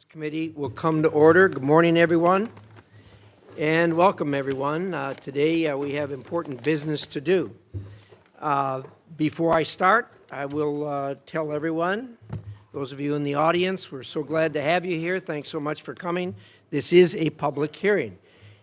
Committee will come to order. Good morning, everyone, and welcome, everyone. Today we have important business to do. Before I start, I will tell everyone, those of you in the audience, we're so glad to have you here. Thanks so much for coming. This is a public hearing.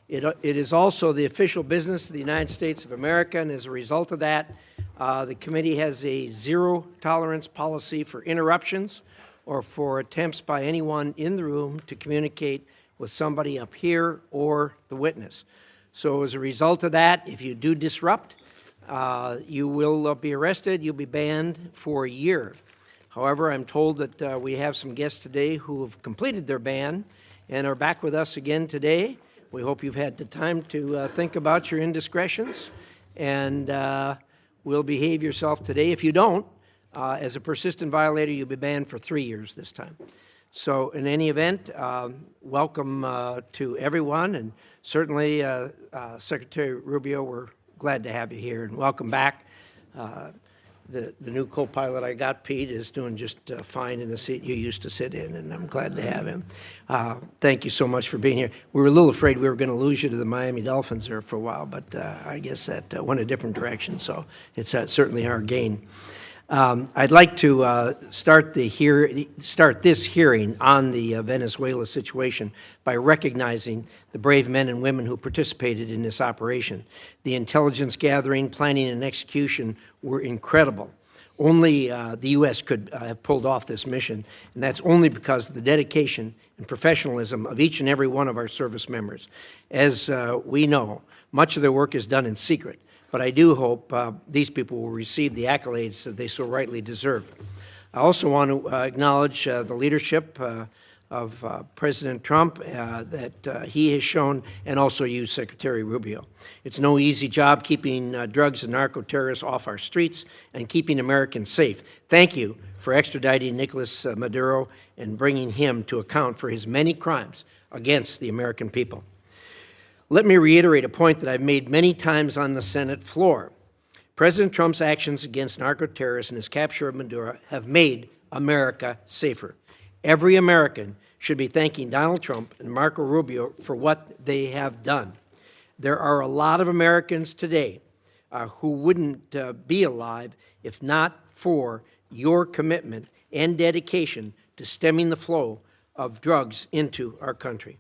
It is also the official business of the United States of America, and as a result of that, the committee has a zero-tolerance policy for interruptions or for attempts by anyone in the room to communicate with somebody up here or the witness. So as a result of that, if you do disrupt, you will be arrested, you'll be banned for a year. However, I'm told that we have some guests today who have completed their ban and are back with us again today. We hope you've had the time to think about your indiscretions and will behave yourself today. If you don't, as a persistent violator, you'll be banned for 3 years this time. So in any event, welcome to everyone, and certainly Secretary Rubio, we're glad to have you here, and welcome back. The new co-pilot I got, Pete, is doing just fine in the seat you used to sit in, and I'm glad to have him. Thank you so much for being here. We were a little afraid we were going to lose you to the Miami Dolphins there for a while, but I guess that went a different direction, so it's certainly our gain. I'd like to start this hearing on the Venezuela situation by recognizing the brave men and women who participated in this operation. The intelligence gathering, planning, and execution were incredible. Only the U.S. could have pulled off this mission, and that's only because of the dedication and professionalism of each and every one of our service members. As we know, much of their work is done in secret, but I do hope these people will receive the accolades that they so rightly deserve. I also want to acknowledge the leadership of President Trump that he has shown, and also you, Secretary Rubio. It's no easy job keeping drugs and narco-terrorists off our streets and keeping Americans safe. Thank you for extraditing Nicolás Maduro and bringing him to account for his many crimes against the American people. Let me reiterate a point that I've made many times on the Senate floor. President Trump's actions against narco-terrorists and his capture of Maduro have made America safer. Every American should be thanking Donald Trump and Marco Rubio for what they have done. There are a lot of Americans today who wouldn't be alive if not for your commitment and dedication to stemming the flow of drugs into our country.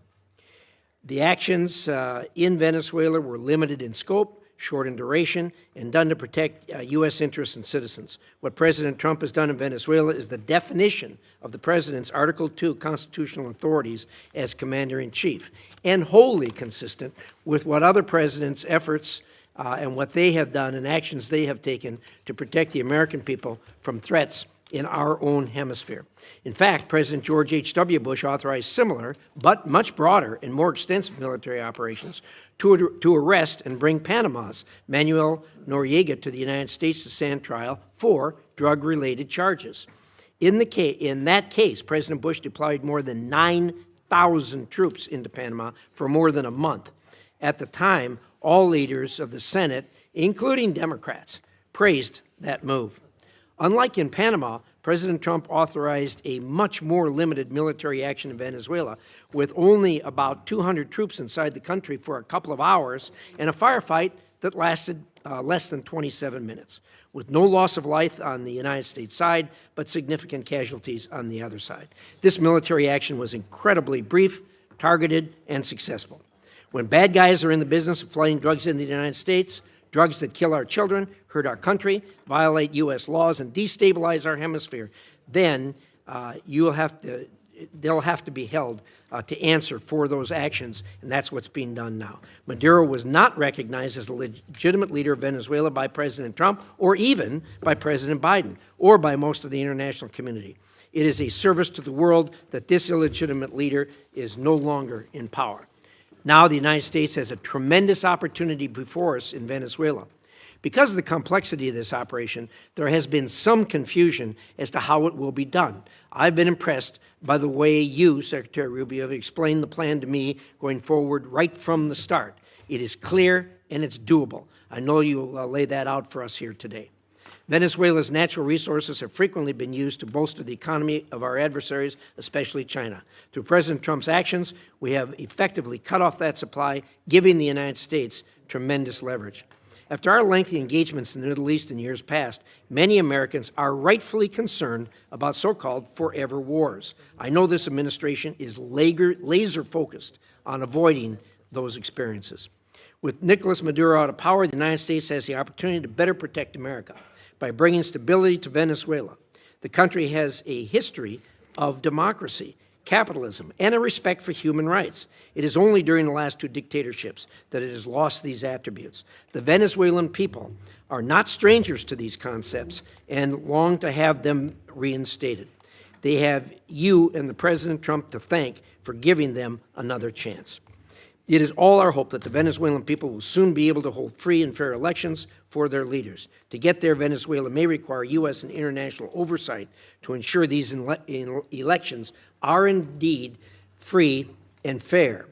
The actions in Venezuela were limited in scope, short in duration, and done to protect U.S. interests and citizens. What President Trump has done in Venezuela is the definition of the President's Article 2 constitutional authorities as Commander-in-Chief, and wholly consistent with what other presidents' efforts and what they have done and actions they have taken to protect the American people from threats in our own hemisphere. In fact, President George H.W. Bush authorized similar, but much broader and more extensive military operations to arrest and bring Panama's Manuel Noriega to the United States to stand trial for drug-related charges. In that case, President Bush deployed more than 9,000 troops into Panama for more than a month. At the time, all leaders of the Senate, including Democrats, praised that move. Unlike in Panama, President Trump authorized a much more limited military action in Venezuela, with only about 200 troops inside the country for a couple of hours and a firefight that lasted less than 27 minutes, with no loss of life on the United States side, but significant casualties on the other side. This military action was incredibly brief, targeted, and successful. When bad guys are in the business of flooding drugs into the United States, drugs that kill our children, hurt our country, violate U.S. laws, and destabilize our hemisphere, then they'll have to be held to answer for those actions, and that's what's being done now. Maduro was not recognized as a legitimate leader of Venezuela by President Trump, or even by President Biden, or by most of the international community. It is a service to the world that this illegitimate leader is no longer in power. Now the United States has a tremendous opportunity before us in Venezuela. Because of the complexity of this operation, there has been some confusion as to how it will be done. I've been impressed by the way you, Secretary Rubio, have explained the plan to me going forward right from the start. It is clear and it's doable. I know you'll lay that out for us here today. Venezuela's natural resources have frequently been used to bolster the economy of our adversaries, especially China. Through President Trump's actions, we have effectively cut off that supply, giving the United States tremendous leverage. After our lengthy engagements in the Middle East in years past, many Americans are rightfully concerned about so-called forever wars. I know this administration is laser-focused on avoiding those experiences. With Nicolás Maduro out of power, the United States has the opportunity to better protect America by bringing stability to Venezuela. The country has a history of democracy, capitalism, and a respect for human rights. It is only during the last two dictatorships that it has lost these attributes. The Venezuelan people are not strangers to these concepts and long to have them reinstated. They have you and the President Trump to thank for giving them another chance. It is all our hope that the Venezuelan people will soon be able to hold free and fair elections for their leaders. To get there, Venezuela may require U.S. and international oversight to ensure these elections are indeed free and fair,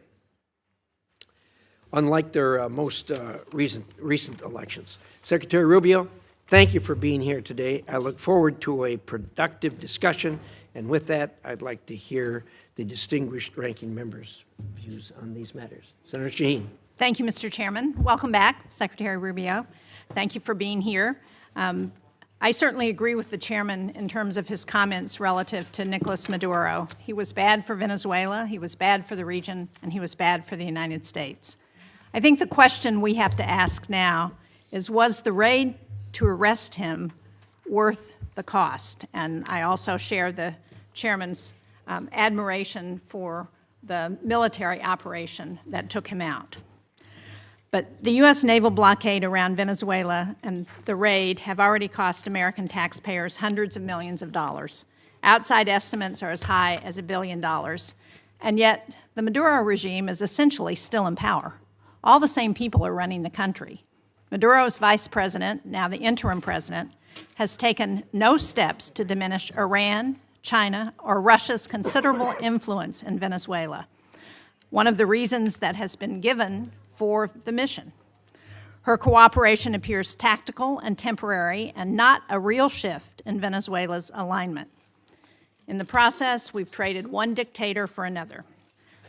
unlike their most recent elections. Secretary Rubio, thank you for being here today. I look forward to a productive discussion, and with that, I'd like to hear the distinguished ranking member's views on these matters. Senator Shaheen. Thank you, Mr. Chairman. Welcome back, Secretary Rubio. Thank you for being here. I certainly agree with the chairman in terms of his comments relative to Nicolás Maduro. He was bad for Venezuela, he was bad for the region, and he was bad for the United States. I think the question we have to ask now is, was the raid to arrest him worth the cost? And I also share the chairman's admiration for the military operation that took him out. But the U.S. naval blockade around Venezuela and the raid have already cost American taxpayers hundreds of millions of dollars. Outside estimates are as high as $1 billion. And yet, the Maduro regime is essentially still in power. All the same people are running the country. Maduro's vice president, now the interim president, has taken no steps to diminish Iran, China, or Russia's considerable influence in Venezuela, one of the reasons that has been given for the mission. Her cooperation appears tactical and temporary and not a real shift in Venezuela's alignment. In the process, we've traded one dictator for another.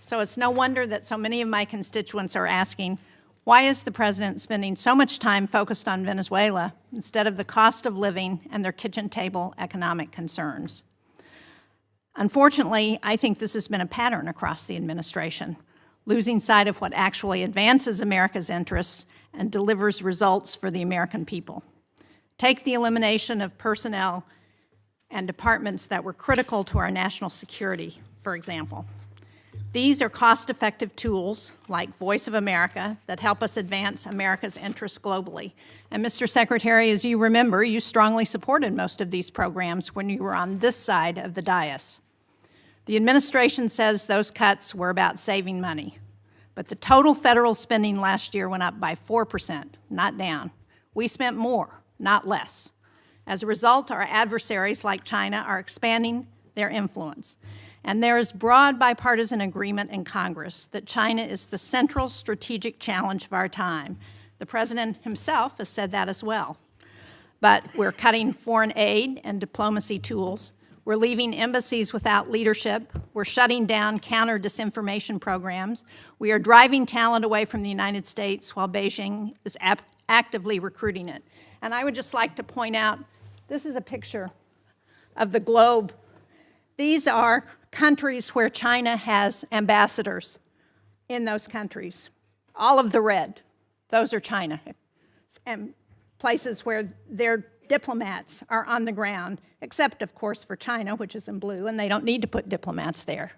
So it's no wonder that so many of my constituents are asking, why is the president spending so much time focused on Venezuela instead of the cost of living and their kitchen table economic concerns? Unfortunately, I think this has been a pattern across the administration, losing sight of what actually advances America's interests and delivers results for the American people. Take the elimination of personnel and departments that were critical to our national security, for example. These are cost-effective tools like Voice of America that help us advance America's interests globally. And Mr. Secretary, as you remember, you strongly supported most of these programs when you were on this side of the dais. The administration says those cuts were about saving money, but the total federal spending last year went up by 4%, not down. We spent more, not less. As a result, our adversaries like China are expanding their influence. And there is broad bipartisan agreement in Congress that China is the central strategic challenge of our time. The president himself has said that as well. But we're cutting foreign aid and diplomacy tools. We're leaving embassies without leadership. We're shutting down counter-disinformation programs. We are driving talent away from the United States while Beijing is actively recruiting it. And I would just like to point out, this is a picture of the globe. These are countries where China has ambassadors in those countries. All of the red, those are China. And places where their diplomats are on the ground, except, of course, for China, which is in blue, and they don't need to put diplomats there.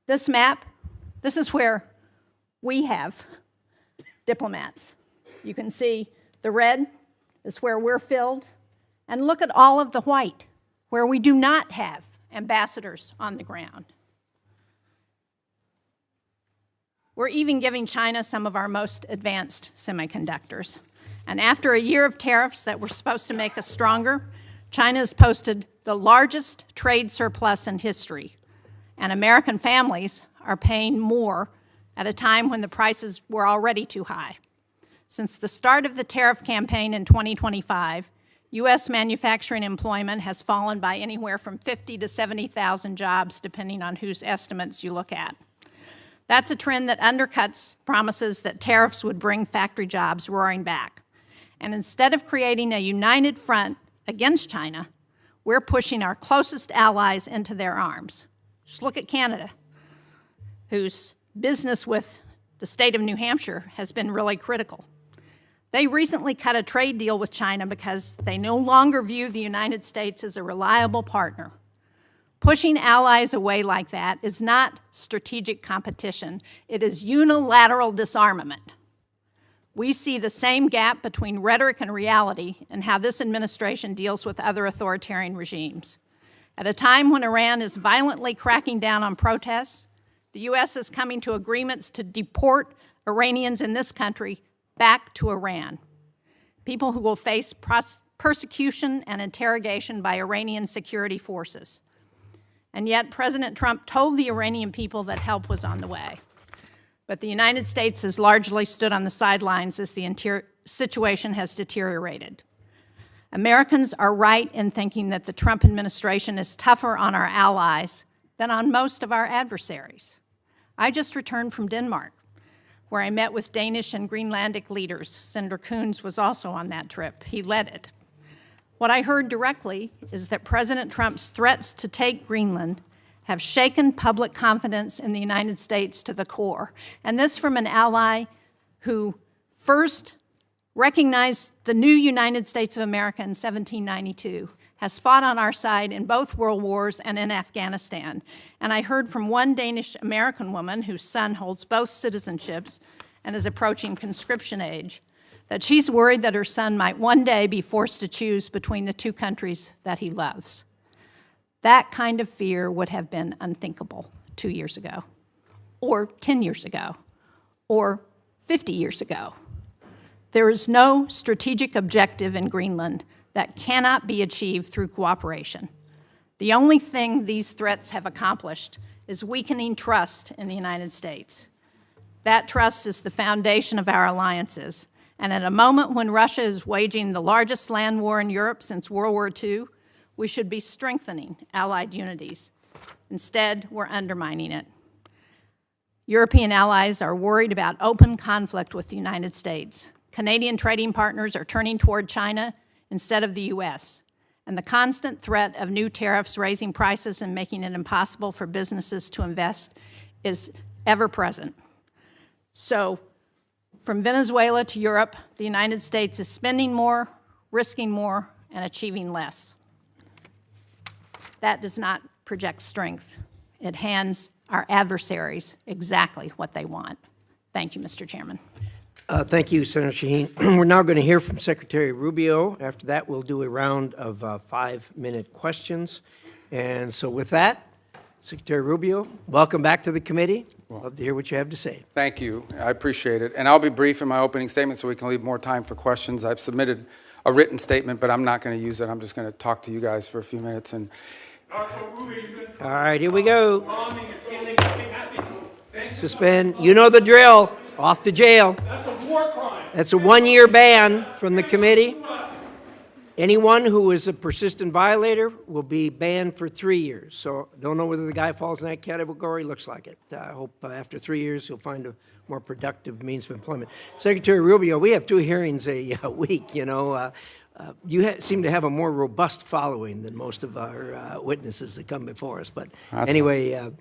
This map, this is where we have diplomats. You can see the red is where we're filled, and look at all of the white, where we do not have ambassadors on the ground. We're even giving China some of our most advanced semiconductors. And after a year of tariffs that were supposed to make us stronger, China has posted the largest trade surplus in history. And American families are paying more at a time when the prices were already too high. Since the start of the tariff campaign in 2025, U.S. manufacturing employment has fallen by anywhere from 50 to 70,000 jobs, depending on whose estimates you look at. That's a trend that undercuts promises that tariffs would bring factory jobs roaring back. And instead of creating a united front against China, we're pushing our closest allies into their arms. Just look at Canada, whose business with the state of New Hampshire has been really critical. They recently cut a trade deal with China because they no longer view the United States as a reliable partner. Pushing allies away like that is not strategic competition. It is unilateral disarmament. We see the same gap between rhetoric and reality in how this administration deals with other authoritarian regimes. At a time when Iran is violently cracking down on protests, the U.S. is coming to agreements to deport Iranians in this country back to Iran, people who will face persecution and interrogation by Iranian security forces. And yet President Trump told the Iranian people that help was on the way. But the United States has largely stood on the sidelines as the situation has deteriorated. Americans are right in thinking that the Trump administration is tougher on our allies than on most of our adversaries. I just returned from Denmark, where I met with Danish and Greenlandic leaders. Senator Coons was also on that trip. He led it. What I heard directly is that President Trump's threats to take Greenland have shaken public confidence in the United States to the core. And this from an ally who first recognized the new United States of America in 1792, has fought on our side in both world wars and in Afghanistan. And I heard from one Danish-American woman whose son holds both citizenships and is approaching conscription age, that she's worried that her son might one day be forced to choose between the two countries that he loves. That kind of fear would have been unthinkable 2 years ago, or 10 years ago, or 50 years ago. There is no strategic objective in Greenland that cannot be achieved through cooperation. The only thing these threats have accomplished is weakening trust in the United States. That trust is the foundation of our alliances. And at a moment when Russia is waging the largest land war in Europe since World War II, we should be strengthening allied unities. Instead, we're undermining it. European allies are worried about open conflict with the United States. Canadian trading partners are turning toward China instead of the U.S. And the constant threat of new tariffs raising prices and making it impossible for businesses to invest is ever present. So, from Venezuela to Europe, the United States is spending more, risking more, and achieving less. That does not project strength. It hands our adversaries exactly what they want. Thank you, Mr. Chairman. Thank you, Senator Shaheen. We're now going to hear from Secretary Rubio. After that, we'll do a round of 5-minute questions. And so with that, Secretary Rubio, welcome back to the committee. Love to hear what you have to say. Thank you. I appreciate it. And I'll be brief in my opening statement so we can leave more time for questions. I've submitted a written statement, but I'm not going to use it. I'm just going to talk to you guys for a few minutes. And all right, here we go. Suspend. You know the drill. Off to jail. That's a war crime. That's a 1-year ban from the committee. Anyone who is a persistent violator will be banned for 3 years. So don't know whether the guy falls in that category. Looks like it. I hope after 3 years he'll find a more productive means of employment. Secretary Rubio, we have 2 hearings a week. You know, you seem to have a more robust following than most of our witnesses that come before us. But anyway.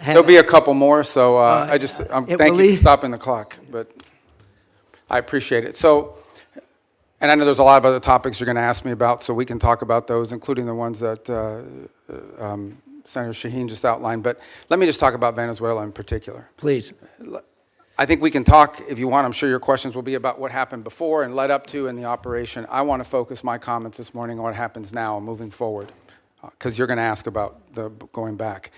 there'll be a couple more, so thank you for stopping the clock, but I appreciate it. So, and I know there's a lot of other topics you're going to ask me about, so we can talk about those, including the ones that Senator Shaheen just outlined. But let me just talk about Venezuela in particular. Please. I think we can talk, if you want. I'm sure your questions will be about what happened before and led up to in the operation. I want to focus my comments this morning on what happens now and moving forward, because you're going to ask about the going back.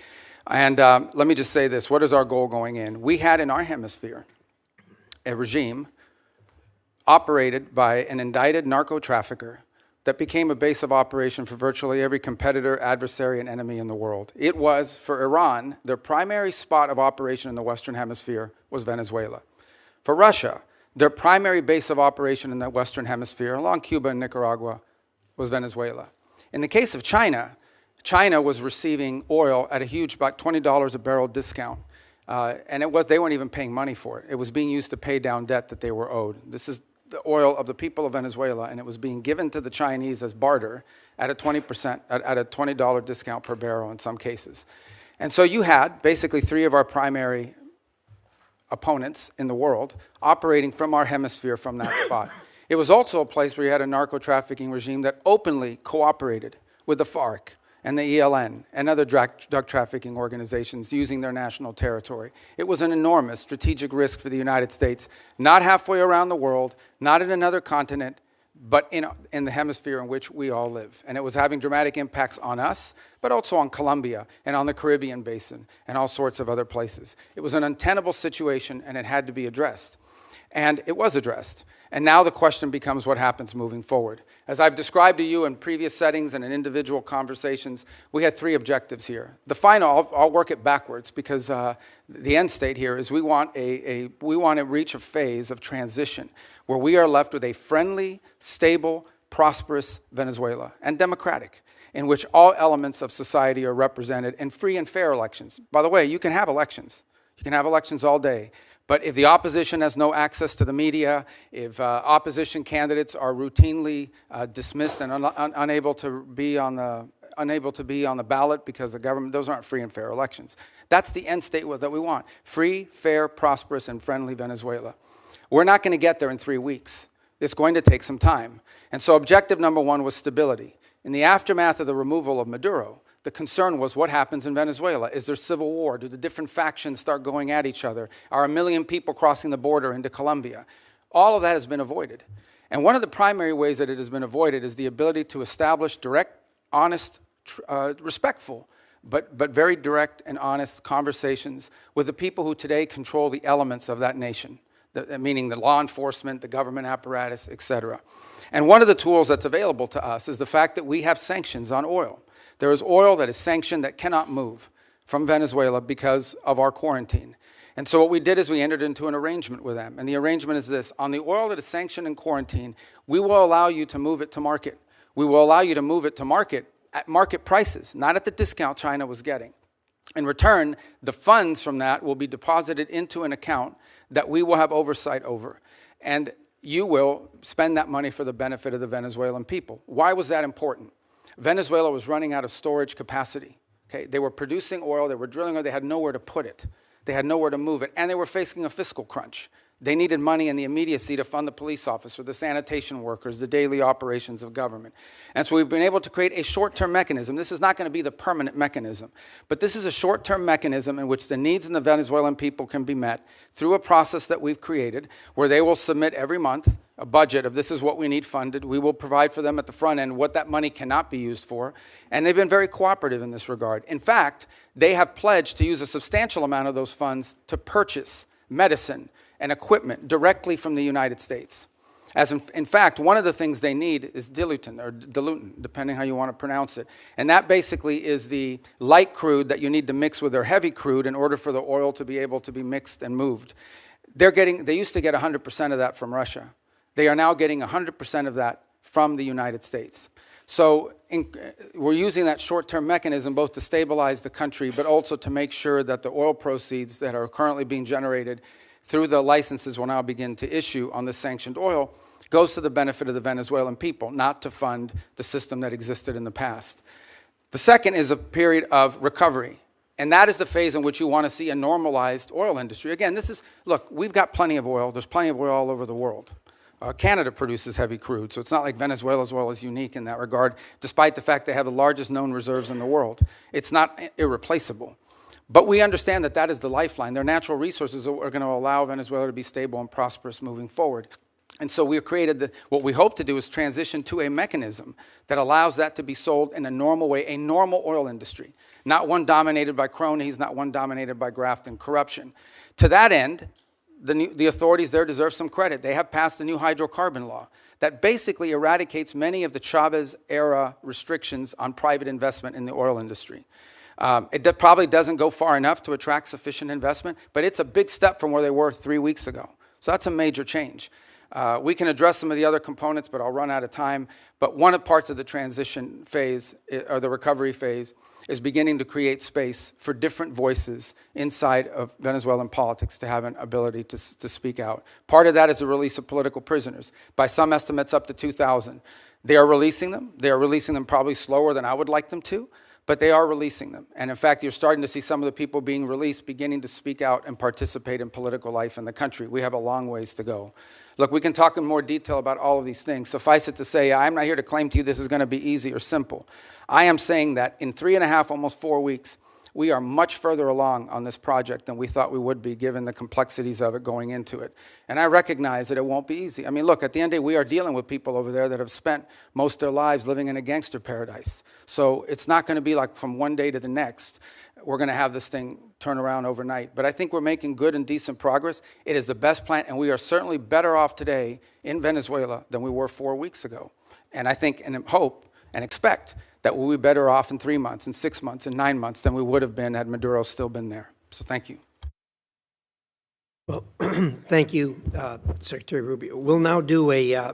And let me just say this. What is our goal going in? We had in our hemisphere a regime operated by an indicted narco-trafficker that became a base of operation for virtually every competitor, adversary, and enemy in the world. It was, for Iran, their primary spot of operation in the Western Hemisphere was Venezuela. For Russia, Their primary base of operation in the Western Hemisphere, along Cuba and Nicaragua, was Venezuela. In the case of China, China was receiving oil at a huge, about $20 a barrel discount. And they weren't even paying money for it. It was being used to pay down debt that they were owed. This is the oil of the people of Venezuela, and it was being given to the Chinese as barter at a 20%, at a $20 discount per barrel in some cases. And so you had basically three of our primary opponents in the world operating from our hemisphere from that spot. It was also a place where you had a narco-trafficking regime that openly cooperated with the FARC and the ELN and other drug trafficking organizations using their national territory. It was an enormous strategic risk for the United States, not halfway around the world, not in another continent, but in the hemisphere in which we all live. And it was having dramatic impacts on us, but also on Colombia and on the Caribbean basin and all sorts of other places. It was an untenable situation, and it had to be addressed. And it was addressed. And now the question becomes what happens moving forward. As I've described to you in previous settings and in individual conversations, we had three objectives here. The final, I'll work it backwards because the end state here is we want to reach a phase of transition where we are left with a friendly, stable, prosperous Venezuela and democratic, in which all elements of society are represented in free and fair elections. By the way, you can have elections. You can have elections all day. But if the opposition has no access to the media, if opposition candidates are routinely dismissed and unable to be on the ballot because the government, those aren't free and fair elections. That's the end state that we want. Free, fair, prosperous, and friendly Venezuela. We're not going to get there in 3 weeks. It's going to take some time. And so objective number one was stability. In the aftermath of the removal of Maduro, the concern was what happens in Venezuela. Is there civil war? Do the different factions start going at each other? Are 1 million people crossing the border into Colombia? All of that has been avoided. And one of the primary ways that it has been avoided is the ability to establish direct, honest, respectful, but very direct and honest conversations with the people who today control the elements of that nation, meaning the law enforcement, the government apparatus, et cetera. And one of the tools that's available to us is the fact that we have sanctions on oil. There is oil that is sanctioned that cannot move from Venezuela because of our quarantine. And so what we did is we entered into an arrangement with them. And the arrangement is this. On the oil that is sanctioned and quarantined, we will allow you to move it to market. We will allow you to move it to market at market prices, not at the discount China was getting. In return, the funds from that will be deposited into an account that we will have oversight over. And you will spend that money for the benefit of the Venezuelan people. Why was that important? Venezuela was running out of storage capacity. Okay? They were producing oil, they were drilling oil, they had nowhere to put it. They had nowhere to move it, and they were facing a fiscal crunch. They needed money in the immediacy to fund the police officer, the sanitation workers, the daily operations of government. And so we've been able to create a short-term mechanism. This is not going to be the permanent mechanism, but this is a short-term mechanism in which the needs of the Venezuelan people can be met through a process that we've created where they will submit every month a budget of this is what we need funded. We will provide for them at the front end what that money cannot be used for. And they've been very cooperative in this regard. In fact, they have pledged to use a substantial amount of those funds to purchase medicine and equipment directly from the United States. As in fact, one of the things they need is diluent, depending how you want to pronounce it. And that basically is the light crude that you need to mix with their heavy crude in order for the oil to be able to be mixed and moved. They used to get 100% of that from Russia. They are now getting 100% of that from the United States. So we're using that short-term mechanism both to stabilize the country, but also to make sure that the oil proceeds that are currently being generated through the licenses we'll now begin to issue on the sanctioned oil goes to the benefit of the Venezuelan people, not to fund the system that existed in the past. The second is a period of recovery. And that is the phase in which you want to see a normalized oil industry. Again, look, we've got plenty of oil. There's plenty of oil all over the world. Canada produces heavy crude, so it's not like Venezuela's oil is unique in that regard, despite the fact they have the largest known reserves in the world. It's not irreplaceable. But we understand that that is the lifeline. Their natural resources are going to allow Venezuela to be stable and prosperous moving forward. And so we have created what we hope to do is transition to a mechanism that allows that to be sold in a normal way, a normal oil industry, not one dominated by cronies, not one dominated by graft and corruption. To that end, the authorities there deserve some credit. They have passed a new hydrocarbon law that basically eradicates many of the Chavez-era restrictions on private investment in the oil industry. It probably doesn't go far enough to attract sufficient investment, but it's a big step from where they were 3 weeks ago. So that's a major change. We can address some of the other components, but I'll run out of time. But one of the parts of the transition phase, or the recovery phase, is beginning to create space for different voices inside of Venezuelan politics to have an ability to speak out. Part of that is the release of political prisoners. By some estimates, up to 2,000. They are releasing them. They are releasing them probably slower than I would like them to, but they are releasing them. And in fact, you're starting to see some of the people being released beginning to speak out and participate in political life in the country. We have a long ways to go. Look, we can talk in more detail about all of these things. Suffice it to say, I'm not here to claim to you this is going to be easy or simple. I am saying that in 3.5, almost 4 weeks, we are much further along on this project than we thought we would be, given the complexities of it going into it. And I recognize that it won't be easy. I mean, look, at the end of the day, we are dealing with people over there that have spent most of their lives living in a gangster paradise. So it's not going to be like from one day to the next, we're going to have this thing turn around overnight. But I think we're making good and decent progress. It is the best plan, and we are certainly better off today in Venezuela than we were 4 weeks ago. And I think and hope and expect that we'll be better off in 3 months, in 6 months, in 9 months than we would have been had Maduro still been there. So thank you. Well, thank you, Secretary Rubio. We'll now do a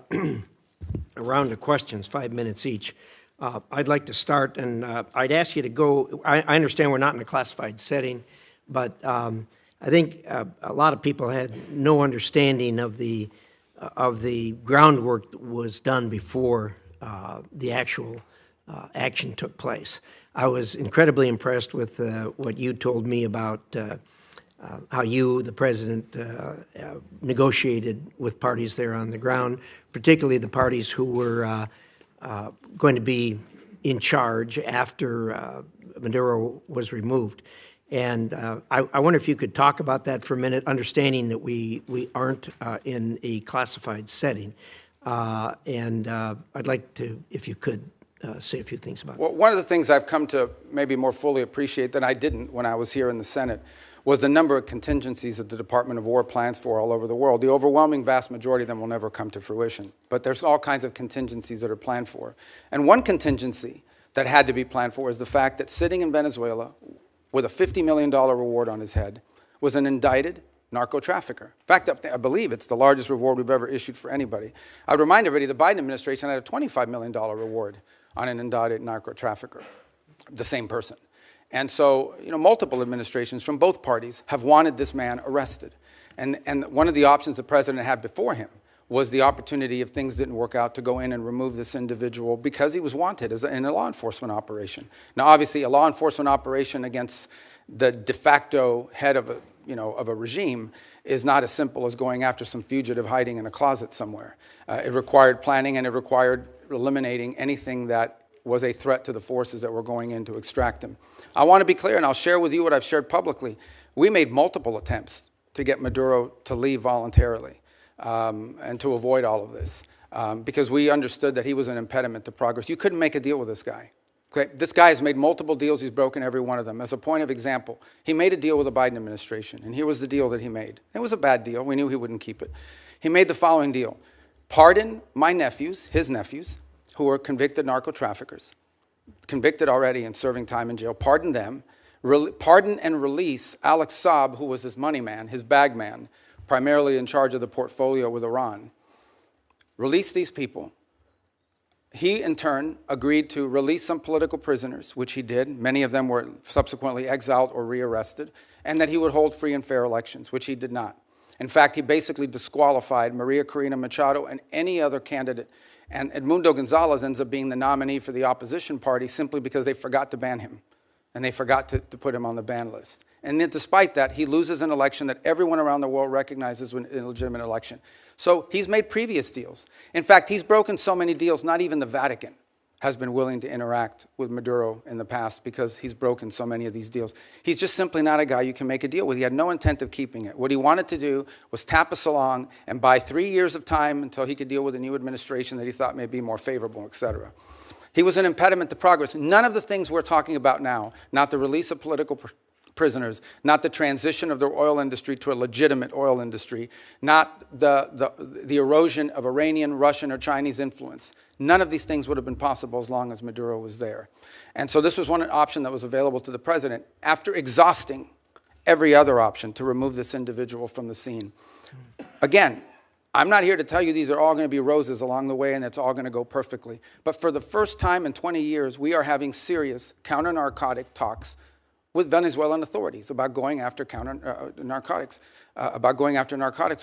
round of questions, 5 minutes each. I'd like to start, and I'd ask you to go. I understand we're not in a classified setting, but I think a lot of people had no understanding of the groundwork that was done before the actual action took place. I was incredibly impressed with what you told me about how you, the president, negotiated with parties there on the ground, particularly the parties who were going to be in charge after Maduro was removed. And I wonder if you could talk about that for a minute, understanding that we aren't in a classified setting. And I'd like to, if you could, say a few things about it. Well, one of the things I've come to maybe more fully appreciate than I didn't when I was here in the Senate was the number of contingencies that the Department of War plans for all over the world. The overwhelming vast majority of them will never come to fruition. But there's all kinds of contingencies that are planned for. And one contingency that had to be planned for is the fact that sitting in Venezuela with a $50 million reward on his head was an indicted narco trafficker. In fact, I believe it's the largest reward we've ever issued for anybody. I would remind everybody the Biden administration had a $25 million reward on an indicted narco trafficker, the same person. And so, multiple administrations from both parties have wanted this man arrested. And one of the options the president had before him was the opportunity, if things didn't work out, to go in and remove this individual because he was wanted in a law enforcement operation. Now, obviously, a law enforcement operation against the de facto head of a regime is not as simple as going after some fugitive hiding in a closet somewhere. It required planning, and it required eliminating anything that was a threat to the forces that were going in to extract him. I want to be clear, and I'll share with you what I've shared publicly. We made multiple attempts to get Maduro to leave voluntarily and to avoid all of this because we understood that he was an impediment to progress. You couldn't make a deal with this guy. Okay? This guy has made multiple deals. He's broken every one of them. As a point of example, he made a deal with the Biden administration, and here was the deal that he made. It was a bad deal. We knew he wouldn't keep it. He made the following deal. Pardon my nephews, his nephews, who were convicted narco traffickers, convicted already and serving time in jail. Pardon them. Pardon and release Alex Saab, who was his money man, his bag man, primarily in charge of the portfolio with Iran. Release these people. He, in turn, agreed to release some political prisoners, which he did. Many of them were subsequently exiled or rearrested, and that he would hold free and fair elections, which he did not. In fact, he basically disqualified Maria Corina Machado and any other candidate. And Edmundo Gonzalez ends up being the nominee for the opposition party simply because they forgot to ban him. And they forgot to put him on the ban list. And then despite that, he loses an election that everyone around the world recognizes an illegitimate election. So he's made previous deals. In fact, he's broken so many deals, not even the Vatican has been willing to interact with Maduro in the past because he's broken so many of these deals. He's just simply not a guy you can make a deal with. He had no intent of keeping it. What he wanted to do was tap us along and buy 3 years of time until he could deal with a new administration that he thought may be more favorable, et cetera. He was an impediment to progress. None of the things we're talking about now, not the release of political prisoners, not the transition of the oil industry to a legitimate oil industry, not the erosion of Iranian, Russian, or Chinese influence. None of these things would have been possible as long as Maduro was there. And so this was one option that was available to the president after exhausting every other option to remove this individual from the scene. Again, I'm not here to tell you these are all going to be roses along the way and it's all going to go perfectly. But for the first time in 20 years, we are having serious counter-narcotic talks with Venezuelan authorities about going after narcotics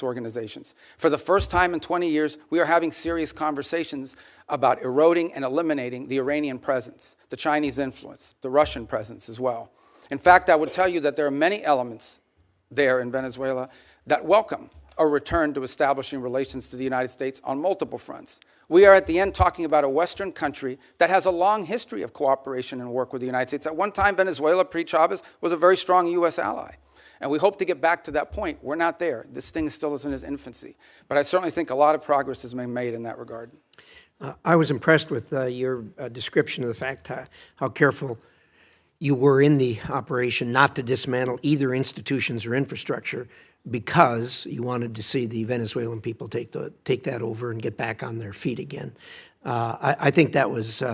organizations. For the first time in 20 years, we are having serious conversations about eroding and eliminating the Iranian presence, the Chinese influence, the Russian presence as well. In fact, I would tell you that there are many elements there in Venezuela that welcome a return to establishing relations to the United States on multiple fronts. We are at the end talking about a Western country that has a long history of cooperation and work with the United States. At one time, Venezuela, pre-Chavez, was a very strong U.S. ally. And we hope to get back to that point. We're not there. This thing still is in its infancy. But I certainly think a lot of progress has been made in that regard. I was impressed with your description of the fact how careful you were in the operation not to dismantle either institutions or infrastructure, because you wanted to see the Venezuelan people take that over and get back on their feet again. I think that was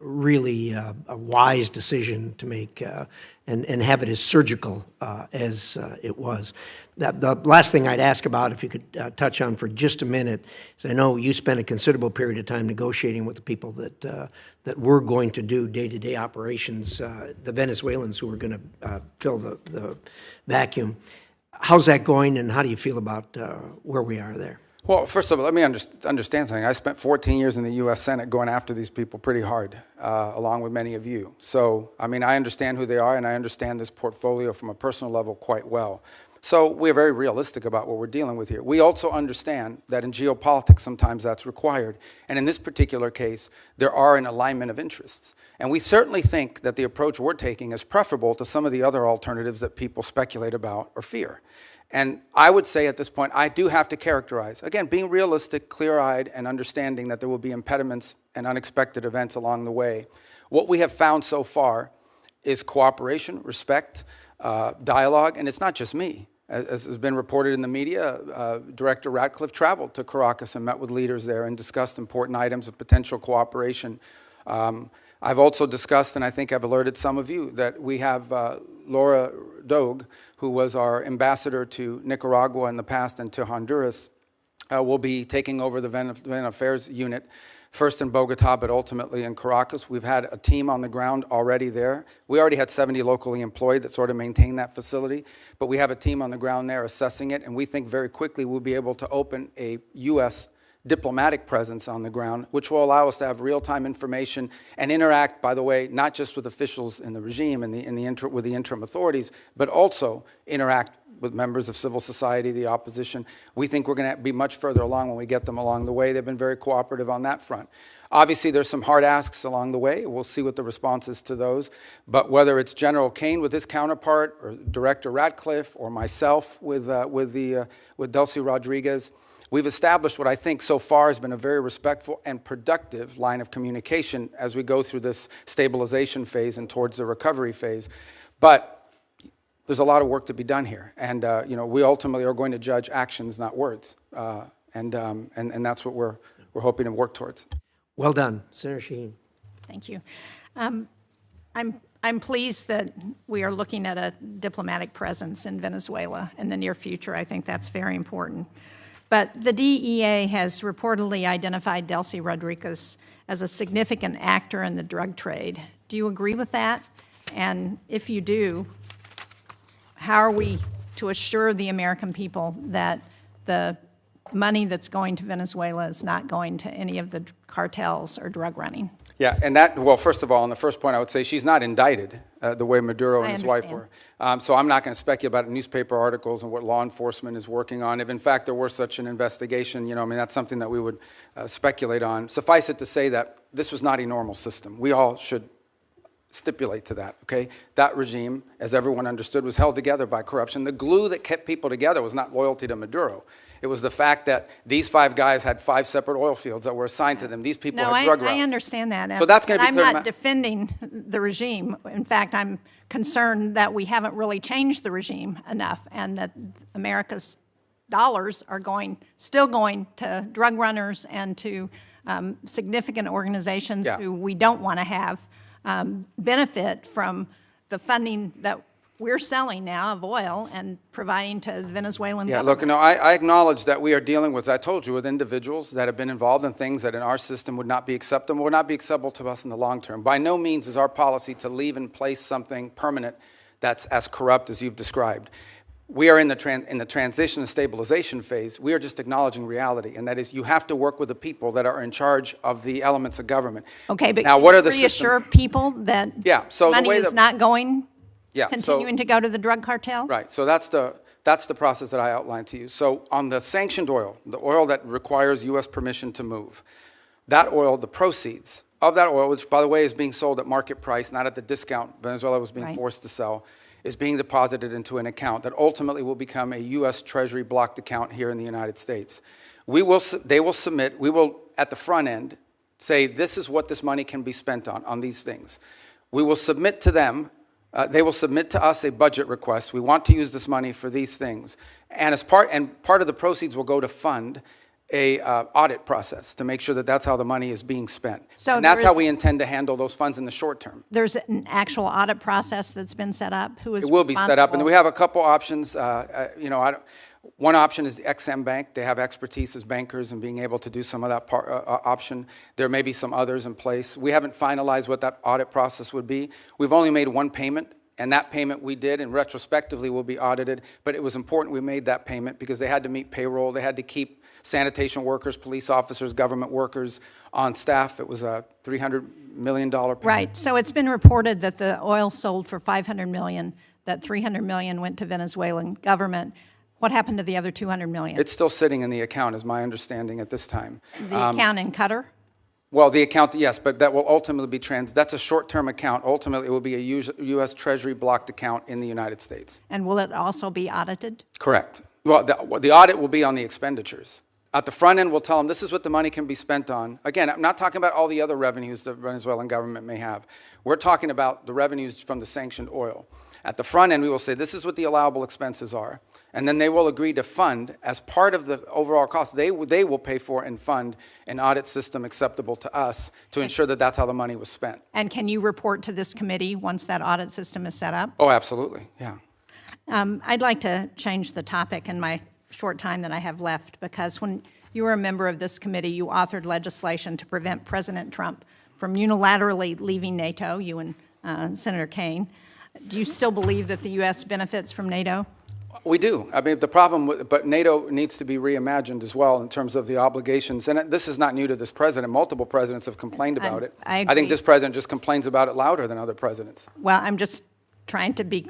really a wise decision to make and have it as surgical as it was. The last thing I'd ask about, if you could touch on for just a minute, is I know you spent a considerable period of time negotiating with the people that were going to do day-to-day operations, the Venezuelans who were going to fill the vacuum. How's that going, and how do you feel about where we are there? Well, first of all, let me understand something. I spent 14 years in the U.S. Senate going after these people pretty hard, along with many of you. So, I mean, I understand who they are, and I understand this portfolio from a personal level quite well. So we're very realistic about what we're dealing with here. We also understand that in geopolitics, sometimes that's required. And in this particular case, there are an alignment of interests. And we certainly think that the approach we're taking is preferable to some of the other alternatives that people speculate about or fear. And I would say at this point, I do have to characterize, again, being realistic, clear-eyed, and understanding that there will be impediments and unexpected events along the way. What we have found so far is cooperation, respect, dialogue, and it's not just me. As has been reported in the media, Director Ratcliffe traveled to Caracas and met with leaders there and discussed important items of potential cooperation. I've also discussed, and I think I've alerted some of you, that we have Laura Dogue, who was our ambassador to Nicaragua in the past and to Honduras, will be taking over the Venezuelan Affairs Unit, first in Bogota, but ultimately in Caracas. We've had a team on the ground already there. We already had 70 locally employed that sort of maintain that facility, but we have a team on the ground there assessing it, and we think very quickly we'll be able to open a U.S. diplomatic presence on the ground, which will allow us to have real-time information and interact, by the way, not just with officials in the regime and with the interim authorities, but also interact with members of civil society, the opposition. We think we're going to be much further along when we get them along the way. They've been very cooperative on that front. Obviously, there's some hard asks along the way. We'll see what the response is to those. But whether it's General Kane with his counterpart, or Director Ratcliffe, or myself with Delcy Rodriguez, we've established what I think so far has been a very respectful and productive line of communication as we go through this stabilization phase and towards the recovery phase. But there's a lot of work to be done here, and we ultimately are going to judge actions, not words, and that's what we're hoping to work towards. Well done, Senator Shaheen. Thank you. I'm pleased that we are looking at a diplomatic presence in Venezuela in the near future. I think that's very important. But the DEA has reportedly identified Delcy Rodriguez as a significant actor in the drug trade. Do you agree with that? And if you do, how are we to assure the American people that the money that's going to Venezuela is not going to any of the cartels or drug running? Yeah, and that, well, first of all, on the first point, I would say she's not indicted the way Maduro and his wife were. So I'm not going to speculate about newspaper articles and what law enforcement is working on. If, in fact, there were such an investigation, that's something that we would speculate on. Suffice it to say that this was not a normal system. We all should stipulate to that, okay? That regime, as everyone understood, was held together by corruption. The glue that kept people together was not loyalty to Maduro. It was the fact that these 5 guys had 5 separate oil fields that were assigned to them. These people had drug routes. I understand that. So that's going to be I'm not defending the regime. In fact, I'm concerned that we haven't really changed the regime enough, and that America's dollars are still going to drug runners and to significant organizations who we don't want to have benefit from the funding that we're selling now of oil and providing to the Venezuelan Yeah, government. look, no, I acknowledge that we are dealing with, I told you, with individuals that have been involved in things that in our system would not be acceptable, would not be acceptable to us in the long term. By no means is our policy to leave in place something permanent that's as corrupt as you've described. We are in the transition and stabilization phase. We are just acknowledging reality, and that is you have to work with the people that are in charge of the elements of government. Okay, but now, can what you are the reassure systems? people that Yeah, so the money way is that- not going, Yeah, continuing to go to the drug cartels? Right, so that's the process that I outlined to you. So on the sanctioned oil, the oil that requires U.S. permission to move, that oil, the proceeds of that oil, which by the way is being sold at market price, not at the discount Venezuela was being Right. forced to sell, is being deposited into an account that ultimately will become a U.S. Treasury blocked account here in the United States. They will submit, we will at the front end say this is what this money can be spent on these things. We will submit to them. They will submit to us a budget request. We want to use this money for these things. And part of the proceeds will go to fund a audit process to make sure that that's how the money is being spent. So and that's there how is- we intend to handle those funds in the short term. There's an actual audit process that's been set up? Who is It will be set up, and responsible? we have a couple options. One option is the XM Bank. They have expertise as bankers in being able to do some of that option. There may be some others in place. We haven't finalized what that audit process would be. We've only made one payment, and that payment we did, and retrospectively will be audited, but it was important we made that payment because they had to meet payroll. They had to keep sanitation workers, police officers, government workers on staff. It was a $300 million payment. Right, so it's been reported that the oil sold for $500 million, that $300 million went to Venezuelan government. What happened to the other $200 million? It's still sitting in the account, is my understanding at this time. The account in Qatar? Well, the account, yes, but that will ultimately be that's a short-term account. Ultimately, it will be a U.S. Treasury blocked account in the United States. And will it also be audited? Correct. Well, the audit will be on the expenditures. At the front end, we'll tell them this is what the money can be spent on. Again, I'm not talking about all the other revenues the Venezuelan government may have. We're talking about the revenues from the sanctioned oil. At the front end, we will say this is what the allowable expenses are. And then they will agree to fund, as part of the overall cost, they will pay for and fund an audit system acceptable to us to ensure that that's how the money was spent. And can you report to this committee once that audit system is set up? Oh, absolutely, yeah. I'd like to change the topic in my short time that I have left, because when you were a member of this committee, you authored legislation to prevent President Trump from unilaterally leaving NATO, you and Senator Kaine. Do you still believe that the U.S. benefits from NATO? We do. I mean, the problem, but NATO needs to be reimagined as well in terms of the obligations. And this is not new to this president. Multiple presidents have complained about it. I agree. think this president just complains about it louder than other presidents. Well, I'm just trying to be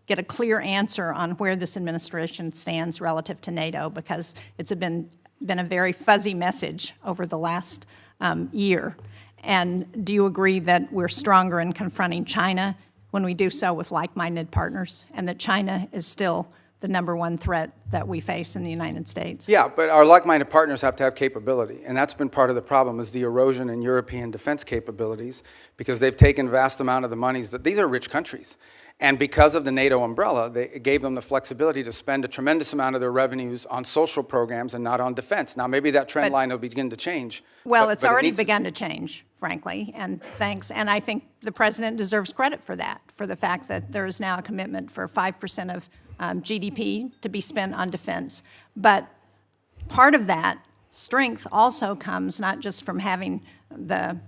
get a clear answer on where this administration stands relative to NATO, because it's been a very fuzzy message over the last year. And do you agree that we're stronger in confronting China when we do so with like-minded partners, and that China is still the #1 threat that we face in the United States? Yeah, but our like-minded partners have to have capability, and that's been part of the problem, is the erosion in European defense capabilities, because they've taken vast amount of the monies that these are rich countries. And because of the NATO umbrella, it gave them the flexibility to spend a tremendous amount of their revenues on social programs and not on defense. Now, maybe that trend line will begin to change. Well, but it's it already needs begun to change, frankly, and thanks. And I think the president deserves credit for that, for the fact that there is now a commitment for 5% of GDP to be spent on defense. But part of that strength also comes not just from having the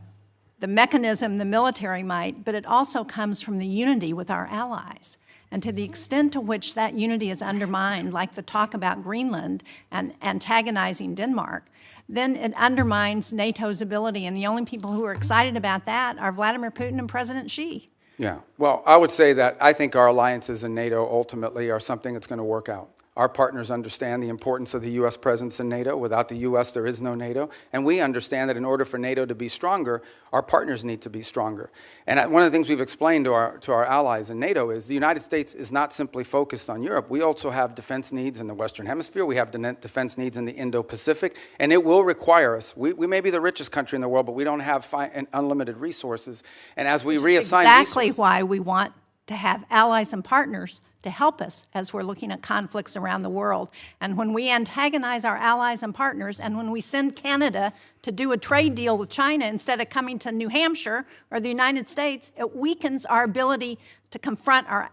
mechanism, the military might, but it also comes from the unity with our allies. And to the extent to which that unity is undermined, like the talk about Greenland and antagonizing Denmark, then it undermines NATO's ability. And the only people who are excited about that are Vladimir Putin and President Xi. Yeah, well, I would say that I think our alliances in NATO ultimately are something that's going to work out. Our partners understand the importance of the U.S. presence in NATO. Without the U.S., there is no NATO. And we understand that in order for NATO to be stronger, our partners need to be stronger. And one of the things we've explained to our allies in NATO is the United States is not simply focused on Europe. We also have defense needs in the Western Hemisphere. We have defense needs in the Indo-Pacific. And it will require us. We may be the richest country in the world, but we don't have unlimited resources. And as we reassign exactly resources, why we want to have allies and partners to help us as we're looking at conflicts around the world. And when we antagonize our allies and partners, and when we send Canada to do a trade deal with China instead of coming to New Hampshire or the United States, it weakens our ability to confront our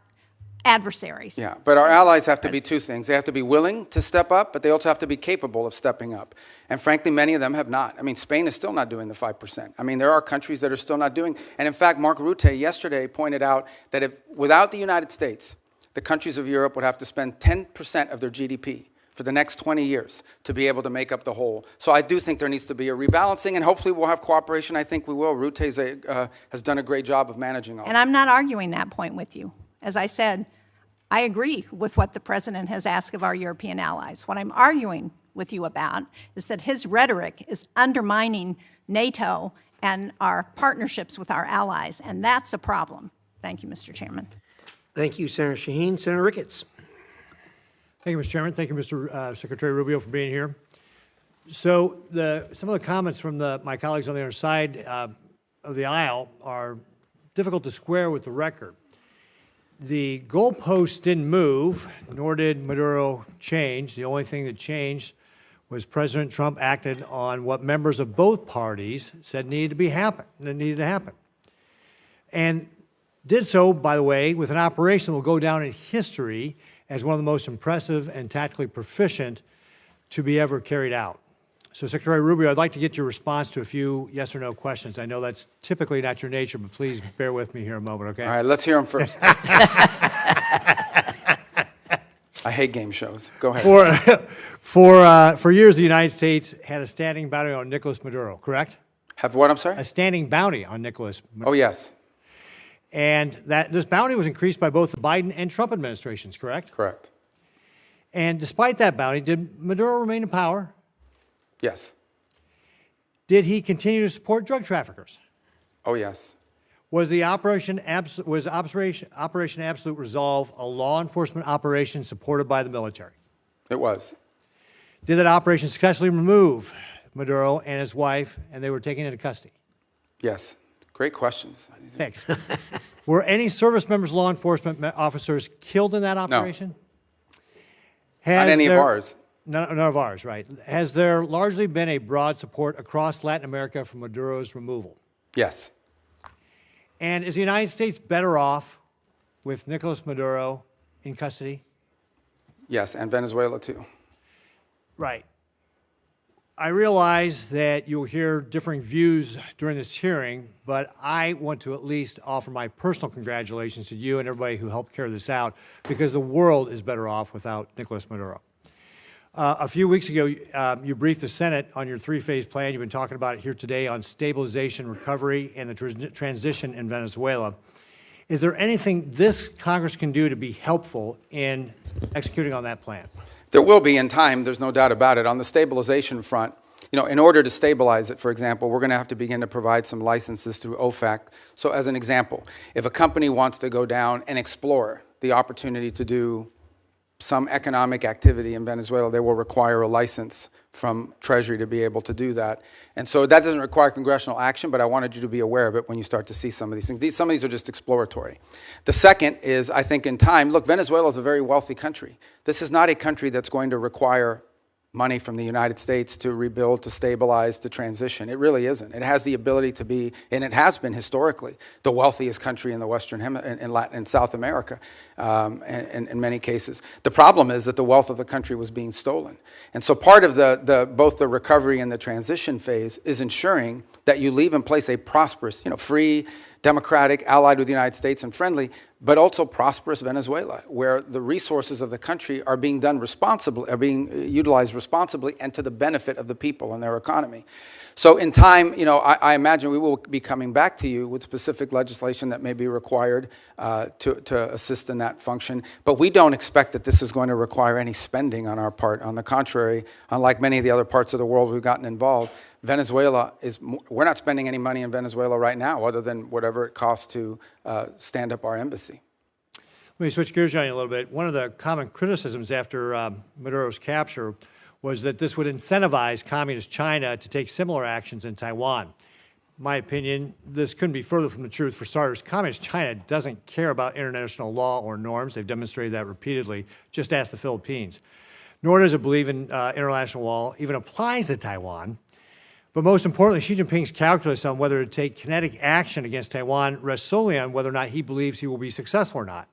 adversaries. Yeah, but our allies have to be two things. They have to be willing to step up, but they also have to be capable of stepping up. And frankly, many of them have not. I mean, Spain is still not doing the 5%. I mean, there are countries that are still not doing. And in fact, Mark Rutte yesterday pointed out that if without the United States, the countries of Europe would have to spend 10% of their GDP for the next 20 years to be able to make up the whole. So I do think there needs to be a rebalancing, and hopefully we'll have cooperation. I think we will. Rutte has done a great job of managing all And I'm not arguing that point with you. As I said, I agree with what the President has asked of our European allies. What I'm arguing with you about is that his rhetoric is undermining NATO and our partnerships with our allies, and that's a problem. Thank you, Mr. Chairman. Thank you, Senator Shaheen. Senator Ricketts. Thank you, Mr. Chairman. Thank you, Mr. Secretary Rubio, for being here. So some of the comments from my colleagues on the other side of the aisle are difficult to square with the record. The goalposts didn't move, nor did Maduro change. The only thing that changed was President Trump acted on what members of both parties said needed to happen. And did so, by the way, with an operation that will go down in history as one of the most impressive and tactically proficient to be ever carried out. So, Secretary Rubio, I'd like to get your response to a few yes or no questions. I know that's typically not your nature, but please bear with me here a moment, okay? right, let's hear them first. I hate game shows. Go ahead. For years, the United States had a standing bounty on Nicolás Maduro, correct? Have what, I'm sorry? A standing bounty on Nicolás Maduro. Oh, yes. And this bounty was increased by both the Biden and Trump administrations, correct? Correct. And despite that bounty, did Maduro remain in power? Yes. Did he continue to support drug traffickers? Oh, yes. Was Operation Absolute Resolve a law enforcement operation supported by the military? It was. Did that operation successfully remove Maduro and his wife, and they were taken into custody? Yes. Great questions. Thanks. Were any service members, law enforcement officers killed in that operation? Not any of ours. None of ours, right. Has there largely been a broad support across Latin America for Maduro's removal? Yes. And is the United States better off with Nicolás Maduro in custody? Yes, and Venezuela too. Right. I realize that you'll hear differing views during this hearing, but I want to at least offer my personal congratulations to you and everybody who helped carry this out, because the world is better off without Nicolás Maduro. A few weeks ago, you briefed the Senate on your three-phase plan. You've been talking about it here today on stabilization, recovery, and the transition in Venezuela. Is there anything this Congress can do to be helpful in executing on that plan? There will be in time, there's no doubt about it. On the stabilization front, you know, in order to stabilize it, for example, we're going to have to begin to provide some licenses through OFAC. So as an example, if a company wants to go down and explore the opportunity to do some economic activity in Venezuela, they will require a license from Treasury to be able to do that. And so that doesn't require congressional action, but I wanted you to be aware of it when you start to see some of these things. Some of these are just exploratory. The second is, I think in time, look, Venezuela is a very wealthy country. This is not a country that's going to require money from the United States to rebuild, to stabilize, to transition. It really isn't. It has the ability to be, and it has been historically, the wealthiest country in the Western in Latin and South America, in many cases. The problem is that the wealth of the country was being stolen. And so part of both the recovery and the transition phase is ensuring that you leave in place a prosperous, free, democratic, allied with the United States and friendly, but also prosperous Venezuela, where the resources of the country are being done responsibly, are being utilized responsibly and to the benefit of the people and their economy. So in time, I imagine we will be coming back to you with specific legislation that may be required to assist in that function. But we don't expect that this is going to require any spending on our part. On the contrary, unlike many of the other parts of the world we've gotten involved, Venezuela we're not spending any money in Venezuela right now other than whatever it costs to stand up our embassy. Let me switch gears on you a little bit. One of the common criticisms after Maduro's capture was that this would incentivize communist China to take similar actions in Taiwan. In my opinion, this couldn't be further from the truth. For starters, communist China doesn't care about international law or norms. They've demonstrated that repeatedly. Just ask the Philippines. Nor does it believe in international law, even applies to Taiwan. But most importantly, Xi Jinping's calculus on whether to take kinetic action against Taiwan rests solely on whether or not he believes he will be successful or not.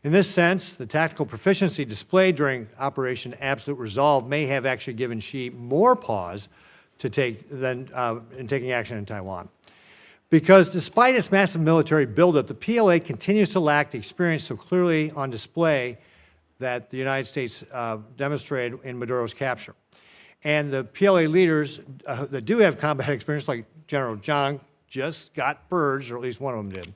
In this sense, the tactical proficiency displayed during Operation Absolute Resolve may have actually given Xi more pause to take than in taking action in Taiwan. Because despite its massive military buildup, the PLA continues to lack the experience so clearly on display that the United States demonstrated in Maduro's capture. And the PLA leaders that do have combat experience, like General Zhang, just got purged, or at least one of them did.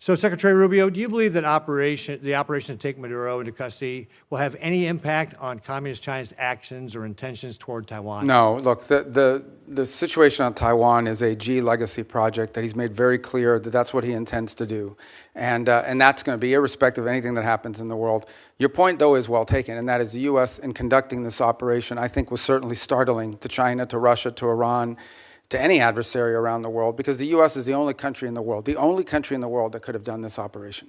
So, Secretary Rubio, do you believe that the operation to take Maduro into custody will have any impact on Communist China's actions or intentions toward Taiwan? No, look, the situation on Taiwan is a Xi legacy project that he's made very clear that that's what he intends to do. And that's going to be irrespective of anything that happens in the world. Your point, though, is well taken, and that is the U.S. in conducting this operation, I think, was certainly startling to China, to Russia, to Iran, to any adversary around the world, because the U.S. is the only country in the world that could have done this operation.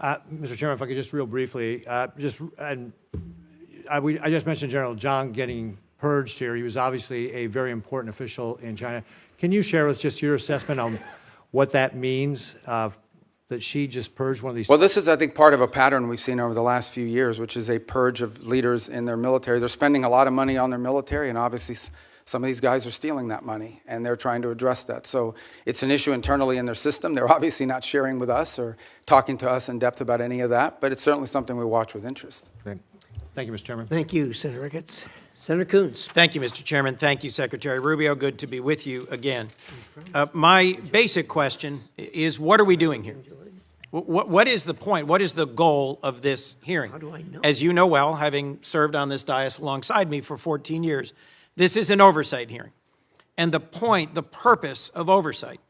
Mr. Chairman, if I could just real briefly, I just mentioned General Zhang getting purged here. He was obviously a very important official in China. Can you share with us just your assessment on what that means, that Xi just purged one of these? Well, this is, I think, part of a pattern we've seen over the last few years, which is a purge of leaders in their military. They're spending a lot of money on their military, and obviously some of these guys are stealing that money, and they're trying to address that. So it's an issue internally in their system. They're obviously not sharing with us or talking to us in depth about any of that, but it's certainly something we watch with interest. Great. Thank you, Mr. Chairman. Thank you, Senator Ricketts. Senator Coons. Thank you, Mr. Chairman. Thank you, Secretary Rubio. Good to be with you again. My basic question is, what are we doing here? What is the point? What is the goal of this hearing? How do I know? As you know well, having served on this dais alongside me for 14 years, this is an oversight hearing. And the purpose of oversight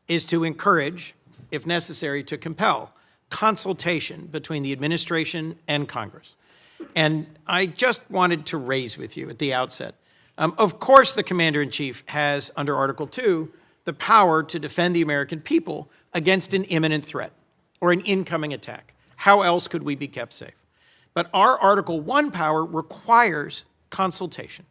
is to encourage, if necessary, to compel consultation between the administration and Congress. And I just wanted to raise with you at the outset, of course the Commander-in-Chief has, under Article 2, the power to defend the American people against an imminent threat or an incoming attack. How else could we be kept safe? But our Article 1 power requires consultation.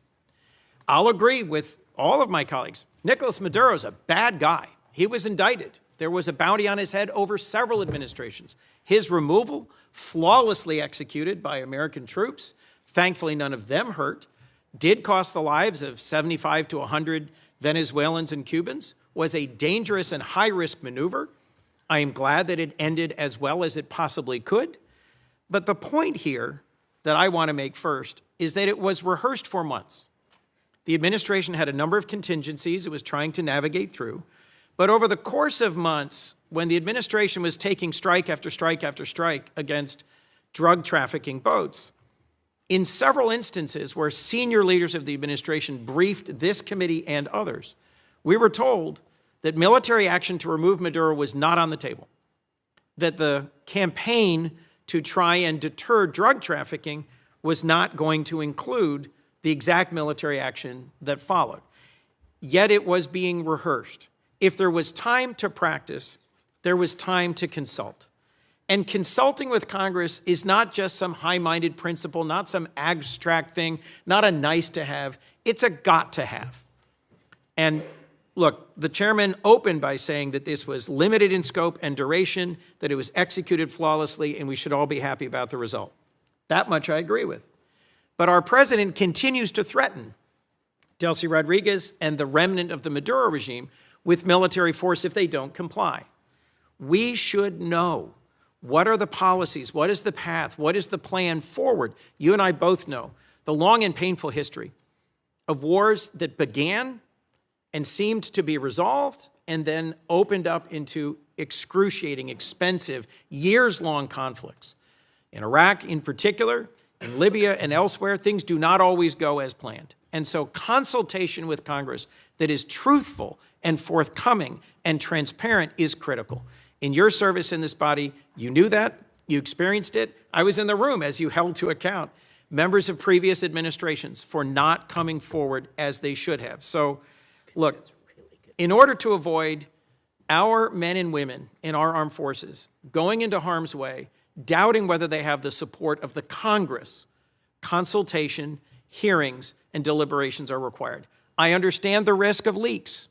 I'll agree with all of my colleagues. Nicolás Maduro is a bad guy. He was indicted. There was a bounty on his head over several administrations. His removal, flawlessly executed by American troops, thankfully none of them hurt, did cost the lives of 75 to 100 Venezuelans and Cubans, was a dangerous and high-risk maneuver. I am glad that it ended as well as it possibly could. But the point here that I want to make first is that it was rehearsed for months. The administration had a number of contingencies it was trying to navigate through. But over the course of months, when the administration was taking strike after strike after strike against drug trafficking boats, in several instances where senior leaders of the administration briefed this committee and others, we were told that military action to remove Maduro was not on the table, that the campaign to try and deter drug trafficking was not going to include the exact military action that followed. Yet it was being rehearsed. If there was time to practice, there was time to consult. And consulting with Congress is not just some high-minded principle, not some abstract thing, not a nice to have, it's a got to have. And look, the chairman opened by saying that this was limited in scope and duration, that it was executed flawlessly, and we should all be happy about the result. That much I agree with. But our president continues to threaten Delcy Rodriguez and the remnant of the Maduro regime with military force if they don't comply. We should know, what are the policies, what is the path, what is the plan forward? You and I both know the long and painful history of wars that began and seemed to be resolved and then opened up into excruciating, expensive, years-long conflicts. In Iraq in particular, in Libya and elsewhere, things do not always go as planned. And so consultation with Congress that is truthful and forthcoming and transparent is critical. In your service in this body, you knew that, you experienced it. I was in the room as you held to account members of previous administrations for not coming forward as they should have. So, look, in order to avoid our men and women in our armed forces going into harm's way, doubting whether they have the support of the Congress, consultation, hearings, and deliberations are required. I understand the risk of leaks.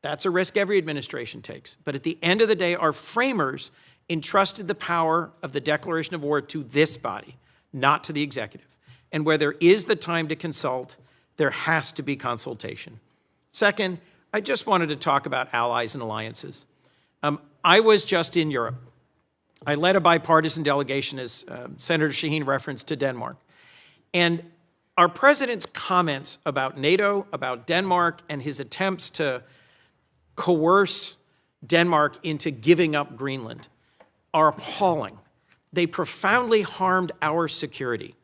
That's a risk every administration takes. But at the end of the day, our framers entrusted the power of the declaration of war to this body, not to the executive. And where there is the time to consult, there has to be consultation. Second, I just wanted to talk about allies and alliances. I was just in Europe. I led a bipartisan delegation, as Senator Shaheen referenced, to Denmark. And our president's comments about NATO, about Denmark, and his attempts to coerce Denmark into giving up Greenland are appalling. They profoundly harmed our security.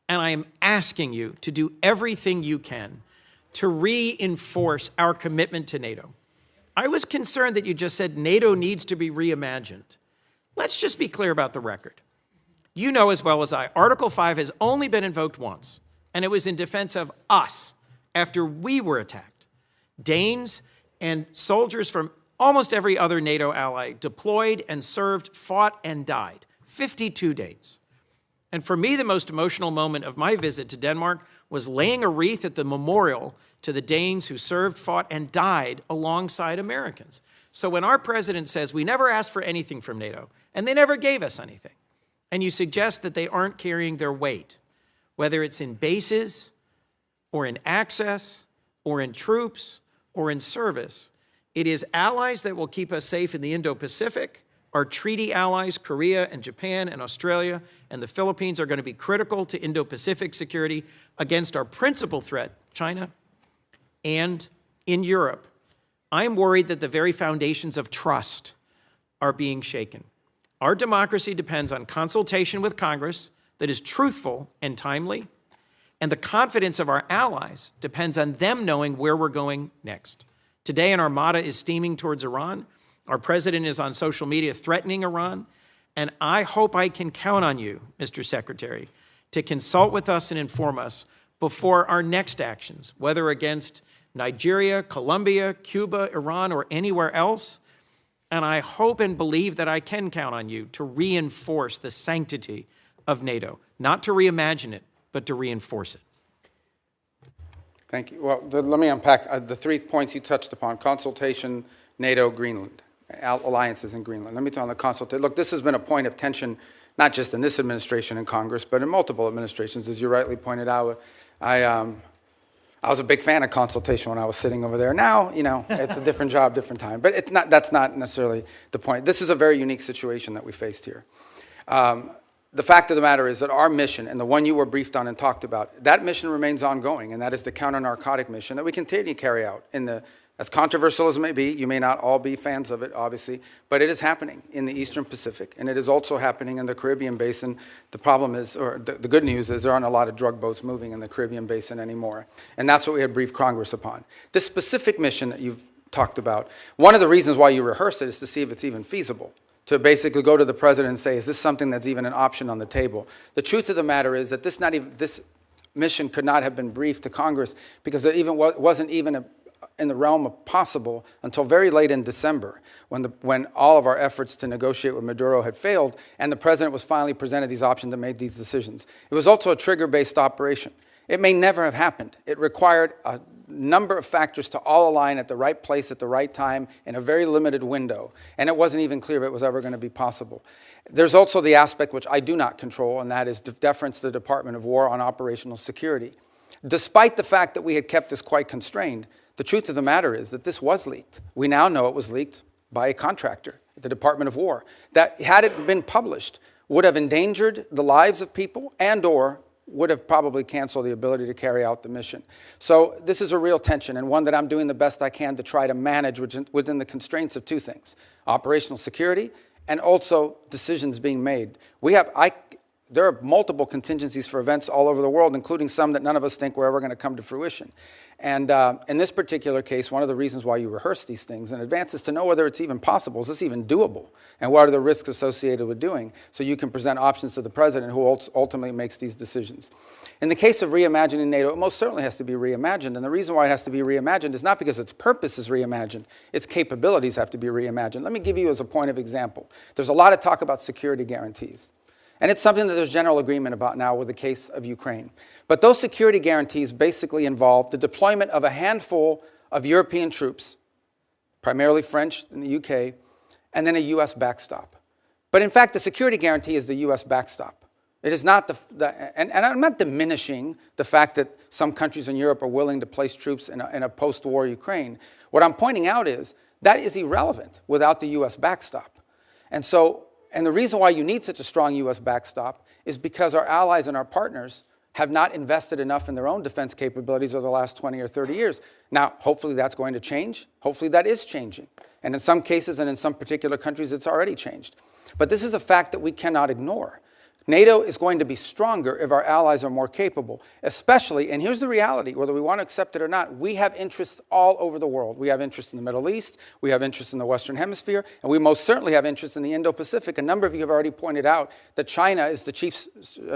And I am asking you to do everything you can to reinforce our commitment to NATO. I was concerned that you just said NATO needs to be reimagined. Let's just be clear about the record. You know as well as I, Article 5 has only been invoked once, and it was in defense of us after we were attacked. Danes and soldiers from almost every other NATO ally deployed and served, fought, and died. 52 days. And for me, the most emotional moment of my visit to Denmark was laying a wreath at the memorial to the Danes who served, fought, and died alongside Americans. So when our president says we never asked for anything from NATO, and they never gave us anything, and you suggest that they aren't carrying their weight, whether it's in bases, or in access, or in troops, or in service, it is allies that will keep us safe in the Indo-Pacific. Our treaty allies, Korea and Japan and Australia and the Philippines, are going to be critical to Indo-Pacific security against our principal threat, China. And in Europe, I'm worried that the very foundations of trust are being shaken. Our democracy depends on consultation with Congress that is truthful and timely, and the confidence of our allies depends on them knowing where we're going next. Today, an armada is steaming towards Iran. Our president is on social media threatening Iran, and I hope I can count on you, Mr. Secretary, to consult with us and inform us before our next actions, whether against Nigeria, Colombia, Cuba, Iran, or anywhere else. And I hope and believe that I can count on you to reinforce the sanctity of NATO, not to reimagine it, but to reinforce it. Thank you. Well, let me unpack the 3 points you touched upon: consultation, NATO, Greenland, alliances in Greenland. Let me tell you on the consultation. Look, this has been a point of tension, not just in this administration and Congress, but in multiple administrations. As you rightly pointed out, I was a big fan of consultation when I was sitting over there. Now, you know, it's a different job, different time. But it's not, that's not necessarily the point. This is a very unique situation that we faced here. The fact of the matter is that our mission, and the one you were briefed on and talked about, that mission remains ongoing, and that is the counter-narcotic mission that we continue to carry out. As controversial as it may be, you may not all be fans of it, obviously, but it is happening in the Eastern Pacific, and it is also happening in the Caribbean Basin. The problem is, or the good news is, there aren't a lot of drug boats moving in the Caribbean Basin anymore, and that's what we had briefed Congress upon. This specific mission that you've talked about, one of the reasons why you rehearse it is to see if it's even feasible, to basically go to the president and say, is this something that's even an option on the table? The truth of the matter is that this mission could not have been briefed to Congress because it wasn't even in the realm of possible until very late in December, when all of our efforts to negotiate with Maduro had failed, and the president was finally presented these options and made these decisions. It was also a trigger-based operation. It may never have happened. It required a number of factors to all align at the right place at the right time in a very limited window, and it wasn't even clear if it was ever going to be possible. There's also the aspect which I do not control, and that is deference to the Department of War on operational security. Despite the fact that we had kept this quite constrained, the truth of the matter is that this was leaked. We now know it was leaked by a contractor at the Department of War that, had it been published, would have endangered the lives of people and/or would have probably canceled the ability to carry out the mission. So this is a real tension, and one that I'm doing the best I can to try to manage within the constraints of two things: operational security and also decisions being made. There are multiple contingencies for events all over the world, including some that none of us think were ever going to come to fruition. And in this particular case, one of the reasons why you rehearse these things in advance is to know whether it's even possible. Is this even doable? And what are the risks associated with doing? So you can present options to the president, who ultimately makes these decisions. In the case of reimagining NATO, it most certainly has to be reimagined. And the reason why it has to be reimagined is not because its purpose is reimagined. Its capabilities have to be reimagined. Let me give you as a point of example. There's a lot of talk about security guarantees. And it's something that there's general agreement about now with the case of Ukraine. But those security guarantees basically involve the deployment of a handful of European troops, primarily French in the UK, and then a US backstop. But in fact, the security guarantee is the U.S. backstop. It is not and I'm not diminishing the fact that some countries in Europe are willing to place troops in a post-war Ukraine. What I'm pointing out is that is irrelevant without the U.S. backstop. And the reason why you need such a strong U.S. backstop is because our allies and our partners have not invested enough in their own defense capabilities over the last 20 or 30 years. Now, hopefully that's going to change. Hopefully that is changing. And in some cases and in some particular countries, it's already changed. But this is a fact that we cannot ignore. NATO is going to be stronger if our allies are more capable, especially, and here's the reality, whether we want to accept it or not, we have interests all over the world. We have interests in the Middle East, we have interests in the Western Hemisphere, and we most certainly have interests in the Indo-Pacific. A number of you have already pointed out that China is the chief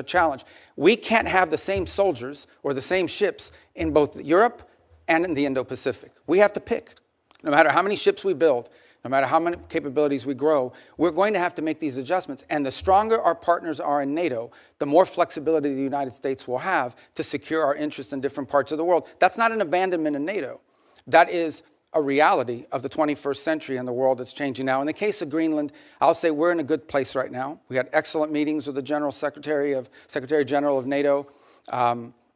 challenge. We can't have the same soldiers or the same ships in both Europe and in the Indo-Pacific. We have to pick. No matter how many ships we build, no matter how many capabilities we grow, we're going to have to make these adjustments. And the stronger our partners are in NATO, the more flexibility the United States will have to secure our interests in different parts of the world. That's not an abandonment in NATO. That is a reality of the 21st century and the world that's changing now. In the case of Greenland, I'll say we're in a good place right now. We had excellent meetings with the Secretary General of NATO.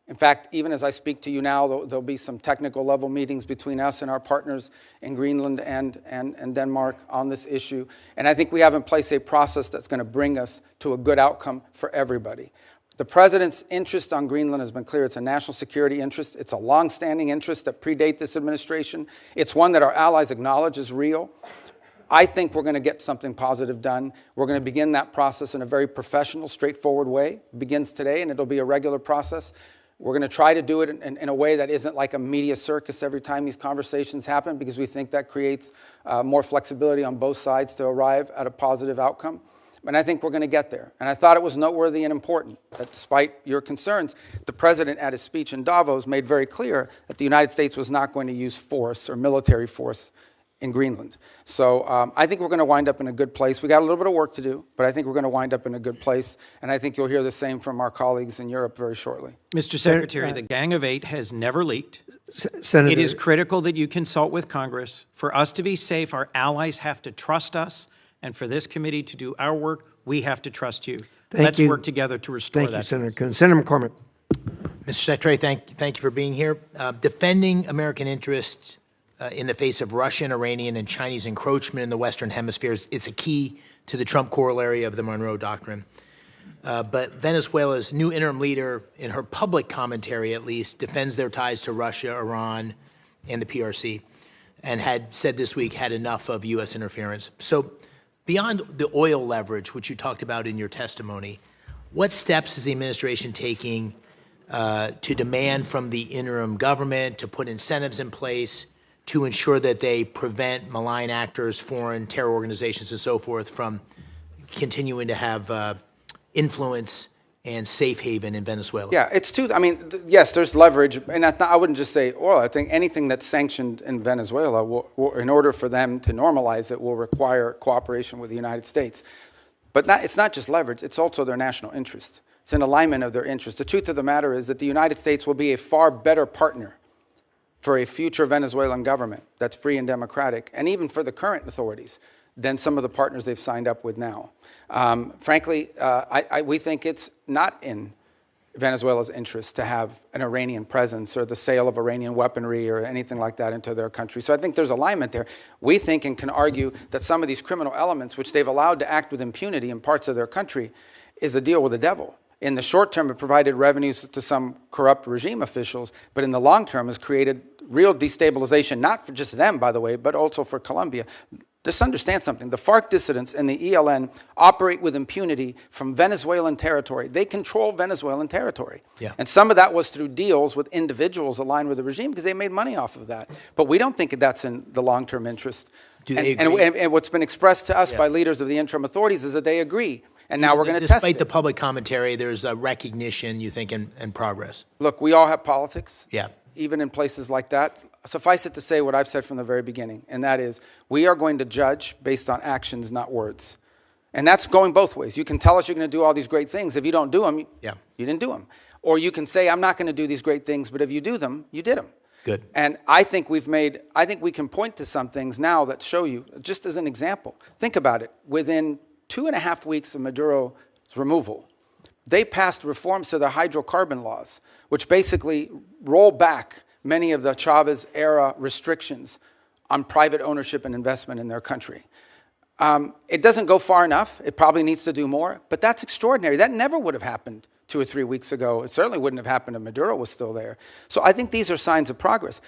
In fact, even as I speak to you now, there'll be some technical level meetings between us and our partners in Greenland and Denmark on this issue. And I think we have in place a process that's going to bring us to a good outcome for everybody. The President's interest on Greenland has been clear. It's a national security interest. It's a long-standing interest that predate this administration. It's one that our allies acknowledge is real. I think we're going to get something positive done. We're going to begin that process in a very professional, straightforward way. It begins today, and it'll be a regular process. We're going to try to do it in a way that isn't like a media circus every time these conversations happen, because we think that creates more flexibility on both sides to arrive at a positive outcome. And I think we're going to get there. And I thought it was noteworthy and important that despite your concerns, the President at his speech in Davos made very clear that the United States was not going to use force or military force in Greenland. So I think we're going to wind up in a good place. We got a little bit of work to do, but I think we're going to wind up in a good place. And I think you'll hear the same from our colleagues in Europe very shortly. Mr. Secretary, the Gang of Eight has never leaked. Senator, It is critical that you consult with Congress. For us to be safe, our allies have to trust us. And for this committee to do our work, we have to trust you. Let's work together to restore that. Thank you, Senator Coons. Senator McCormick. Mr. Secretary, thank you for being here. Defending American interests in the face of Russian, Iranian, and Chinese encroachment in the Western Hemisphere is a key to the Trump corollary of the Monroe Doctrine. But Venezuela's new interim leader, in her public commentary at least, defends their ties to Russia, Iran, and the PRC, and had said this week had enough of U.S. interference. So beyond the oil leverage, which you talked about in your testimony, what steps is the administration taking to demand from the interim government to put incentives in place to ensure that they prevent malign actors, foreign terror organizations, and so forth from continuing to have influence and safe haven in Venezuela? Yeah, it's I mean, yes, there's leverage, and I wouldn't just say oil. I think anything that's sanctioned in Venezuela, will, in order for them to normalize it, will require cooperation with the United States. But it's not just leverage, it's also their national interest. It's an alignment of their interest. The truth of the matter is that the United States will be a far better partner for a future Venezuelan government that's free and democratic, and even for the current authorities, than some of the partners they've signed up with now. Frankly, we think it's not in Venezuela's interest to have an Iranian presence or the sale of Iranian weaponry or anything like that into their country. So I think there's alignment there. We think and can argue that some of these criminal elements, which they've allowed to act with impunity in parts of their country, is a deal with the devil. In the short term, it provided revenues to some corrupt regime officials, but in the long term has created real destabilization, not for just them, by the way, but also for Colombia. Just understand something. The FARC dissidents and the ELN operate with impunity from Venezuelan territory. They control Venezuelan territory. Yeah. And some of that was through deals with individuals aligned with the regime because they made money off of that. But we don't think that's in the long-term interest. Do they agree? And what's been expressed to us by leaders of the interim authorities is that they agree. And now we're going to test it. Despite the public commentary, there's a recognition, you think, and progress. Look, we all have politics. Yeah. Even in places like that. Suffice it to say what I've said from the very beginning, and that is we are going to judge based on actions, not words. And that's going both ways. You can tell us you're going to do all these great things. If you don't do them, you didn't do them. Or you can say, I'm not going to do these great things, but if you do them, you did them. Good. And I think we can point to some things now that show you, just as an example. Think about it. Within 2.5 weeks of Maduro's removal, they passed reforms to the hydrocarbon laws, which basically roll back many of the Chavez-era restrictions on private ownership and investment in their country. It doesn't go far enough. It probably needs to do more, but that's extraordinary. That never would have happened 2 or 3 weeks ago. It certainly wouldn't have happened if Maduro was still there. So I think these are signs of progress.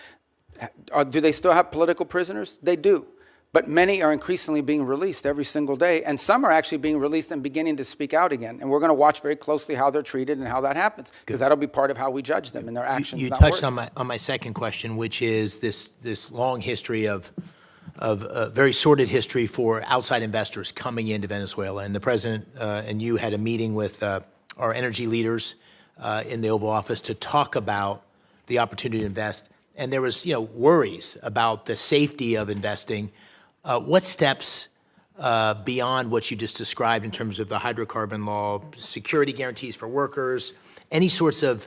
Do they still have political prisoners? They do. But many are increasingly being released every single day, and some are actually being released and beginning to speak out again. And we're going to watch very closely how they're treated and how that happens, because that'll be part of how we judge them and their actions. You not touched words. on my second question, which is this long history of very sordid history for outside investors coming into Venezuela. And the president and you had a meeting with our energy leaders in the Oval Office to talk about the opportunity to invest. And there was, worries about the safety of investing. What steps beyond what you just described in terms of the hydrocarbon law, security guarantees for workers, any sorts of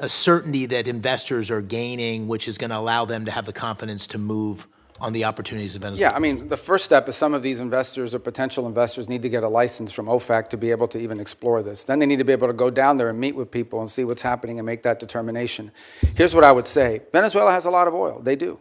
certainty that investors are gaining, which is going to allow them to have the confidence to move on the opportunities of Venezuela? Yeah, I mean, the first step is some of these investors or potential investors need to get a license from OFAC to be able to even explore this. Then they need to be able to go down there and meet with people and see what's happening and make that determination. Here's what I would say. Venezuela has a lot of oil. They do.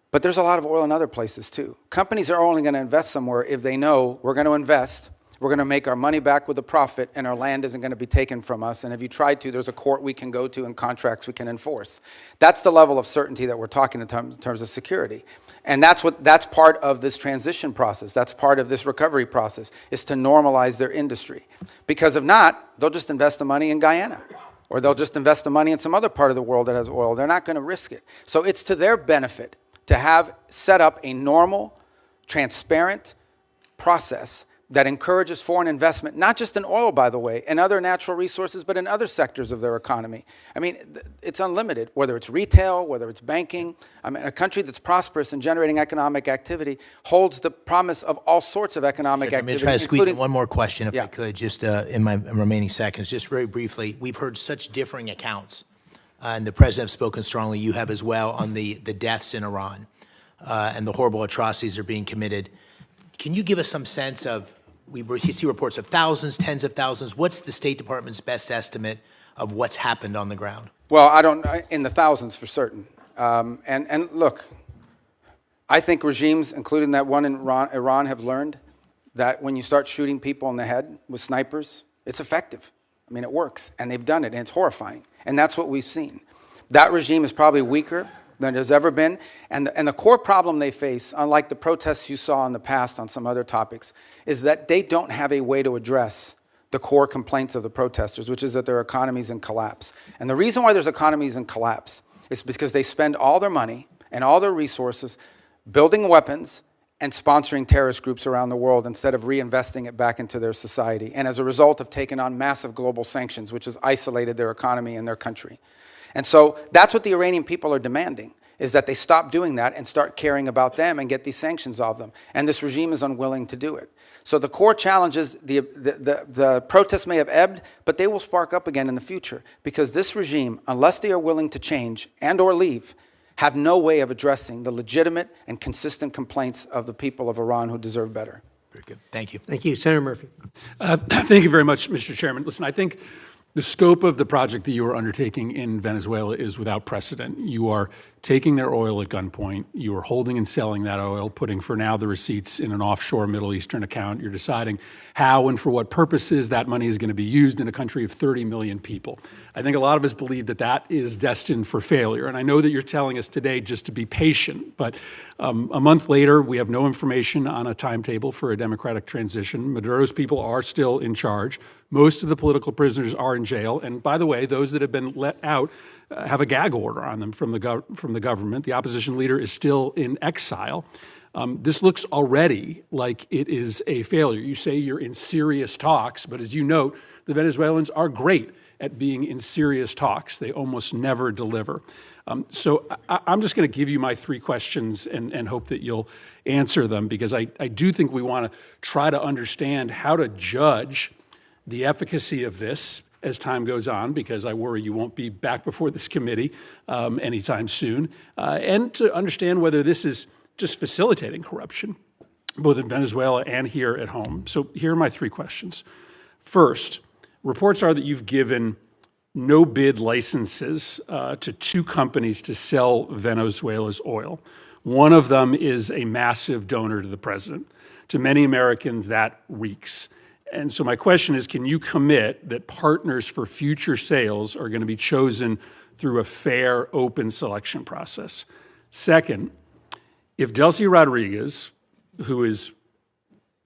But there's a lot of oil in other places too. Companies are only going to invest somewhere if they know we're going to invest, we're going to make our money back with a profit, and our land isn't going to be taken from us. And if you try to, there's a court we can go to and contracts we can enforce. That's the level of certainty that we're talking in terms of security. And that's part of this transition process. That's part of this recovery process, is to normalize their industry. Because if not, they'll just invest the money in Guyana, or they'll just invest the money in some other part of the world that has oil. They're not going to risk it. So it's to their benefit to have set up a normal, transparent process that encourages foreign investment, not just in oil, by the way, and other natural resources, but in other sectors of their economy. I mean, it's unlimited, whether it's retail, whether it's banking. I mean, a country that's prosperous and generating economic activity holds the promise of all sorts of economic activity. I'm going to try to squeeze in one more question, if I could, just in my remaining seconds, just very briefly. We've heard such differing accounts, and the president has spoken strongly, you have as well, on the deaths in Iran and the horrible atrocities that are being committed. Can you give us some sense of, we see reports of thousands, tens of thousands. What's the State Department's best estimate of what's happened on the ground? Well, in the thousands for certain. And look, I think regimes, including that one in Iran, have learned that when you start shooting people in the head with snipers, it's effective. I mean, it works, and they've done it, and it's horrifying. And that's what we've seen. That regime is probably weaker than it has ever been. And the core problem they face, unlike the protests you saw in the past on some other topics, is that they don't have a way to address the core complaints of the protesters, which is that their economy's in collapse. And the reason why there's economies in collapse is because they spend all their money and all their resources building weapons and sponsoring terrorist groups around the world instead of reinvesting it back into their society. And as a result, have taken on massive global sanctions, which has isolated their economy and their country. And so that's what the Iranian people are demanding, is that they stop doing that and start caring about them and get these sanctions off them. And this regime is unwilling to do it. So the core challenge is the protests may have ebbed, but they will spark up again in the future, because this regime, unless they are willing to change and or leave, have no way of addressing the legitimate and consistent complaints of the people of Iran who deserve better. Very good. Thank you. Thank you. Senator Murphy. Thank you very much, Mr. Chairman. Listen, I think the scope of the project that you are undertaking in Venezuela is without precedent. You are taking their oil at gunpoint. You are holding and selling that oil, putting for now the receipts in an offshore Middle Eastern account. You're deciding how and for what purposes that money is going to be used in a country of 30 million people. I think a lot of us believe that that is destined for failure. And I know that you're telling us today just to be patient, but a month later, we have no information on a timetable for a democratic transition. Maduro's people are still in charge. Most of the political prisoners are in jail. And by the way, those that have been let out have a gag order on them from the government. The opposition leader is still in exile. This looks already like it is a failure. You say you're in serious talks, but as you note, the Venezuelans are great at being in serious talks. They almost never deliver. So I'm just going to give you my three questions and hope that you'll answer them, because I do think we want to try to understand how to judge the efficacy of this as time goes on, because I worry you won't be back before this committee anytime soon, and to understand whether this is just facilitating corruption. both in Venezuela and here at home. So here are my 3 questions. First, reports are that you've given no-bid licenses to 2 companies to sell Venezuela's oil. One of them is a massive donor to the president. To many Americans, that reeks. And so my question is, can you commit that partners for future sales are going to be chosen through a fair, open selection process? Second, if Delcy Rodriguez, who is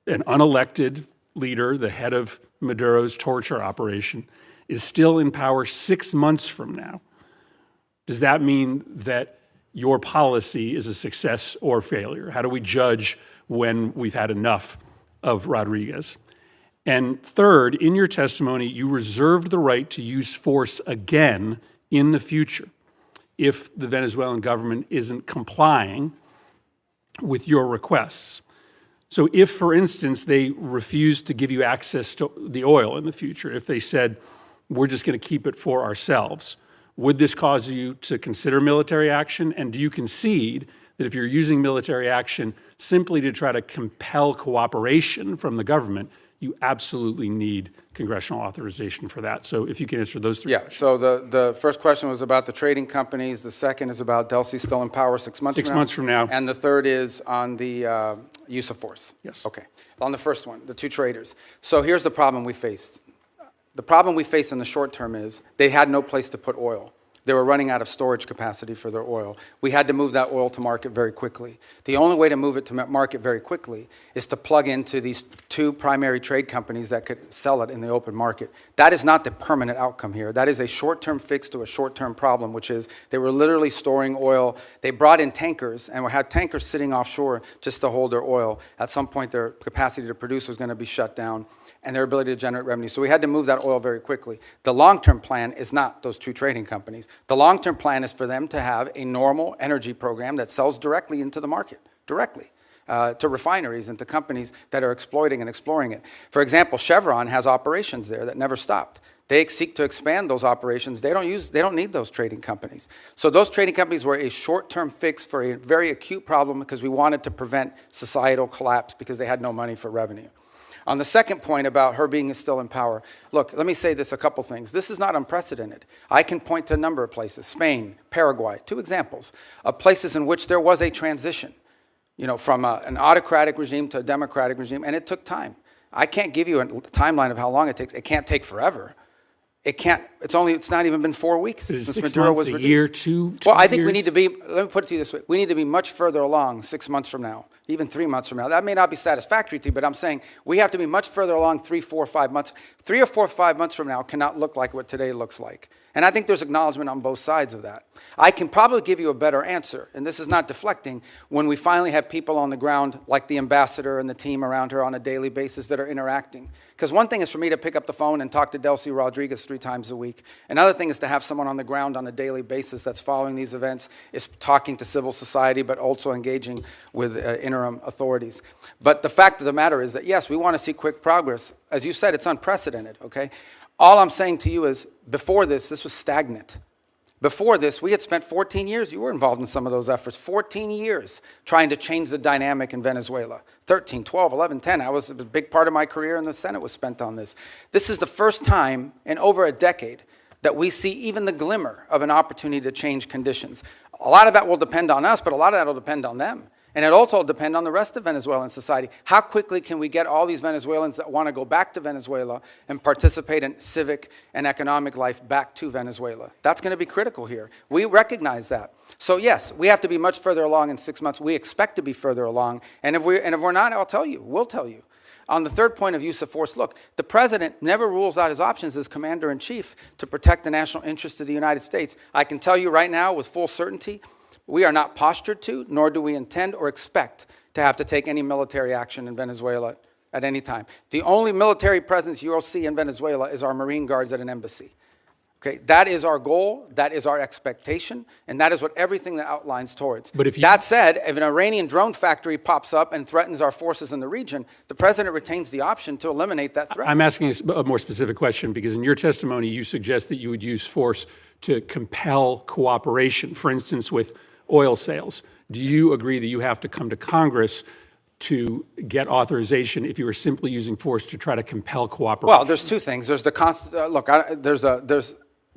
an unelected leader, the head of Maduro's torture operation, is still in power 6 months from now, does that mean that your policy is a success or failure? How do we judge when we've had enough of Rodriguez? And third, in your testimony, you reserved the right to use force again in the future if the Venezuelan government isn't complying with your requests. So if, for instance, they refused to give you access to the oil in the future, if they said, we're just going to keep it for ourselves, would this cause you to consider military action? And do you concede that if you're using military action simply to try to compel cooperation from the government, you absolutely need congressional authorization for that? So if you can answer those 3 questions. So the first question was about the trading companies. The second is about Delcy still in power 6 months from now. 6 months from now. And the third is on the use of force. Yes. Okay. On the first one, the 2 traders. So here's the problem we faced. The problem we faced in the short term is they had no place to put oil. They were running out of storage capacity for their oil. We had to move that oil to market very quickly. The only way to move it to market very quickly is to plug into these 2 primary trade companies that could sell it in the open market. That is not the permanent outcome here. That is a short-term fix to a short-term problem, which is they were literally storing oil. They brought in tankers and had tankers sitting offshore just to hold their oil. At some point, their capacity to produce was going to be shut down and their ability to generate revenue. So we had to move that oil very quickly. The long-term plan is not those 2 trading companies. The long-term plan is for them to have a normal energy program that sells directly into the market, directly, to refineries and to companies that are exploiting and exploring it. For example, Chevron has operations there that never stopped. They seek to expand those operations. They don't need those trading companies. So those trading companies were a short-term fix for a very acute problem because we wanted to prevent societal collapse because they had no money for revenue. On the second point about her being still in power, look, let me say this, a couple things. This is not unprecedented. I can point to a number of places, Spain, Paraguay, 2 examples of places in which there was a transition, from an autocratic regime to a democratic regime, and it took time. I can't give you a timeline of how long it takes. It can't take forever. It's not even been 4 weeks since Maduro was reduced. A year, 2 Well, I think years? we need to be, let me put it to you this way, we need to be much further along 6 months from now, even 3 months from now. That may not be satisfactory to you, but I'm saying we have to be much further along 3, 4, 5 months. 3 or 4, 5 months from now cannot look like what today looks like. And I think there's acknowledgement on both sides of that. I can probably give you a better answer, and this is not deflecting, when we finally have people on the ground like the ambassador and the team around her on a daily basis that are interacting. Because one thing is for me to pick up the phone and talk to Delcy Rodriguez 3 times a week. Another thing is to have someone on the ground on a daily basis that's following these events, is talking to civil society, but also engaging with interim authorities. But the fact of the matter is that, yes, we want to see quick progress. As you said, it's unprecedented, okay? All I'm saying to you is, before this was stagnant. Before this, we had spent 14 years, you were involved in some of those efforts, 14 years trying to change the dynamic in Venezuela. 13, 12, 11, 10, it was a big part of my career in the Senate was spent on this. This is the first time in over a decade that we see even the glimmer of an opportunity to change conditions. A lot of that will depend on us, but a lot of that will depend on them. And it also will depend on the rest of Venezuelan society. How quickly can we get all these Venezuelans that want to go back to Venezuela and participate in civic and economic life back to Venezuela? That's going to be critical here. We recognize that. So yes, we have to be much further along in 6 months. We expect to be further along. And if we're not, I'll tell you. We'll tell you. On the third point of use of force, look, the president never rules out his options as commander-in-chief to protect the national interest of the United States. I can tell you right now with full certainty, we are not postured to, nor do we intend or expect to have to take any military action in Venezuela at any time. The only military presence you'll see in Venezuela is our Marine Guards at an embassy. Okay, that is our goal, that is our expectation, and that is what everything that outlines towards. But if that said, if an Iranian drone factory pops up and threatens our forces in the region, the president retains the option to eliminate that threat. I'm asking a more specific question because in your testimony you suggest that you would use force to compel cooperation, for instance, with oil sales. Do you agree that you have to come to Congress to get authorization if you were simply using force to try to compel cooperation? Well, there's two things. There's the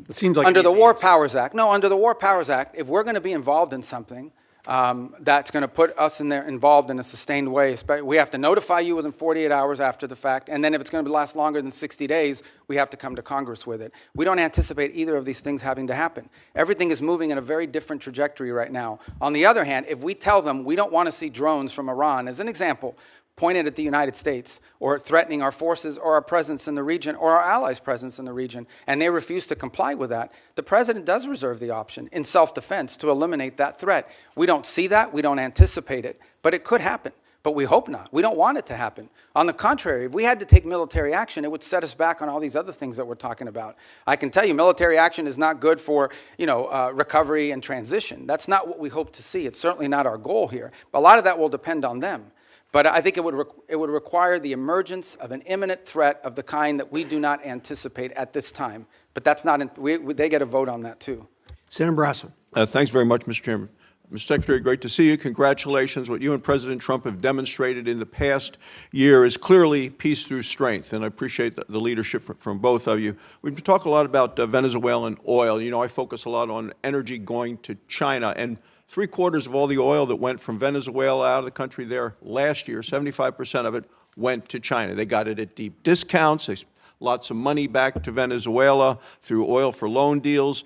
It seems like under an the easy War answer. Powers Act. No, under the War Powers Act, if we're going to be involved in something that's going to put us involved in a sustained way, we have to notify you within 48 hours after the fact, and then if it's going to last longer than 60 days, we have to come to Congress with it. We don't anticipate either of these things having to happen. Everything is moving in a very different trajectory right now. On the other hand, if we tell them we don't want to see drones from Iran, as an example, pointed at the United States or threatening our forces or our presence in the region or our allies' presence in the region, and they refuse to comply with that, the president does reserve the option in self-defense to eliminate that threat. We don't see that. We don't anticipate it. But it could happen. But we hope not. We don't want it to happen. On the contrary, if we had to take military action, it would set us back on all these other things that we're talking about. I can tell you military action is not good for recovery and transition. That's not what we hope to see. It's certainly not our goal here. But a lot of that will depend on them. But I think it would require the emergence of an imminent threat of the kind that we do not anticipate at this time. But that's not, they get a vote on that too. Senator Brasso. Thanks very much, Mr. Chairman. Mr. Secretary, great to see you. Congratulations. What you and President Trump have demonstrated in the past year is clearly peace through strength, and I appreciate the leadership from both of you. We've talked a lot about Venezuelan oil. You know, I focus a lot on energy going to China, and 3/4 of all the oil that went from Venezuela out of the country there last year, 75% of it went to China. They got it at deep discounts. They lots of money back to Venezuela through oil for loan deals.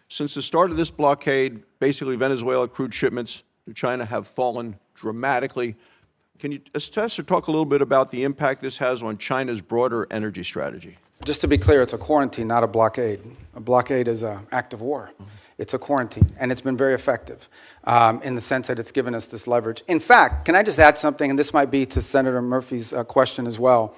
Since the start of this blockade, basically Venezuela crude shipments to China have fallen dramatically. Can you assess or talk a little bit about the impact this has on China's broader energy strategy? Just to be clear, it's a quarantine, not a blockade. A blockade is an act of war. It's a quarantine, and it's been very effective in the sense that it's given us this leverage. In fact, can I just add something, and this might be to Senator Murphy's question as well.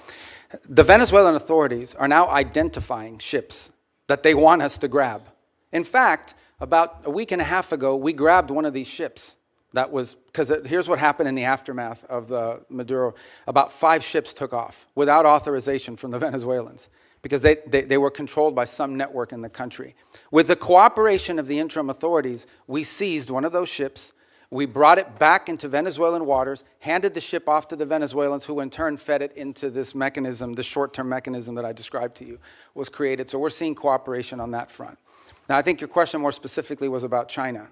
The Venezuelan authorities are now identifying ships that they want us to grab. In fact, about a week and a half ago, we grabbed one of these ships. That was, because here's what happened in the aftermath of the Maduro. About 5 ships took off without authorization from the Venezuelans, because they were controlled by some network in the country. With the cooperation of the interim authorities, we seized one of those ships, we brought it back into Venezuelan waters, handed the ship off to the Venezuelans, who in turn fed it into this mechanism, this short-term mechanism that I described to you was created. So we're seeing cooperation on that front. Now, I think your question more specifically was about China.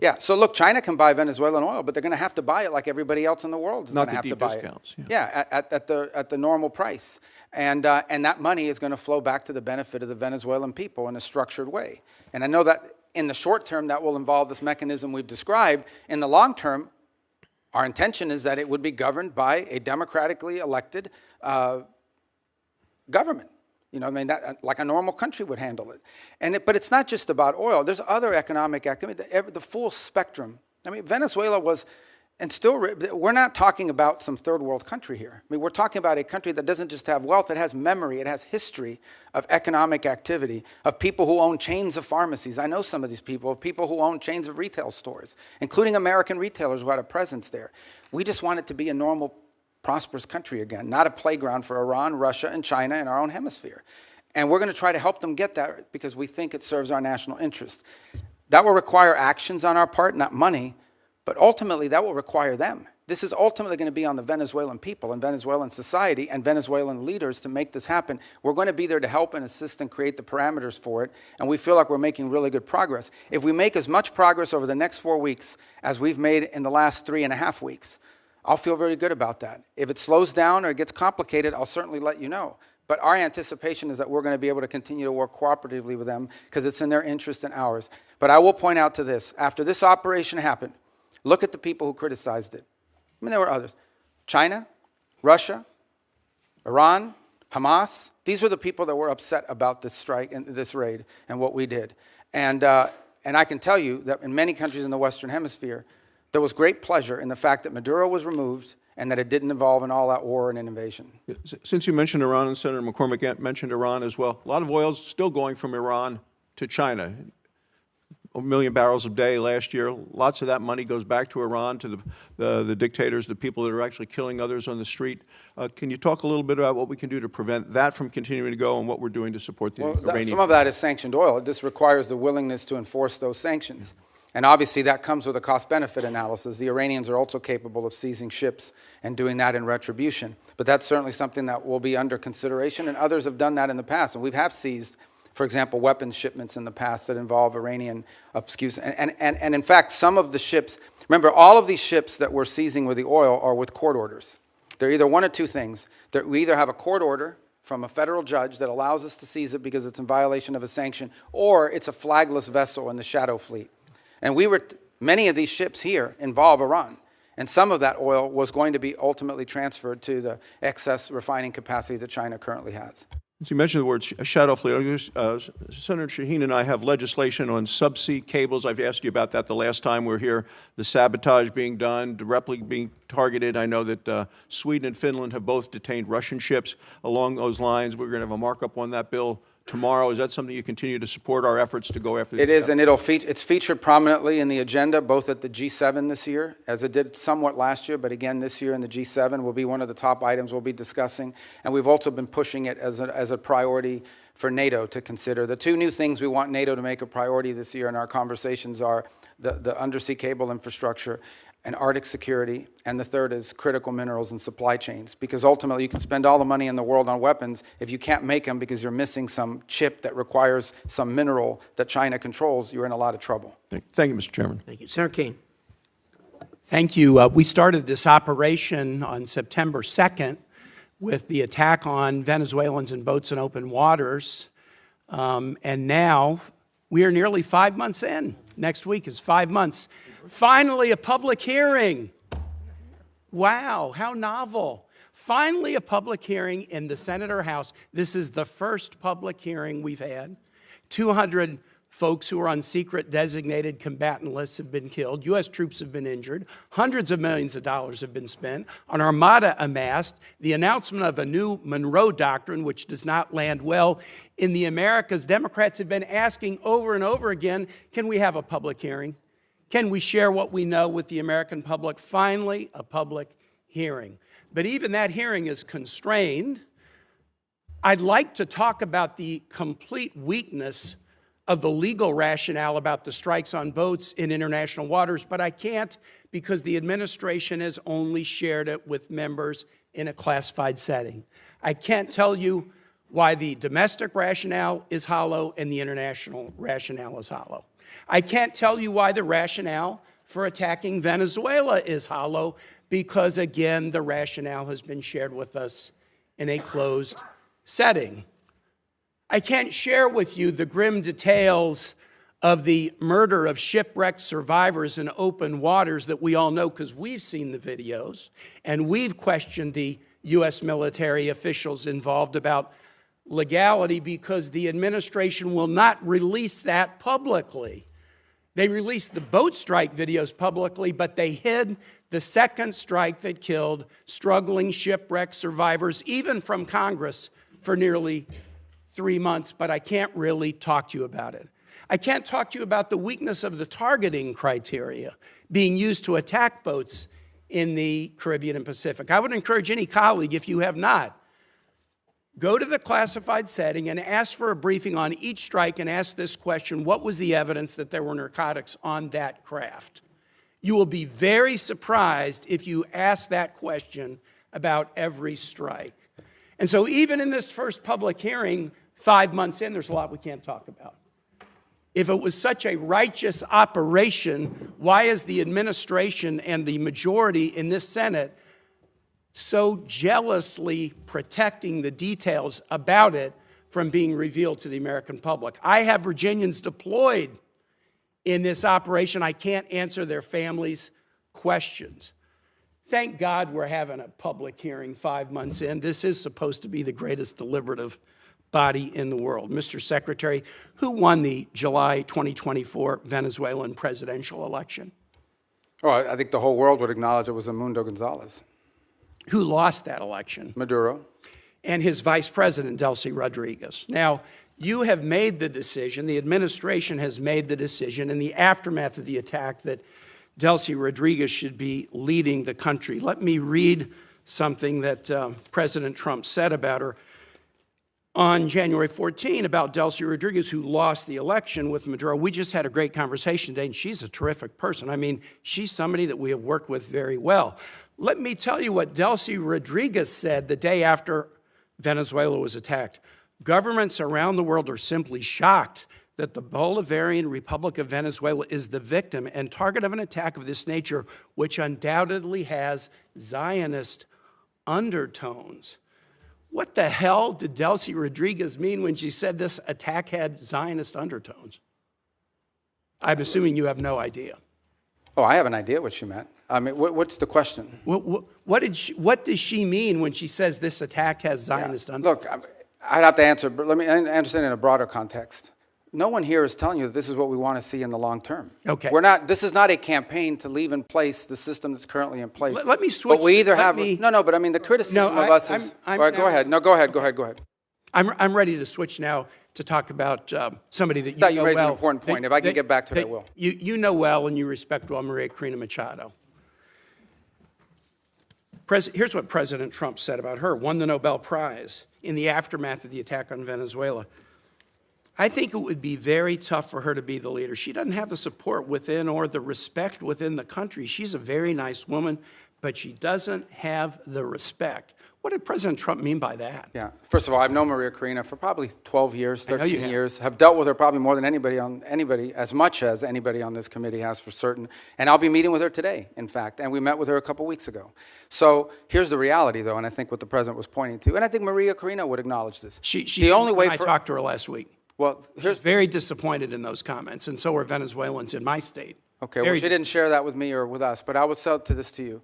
Yeah, so look, China can buy Venezuelan oil, but they're going to have to buy it like everybody else in the world is going to have to buy discounts, it. Yeah, at the normal price. And that money is going to flow back to the benefit of the Venezuelan people in a structured way. And I know that in the short term, that will involve this mechanism we've described. In the long term, our intention is that it would be governed by a democratically elected government. You know, I mean, that, like a normal country would handle it. But it's not just about oil. There's other economic activity, the full spectrum. I mean, Venezuela was, and still, we're not talking about some third world country here. I mean, we're talking about a country that doesn't just have wealth, it has memory, it has history of economic activity, of people who own chains of pharmacies. I know some of these people who own chains of retail stores, including American retailers who had a presence there. We just want it to be a normal, prosperous country again, not a playground for Iran, Russia, and China in our own hemisphere. And we're going to try to help them get that because we think it serves our national interest. That will require actions on our part, not money, but ultimately that will require them. This is ultimately going to be on the Venezuelan people and Venezuelan society and Venezuelan leaders to make this happen. We're going to be there to help and assist and create the parameters for it, and we feel like we're making really good progress. If we make as much progress over the next 4 weeks as we've made in the last 3.5 weeks, I'll feel very good about that. If it slows down or it gets complicated, I'll certainly let you know. But our anticipation is that we're going to be able to continue to work cooperatively with them because it's in their interest and ours. But I will point out to this. After this operation happened, look at the people who criticized it. I mean, there were others. China, Russia, Iran, Hamas. These were the people that were upset about this strike and this raid and what we did. And I can tell you that in many countries in the Western Hemisphere, there was great pleasure in the fact that Maduro was removed and that it didn't involve an all-out war and an invasion. Since you mentioned Iran, and Senator McCormick mentioned Iran as well, a lot of oil is still going from Iran to China. 1 million barrels a day last year. Lots of that money goes back to Iran, to the dictators, the people that are actually killing others on the street. Can you talk a little bit about what we can do to prevent that from continuing to go and what we're doing to support the Iranian? Some of that is sanctioned oil. It just requires the willingness to enforce those sanctions. And obviously that comes with a cost-benefit analysis. The Iranians are also capable of seizing ships and doing that in retribution. But that's certainly something that will be under consideration, and others have done that in the past. And we have seized, for example, weapons shipments in the past that involve Iranian, and in fact, some of the ships, remember, all of these ships that we're seizing with the oil are with court orders. They're either one of two things. We either have a court order from a federal judge that allows us to seize it because it's in violation of a sanction, or it's a flagless vessel in the shadow fleet. And many of these ships here involve Iran. And some of that oil was going to be ultimately transferred to the excess refining capacity that China currently has. As you mentioned the word shadow fleet, Senator Shaheen and I have legislation on subsea cables. I've asked you about that the last time we were here. The sabotage being done, directly being targeted. I know that Sweden and Finland have both detained Russian ships along those lines. We're going to have a markup on that bill tomorrow. Is that something you continue to support our efforts to go after? It is, and it's featured prominently in the agenda, both at the G7 this year, as it did somewhat last year, but again this year in the G7 will be one of the top items we'll be discussing. And we've also been pushing it as a priority for NATO to consider. The two new things we want NATO to make a priority this year in our conversations are the undersea cable infrastructure and Arctic security, and the third is critical minerals and supply chains. Because ultimately, you can spend all the money in the world on weapons. If you can't make them because you're missing some chip that requires some mineral that China controls, you're in a lot of trouble. Thank you, Mr. Chairman. Thank you. Senator Kane. Thank you. We started this operation on September 2nd with the attack on Venezuelans in boats in open waters. And now we are nearly 5 months in. Next week is 5 months. Finally, a public hearing. Wow, how novel. Finally, a public hearing in the Senate or House. This is the first public hearing we've had. 200 folks who are on secret designated combatant lists have been killed. U.S. troops have been injured. Hundreds of millions of dollars have been spent. An armada amassed. The announcement of a new Monroe Doctrine, which does not land well in the Americas. Democrats have been asking over and over again, can we have a public hearing? Can we share what we know with the American public? Finally, a public hearing. But even that hearing is constrained. I'd like to talk about the complete weakness of the legal rationale about the strikes on boats in international waters, but I can't because the administration has only shared it with members in a classified setting. I can't tell you why the domestic rationale is hollow and the international rationale is hollow. I can't tell you why the rationale for attacking Venezuela is hollow because, again, the rationale has been shared with us in a closed setting. I can't share with you the grim details of the murder of shipwrecked survivors in open waters that we all know because we've seen the videos and we've questioned the U.S. military officials involved about legality because the administration will not release that publicly. They released the boat strike videos publicly, but they hid the second strike that killed struggling shipwreck survivors, even from Congress, for nearly 3 months, but I can't really talk to you about it. I can't talk to you about the weakness of the targeting criteria being used to attack boats in the Caribbean and Pacific. I would encourage any colleague, if you have not, go to the classified setting and ask for a briefing on each strike and ask this question, what was the evidence that there were narcotics on that craft? You will be very surprised if you ask that question about every strike. And so even in this first public hearing, 5 months in, there's a lot we can't talk about. If it was such a righteous operation, why is the administration and the majority in this Senate so jealously protecting the details about it from being revealed to the American public? I have Virginians deployed in this operation. I can't answer their families' questions. Thank God we're having a public hearing 5 months in. This is supposed to be the greatest deliberative body in the world. Mr. Secretary, who won the July 2024 Venezuelan presidential election? Well, I think the whole world would acknowledge it was Edmundo Gonzalez. Who lost that election? Maduro. And his vice president, Delcy Rodriguez. Now, you have made the decision, the administration has made the decision in the aftermath of the attack that Delcy Rodriguez should be leading the country. Let me read something that President Trump said about her. on January 14 about Delcy Rodriguez, who lost the election with Maduro. We just had a great conversation today, and she's a terrific person. I mean, she's somebody that we have worked with very well. Let me tell you what Delcy Rodriguez said the day after Venezuela was attacked. Governments around the world are simply shocked that the Bolivarian Republic of Venezuela is the victim and target of an attack of this nature, which undoubtedly has Zionist undertones. What the hell did Delcy Rodriguez mean when she said this attack had Zionist undertones? I'm assuming you have no idea. Oh, I have an idea what she meant. I mean, what's the question? What does she mean when she says this attack has Zionist undertones? Look, I'd have to answer, but let me understand in a broader context. No one here is telling you that this is what we want to see in the long term. Okay. This is not a campaign to leave in place the system that's currently in place. Let me switch. But we either but I mean, the criticism of us is, all right, go ahead. No, go ahead. I'm ready to switch now to talk about somebody that you know well. You raised an important point. If I can get back to it, I will. You know well and you respect well Maria Corina Machado. Here's what President Trump said about her, won the Nobel Prize in the aftermath of the attack on Venezuela. I think it would be very tough for her to be the leader. She doesn't have the support within or the respect within the country. She's a very nice woman, but she doesn't have the respect. What did President Trump mean by that? Yeah. First of all, I've known Maria Corina for probably 12 years, 13 years. Have dealt with her probably more than as much as anybody on this committee has for certain. And I'll be meeting with her today, in fact. And we met with her a couple weeks ago. So here's the reality, though, and I think what the president was pointing to. And I think Maria Corina would acknowledge this. I talked to her last week. Well, she's very disappointed in those comments, and so are Venezuelans in my state. Okay, well, she didn't share that with me or with us, but I would say this to you.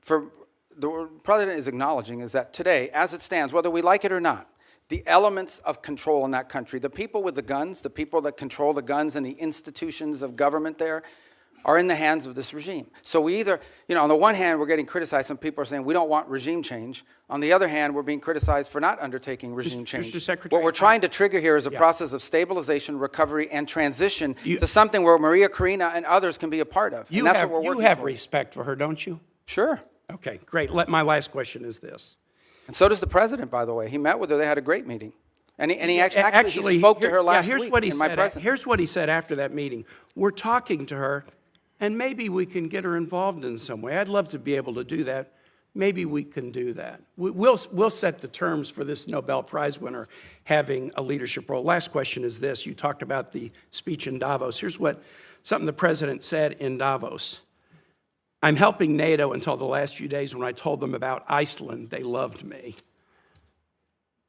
The president is acknowledging is that today, as it stands, whether we like it or not, the elements of control in that country, the people with the guns, the people that control the guns and the institutions of government there, are in the hands of this regime. So we either, on the one hand, we're getting criticized. Some people are saying we don't want regime change. On the other hand, we're being criticized for not undertaking regime change. Mr. Secretary, what we're trying to trigger here is a process of stabilization, recovery, and transition to something where Maria Corina and others can be a part of. You have respect for her, don't you? Sure. Okay, great. My last question is this. And so does the president, by the way. He met with her. They had a great meeting. And he actually spoke to her last week in my presence. Here's what he said after that meeting. We're talking to her, and maybe we can get her involved in some way. I'd love to be able to do that. Maybe we can do that. We'll set the terms for this Nobel Prize winner having a leadership role. Last question is this. You talked about the speech in Davos. Here's something the president said in Davos. I'm helping NATO until the last few days. When I told them about Iceland, they loved me.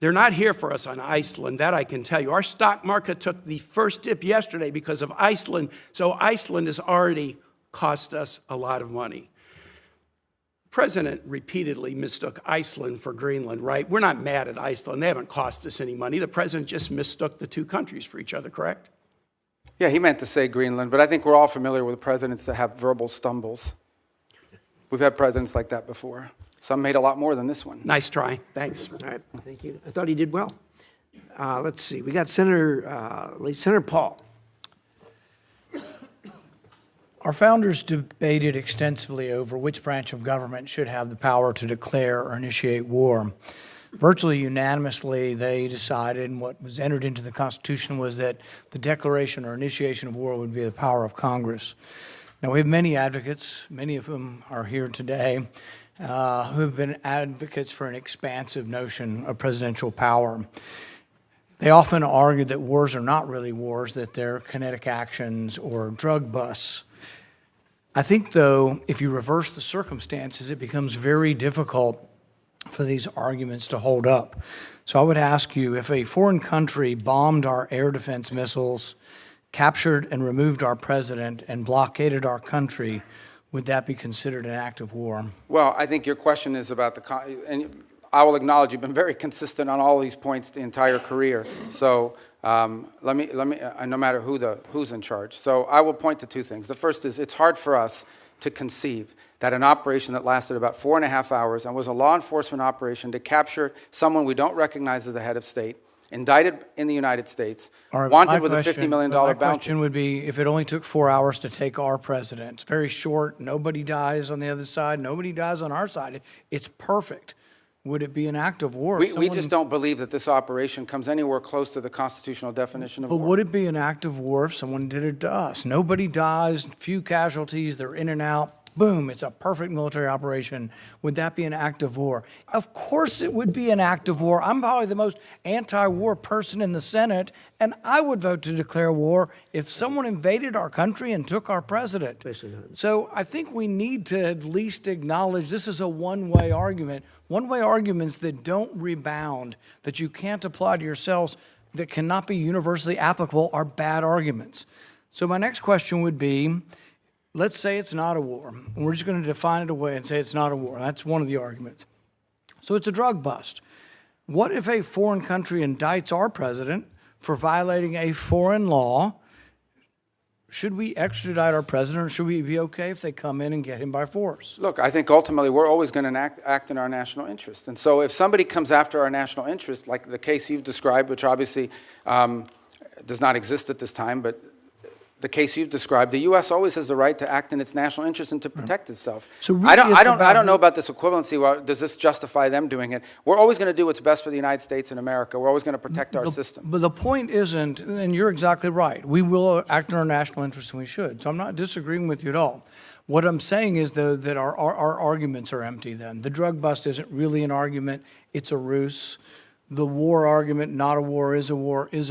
They're not here for us on Iceland, that I can tell you. Our stock market took the first dip yesterday because of Iceland, so Iceland has already cost us a lot of money. The president repeatedly mistook Iceland for Greenland, right? We're not mad at Iceland. They haven't cost us any money. The president just mistook the two countries for each other, correct? Yeah, he meant to say Greenland, but I think we're all familiar with presidents that have verbal stumbles. We've had presidents like that before. Some made a lot more than this one. Nice try. Thanks. All right. Thank you. I thought he did well. Let's see. We got Senator Paul. Our founders debated extensively over which branch of government should have the power to declare or initiate war. Virtually unanimously, they decided, and what was entered into the Constitution was that the declaration or initiation of war would be the power of Congress. Now, we have many advocates, many of whom are here today, who have been advocates for an expansive notion of presidential power. They often argue that wars are not really wars, that they're kinetic actions or drug busts. I think, though, if you reverse the circumstances, it becomes very difficult for these arguments to hold up. So I would ask you, if a foreign country bombed our air defense missiles, captured and removed our president, and blockaded our country, would that be considered an act of war? Well, I think your question is about and I will acknowledge you've been very consistent on all these points the entire career. So let me. No matter who's in charge. So I will point to two things. The first is it's hard for us to conceive that an operation that lasted about 4.5 hours and was a law enforcement operation to capture someone we don't recognize as a head of state, indicted in the United States, wanted with a $50 million bounty. My question would be, if it only took 4 hours to take our president, it's very short, nobody dies on the other side, nobody dies on our side, it's perfect. Would it be an act of war? We just don't believe that this operation comes anywhere close to the constitutional definition of But war. would it be an act of war if someone did it to us? Nobody dies, few casualties, they're in and out. Boom, it's a perfect military operation. Would that be an act of war? Of course it would be an act of war. I'm probably the most anti-war person in the Senate, and I would vote to declare war if someone invaded our country and took our president. So I think we need to at least acknowledge this is a one-way argument. One-way arguments that don't rebound, that you can't apply to yourselves, that cannot be universally applicable are bad arguments. So my next question would be, let's say it's not a war. And we're just going to define it away and say it's not a war. That's one of the arguments. So it's a drug bust. What if a foreign country indicts our president for violating a foreign law? Should we extradite our president, or should we be okay if they come in and get him by force? Look, I think ultimately we're always going to act in our national interest. And so if somebody comes after our national interest, like the case you've described, which obviously does not exist at this time, but the case you've described, the U.S. always has the right to act in its national interest and to protect itself. So really I don't know about this equivalency. Well, does this justify them doing it? We're always going to do what's best for the United States and America. We're always going to protect our system. But the point isn't, and you're exactly right, we will act in our national interest and we should. So I'm not disagreeing with you at all. What I'm saying is, though, that our arguments are empty then. The drug bust isn't really an argument. It's a ruse. The war argument, not a war, is a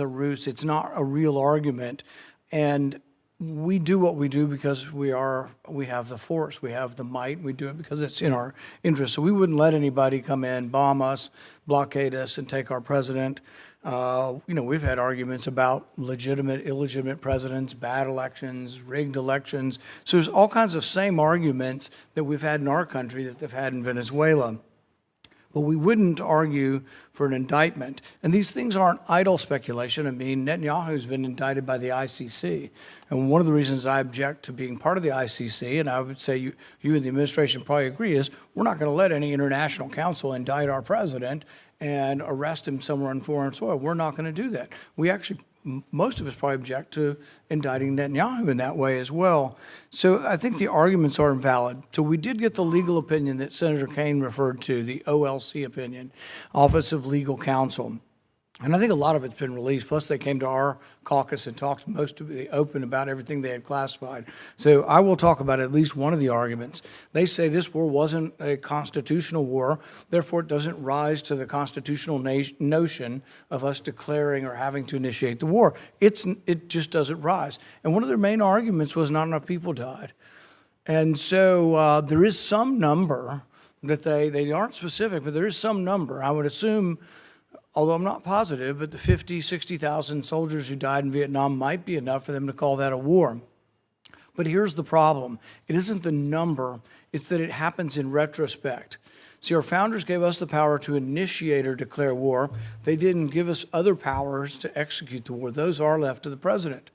ruse. It's not a real argument. And we do what we do because we have the force, we have the might, we do it because it's in our interest. So we wouldn't let anybody come in, bomb us, blockade us, and take our president. We've had arguments about legitimate, illegitimate presidents, bad elections, rigged elections. So there's all kinds of same arguments that we've had in our country that they've had in Venezuela. But we wouldn't argue for an indictment. And these things aren't idle speculation. I mean, Netanyahu's been indicted by the ICC. And one of the reasons I object to being part of the ICC, and I would say you and the administration probably agree, is we're not going to let any international council indict our president and arrest him somewhere on foreign soil. We're not going to do that. We actually, most of us probably object to indicting Netanyahu in that way as well. So I think the arguments are invalid. So we did get the legal opinion that Senator Kaine referred to, the OLC opinion, Office of Legal Counsel. And I think a lot of it's been released. Plus, they came to our caucus and talked most of it open about everything they had classified. So I will talk about at least one of the arguments. They say this war wasn't a constitutional war, therefore it doesn't rise to the constitutional notion of us declaring or having to initiate the war. It just doesn't rise. And one of their main arguments was not enough people died. And so there is some number that they aren't specific, but there is some number. I would assume, although I'm not positive, but the 50, 60,000 soldiers who died in Vietnam might be enough for them to call that a war. But here's the problem. It isn't the number, it's that it happens in retrospect. See, our founders gave us the power to initiate or declare war. They didn't give us other powers to execute the war. Those are left to the president.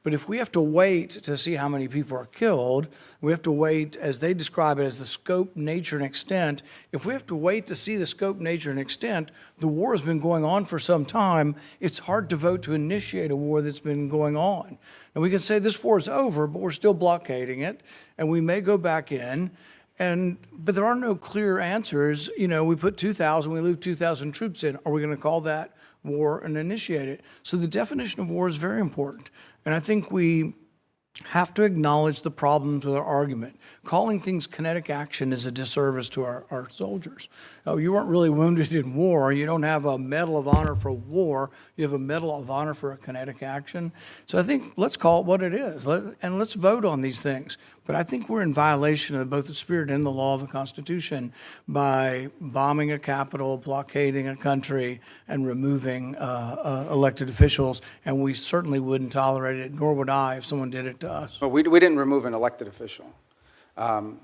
But if we have to wait to see how many people are killed, we have to wait, as they describe it, as the scope, nature, and extent. If we have to wait to see the scope, nature, and extent, the war has been going on for some time. It's hard to vote to initiate a war that's been going on. And we can say this war is over, but we're still blockading it, and we may go back in. But there are no clear answers. You know, we put 2,000, we leave 2,000 troops in. Are we going to call that war and initiate it? So the definition of war is very important. And I think we have to acknowledge the problems with our argument. Calling things kinetic action is a disservice to our soldiers. Oh, you weren't really wounded in war. You don't have a Medal of Honor for war. You have a Medal of Honor for a kinetic action. So I think let's call it what it is, and let's vote on these things. But I think we're in violation of both the spirit and the law of the Constitution by bombing a capital, blockading a country, and removing elected officials. And we certainly wouldn't tolerate it, nor would I if someone did it to us. Well, we didn't remove an elected official.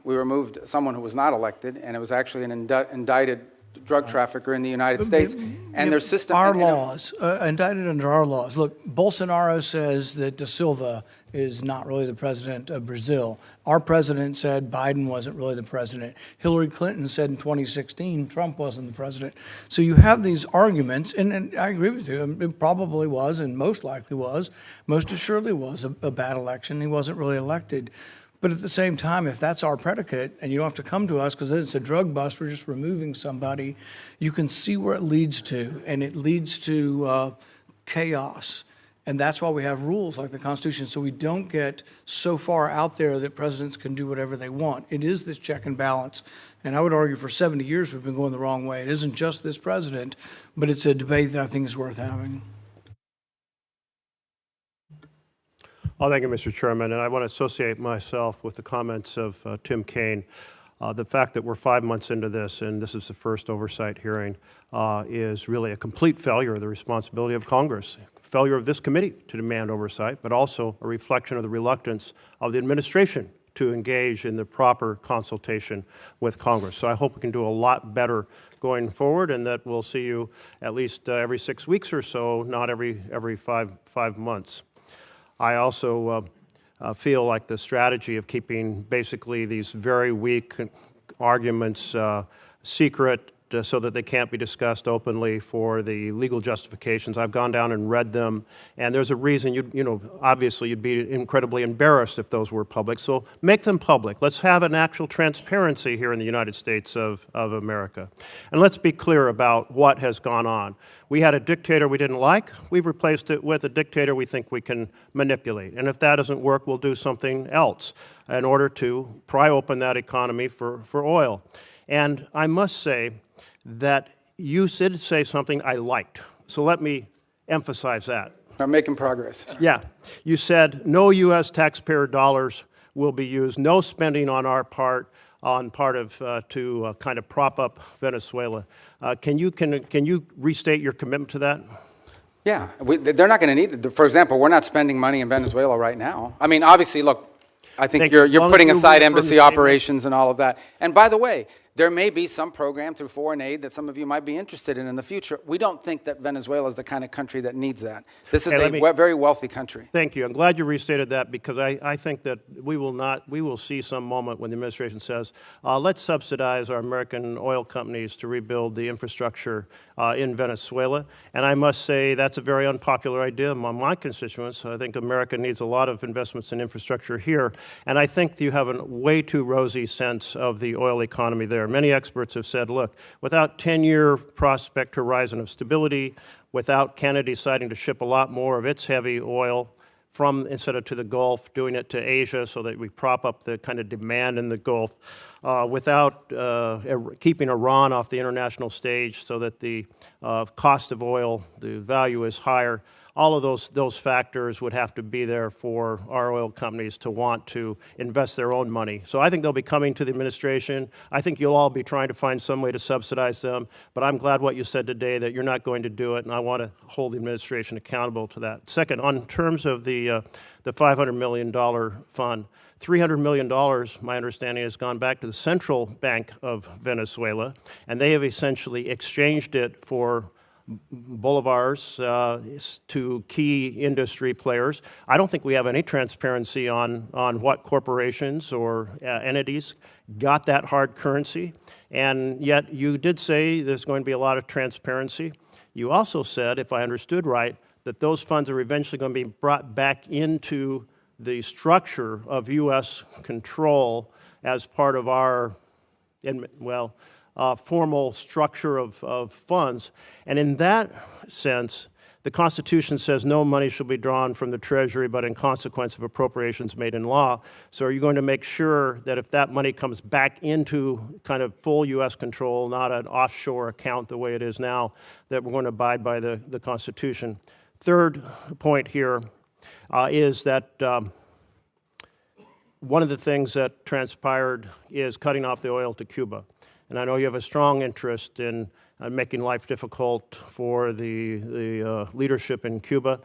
We removed someone who was not elected, and it was actually an indicted drug trafficker in the United States. And their system... Our laws, indicted under our laws. Look, Bolsonaro says that Da Silva is not really the president of Brazil. Our president said Biden wasn't really the president. Hillary Clinton said in 2016 Trump wasn't the president. So you have these arguments, and I agree with you. It probably was, and most likely was, most assuredly was a bad election. He wasn't really elected. But at the same time, if that's our predicate, and you don't have to come to us because it's a drug bust, we're just removing somebody, you can see where it leads to, and it leads to chaos. And that's why we have rules like the Constitution, so we don't get so far out there that presidents can do whatever they want. It is this check and balance. And I would argue for 70 years we've been going the wrong way. It isn't just this president, but it's a debate that I think is worth having. Oh, thank you, Mr. Chairman. And I want to associate myself with the comments of Tim Kaine. The fact that we're 5 months into this and this is the first oversight hearing is really a complete failure of the responsibility of Congress, failure of this committee to demand oversight, but also a reflection of the reluctance of the administration to engage in the proper consultation with Congress. So I hope we can do a lot better going forward, and that we'll see you at least every 6 weeks or so, not every five months. I also feel like the strategy of keeping basically these very weak arguments secret so that they can't be discussed openly for the legal justifications. I've gone down and read them, and there's a reason, obviously you'd be incredibly embarrassed if those were public, so make them public. Let's have an actual transparency here in the United States of America. And let's be clear about what has gone on. We had a dictator we didn't like. We've replaced it with a dictator we think we can manipulate. And if that doesn't work, we'll do something else in order to pry open that economy for oil. And I must say that you did say something I liked. So let me emphasize that. I'm making progress. Yeah. You said no U.S. taxpayer dollars will be used, no spending on our part, to kind of prop up Venezuela. Can you restate your commitment to that? Yeah, they're not going to need it. For example, we're not spending money in Venezuela right now. I mean, obviously, look, I think you're putting aside embassy operations and all of that. And by the way, there may be some program through foreign aid that some of you might be interested in the future. We don't think that Venezuela is the kind of country that needs that. This is a very wealthy country. Thank you. I'm glad you restated that, because I think that we will see some moment when the administration says, let's subsidize our American oil companies to rebuild the infrastructure in Venezuela. And I must say that's a very unpopular idea among my constituents. I think America needs a lot of investments in infrastructure here. And I think you have a way too rosy sense of the oil economy there. Many experts have said, look, without 10-year prospect horizon of stability, without Canada deciding to ship a lot more of its heavy oil instead of to the Gulf, doing it to Asia so that we prop up the kind of demand in the Gulf, without keeping Iran off the international stage so that the cost of oil, the value is higher. All of those factors would have to be there for our oil companies to want to invest their own money. So I think they'll be coming to the administration. I think you'll all be trying to find some way to subsidize them. But I'm glad what you said today, that you're not going to do it, and I want to hold the administration accountable to that. Second, on terms of the $500 million fund, $300 million, my understanding, has gone back to the Central Bank of Venezuela, and they have essentially exchanged it for bolivars to key industry players. I don't think we have any transparency on what corporations or entities got that hard currency, and yet you did say there's going to be a lot of transparency. You also said, if I understood right, that those funds are eventually going to be brought back into the structure of U.S. control as part of our, formal structure of funds. And in that sense, the Constitution says no money shall be drawn from the Treasury but in consequence of appropriations made in law. So are you going to make sure that if that money comes back into kind of full U.S. control, not an offshore account the way it is now, that we're going to abide by the Constitution? Third point here is that one of the things that transpired is cutting off the oil to Cuba. And I know you have a strong interest in making life difficult for the leadership in Cuba.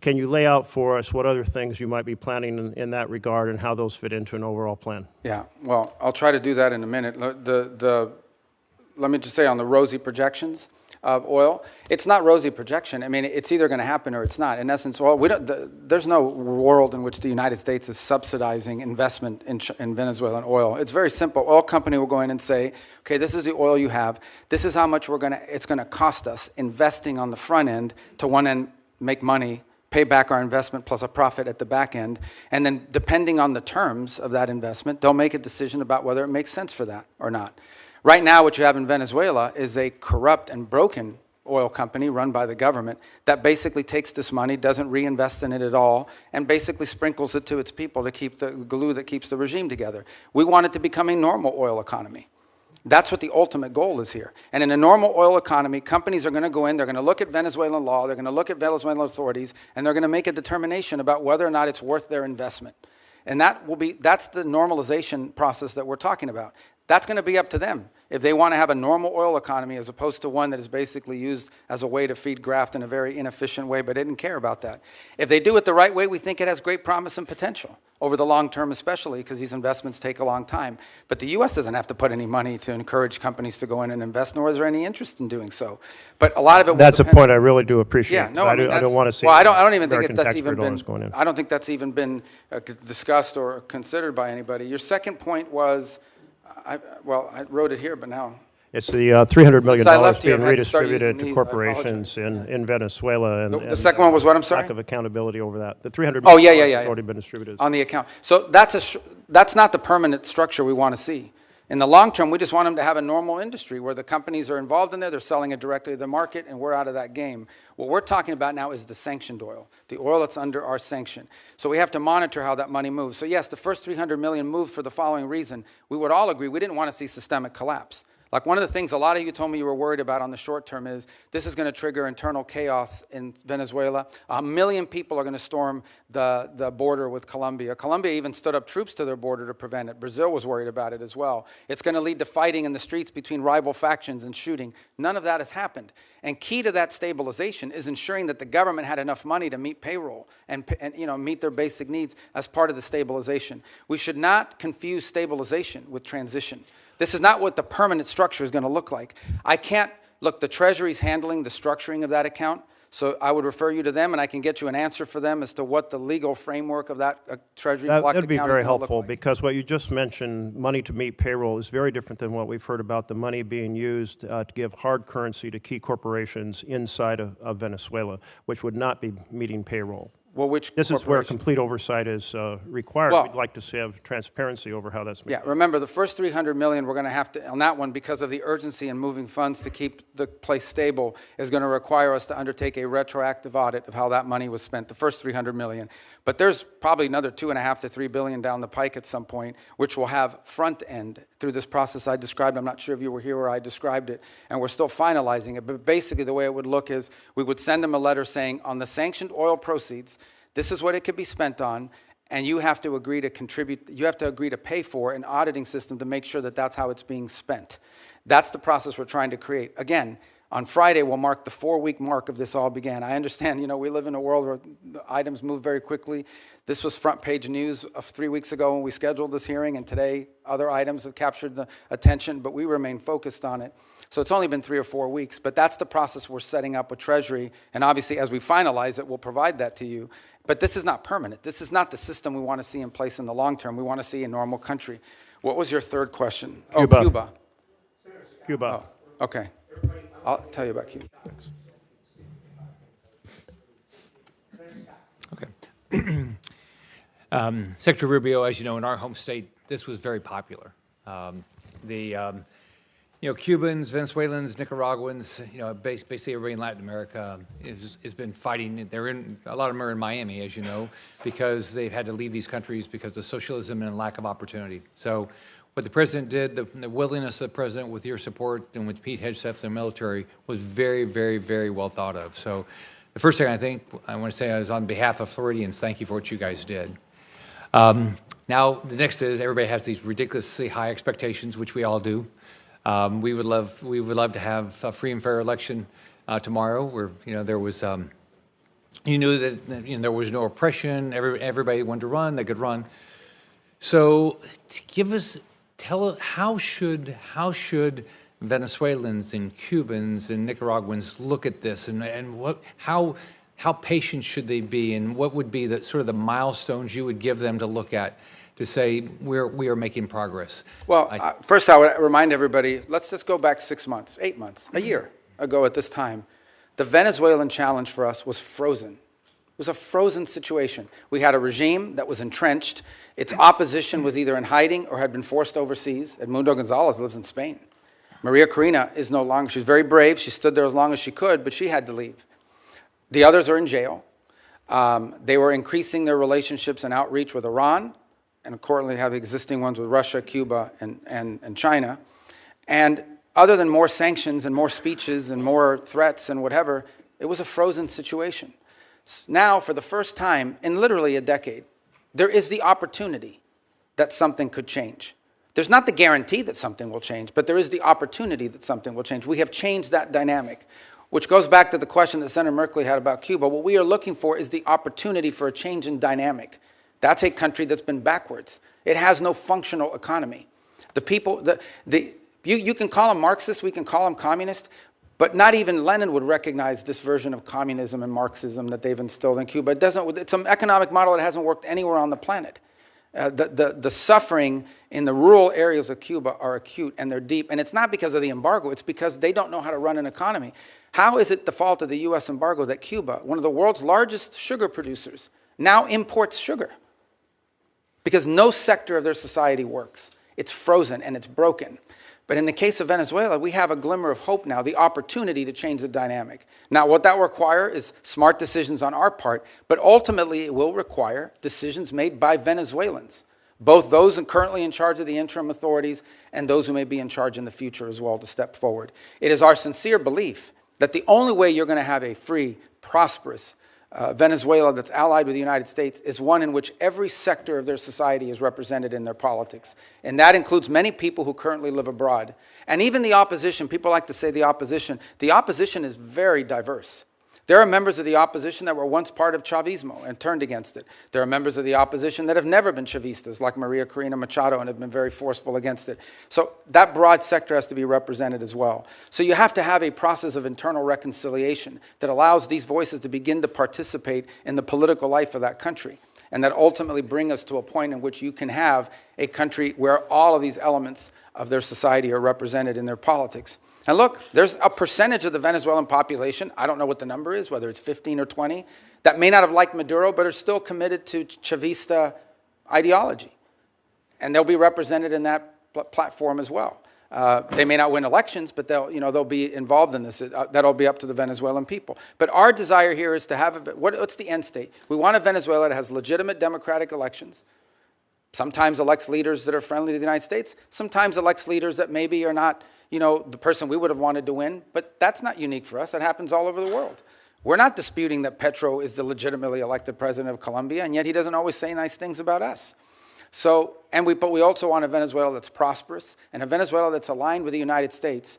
Can you lay out for us what other things you might be planning in that regard and how those fit into an overall plan? Yeah, well, I'll try to do that in a minute. Let me just say on the rosy projections of oil, it's not rosy projection. I mean, it's either going to happen or it's not. In essence, there's no world in which the United States is subsidizing investment in Venezuelan oil. It's very simple. Oil company will go in and say, okay, this is the oil you have. This is how much it's going to cost us investing on the front end to one end make money pay back our investment plus a profit at the back end, and then depending on the terms of that investment, they'll make a decision about whether it makes sense for that or not. Right now, what you have in Venezuela is a corrupt and broken oil company run by the government that basically takes this money, doesn't reinvest in it at all, and basically sprinkles it to its people to keep the glue that keeps the regime together. We want it to become a normal oil economy. That's what the ultimate goal is here. And in a normal oil economy, companies are going to go in, they're going to look at Venezuelan law, they're going to look at Venezuelan authorities, and they're going to make a determination about whether or not it's worth their investment. And that's the normalization process that we're talking about. That's going to be up to them if they want to have a normal oil economy as opposed to one that is basically used as a way to feed graft in a very inefficient way, but they didn't care about that. If they do it the right way, we think it has great promise and potential over the long term, especially because these investments take a long time. But the U.S. doesn't have to put any money to encourage companies to go in and invest, nor is there any interest in doing so. But a lot of it will That's a depend. point I really do appreciate. Yeah, no, I don't want to see. Well, I don't even think American that's taxpayer even been. dollars going in. I don't think that's even been discussed or considered by anybody. Your second point was, I wrote it here, but now. It's the $300 million Since I left here, being I've had to start redistributed using to these. I corporations in Venezuela. And The second one was what, I'm sorry? Lack of accountability over that. The $300 Oh, million yeah. has already been distributed. On the account. So that's not the permanent structure we want to see. In the long term, we just want them to have a normal industry where the companies are involved in there, they're selling it directly to the market, and we're out of that game. What we're talking about now is the sanctioned oil, the oil that's under our sanction. So we have to monitor how that money moves. So yes, the first $300 million moved for the following reason. We would all agree we didn't want to see systemic collapse. Like one of the things a lot of you told me you were worried about on the short term is this is going to trigger internal chaos in Venezuela. 1 million people are going to storm the border with Colombia. Colombia even stood up troops to their border to prevent it. Brazil was worried about it as well. It's going to lead to fighting in the streets between rival factions and shooting. None of that has happened. And key to that stabilization is ensuring that the government had enough money to meet payroll and meet their basic needs as part of the stabilization. We should not confuse stabilization with transition. This is not what the permanent structure is going to look like. The Treasury's handling the structuring of that account, so I would refer you to them, and I can get you an answer for them as to what the legal framework of that Treasury blocked account is going to look like. That would be very helpful, because what you just mentioned, money to meet payroll, is very different than what we've heard about the money being used to give hard currency to key corporations inside of Venezuela, which would not be meeting payroll. Well, this is where complete oversight is required. Well, we'd like to have transparency over how that's made. Yeah, remember, the first $300 million we're going to have to, on that one, because of the urgency in moving funds to keep the place stable, is going to require us to undertake a retroactive audit of how that money was spent, the first $300 million. But there's probably another $2.5 to $3 billion down the pike at some point, which will have front end through this process I described. I'm not sure if you were here where I described it, and we're still finalizing it. But basically, the way it would look is we would send them a letter saying, on the sanctioned oil proceeds, this is what it could be spent on, and you have to agree to contribute, you have to agree to pay for an auditing system to make sure that that's how it's being spent. That's the process we're trying to create. Again, on Friday will mark the 4-week mark of this all began. I understand, we live in a world where the items move very quickly. This was front page news of 3 weeks ago when we scheduled this hearing, and today other items have captured the attention, but we remain focused on it. So it's only been 3 or 4 weeks, but that's the process we're setting up with Treasury, and obviously as we finalize it, we'll provide that to you. But this is not permanent. This is not the system we want to see in place in the long term. We want to see a normal country. What was your third question? Cuba. Oh, Cuba. Cuba. Oh, okay. I'll tell you about Cuba. Thanks. Okay. Secretary Rubio, as you know, in our home state, this was very popular. Cubans, Venezuelans, Nicaraguans, basically everybody in Latin America has been fighting. A lot of them are in Miami, as you know, because they've had to leave these countries because of socialism and lack of opportunity. So what the president did, the willingness of the president with your support and with Pete Hegseth's and military was very, very, very well thought of. So the first thing I want to say is on behalf of Floridians, thank you for what you guys did. Now, the next is everybody has these ridiculously high expectations, which we all do. We would love to have a free and fair election tomorrow, where there was you knew that there was no oppression. Everybody wanted to run; they could run. So, tell us how should Venezuelans and Cubans and Nicaraguans look at this, and how patient should they be, and what would be the sort of the milestones you would give them to look at to say we are making progress? Well, first I would remind everybody, let's just go back 6 months, 8 months, a year ago at this time. The Venezuelan challenge for us was frozen It was a frozen situation. We had a regime that was entrenched. Its opposition was either in hiding or had been forced overseas. Edmundo Gonzalez lives in Spain. Maria Corina is no longer, she's very brave. She stood there as long as she could, but she had to leave. The others are in jail. They were increasing their relationships and outreach with Iran, and currently have existing ones with Russia, Cuba, and China. And other than more sanctions and more speeches and more threats and whatever, it was a frozen situation. Now, for the first time in literally a decade, there is the opportunity that something could change. There's not the guarantee that something will change, but there is the opportunity that something will change. We have changed that dynamic, which goes back to the question that Senator Merkley had about Cuba. What we are looking for is the opportunity for a change in dynamic. That's a country that's been backwards. It has no functional economy. The people, you can call them Marxist, we can call them communist, but not even Lenin would recognize this version of communism and Marxism that they've instilled in Cuba. It's an economic model that hasn't worked anywhere on the planet. The suffering in the rural areas of Cuba are acute and they're deep. And it's not because of the embargo. It's because they don't know how to run an economy. How is it the fault of the U.S. embargo that Cuba, one of the world's largest sugar producers, now imports sugar? Because no sector of their society works. It's frozen and it's broken. But in the case of Venezuela, we have a glimmer of hope now, the opportunity to change the dynamic. Now, what that will require is smart decisions on our part, but ultimately it will require decisions made by Venezuelans, both those currently in charge of the interim authorities and those who may be in charge in the future as well to step forward. It is our sincere belief that the only way you're going to have a free, prosperous Venezuela that's allied with the United States is one in which every sector of their society is represented in their politics. And that includes many people who currently live abroad. And even the opposition, people like to say the opposition is very diverse. There are members of the opposition that were once part of Chavismo and turned against it. There are members of the opposition that have never been Chavistas, like Maria Corina Machado, and have been very forceful against it. So that broad sector has to be represented as well. So you have to have a process of internal reconciliation that allows these voices to begin to participate in the political life of that country, and that ultimately bring us to a point in which you can have a country where all of these elements of their society are represented in their politics. And look, there's a percentage of the Venezuelan population, I don't know what the number is, whether it's 15 or 20, that may not have liked Maduro, but are still committed to Chavista ideology. And they'll be represented in that platform as well. They may not win elections, but they'll be involved in this. That'll be up to the Venezuelan people. But our desire here is to have, what's the end state? We want a Venezuela that has legitimate democratic elections, sometimes elects leaders that are friendly to the United States, sometimes elects leaders that maybe are not the person we would have wanted to win, but that's not unique for us. That happens all over the world. We're not disputing that Petro is the legitimately elected president of Colombia, and yet he doesn't always say nice things about us. So, but we also want a Venezuela that's prosperous, and a Venezuela that's aligned with the United States.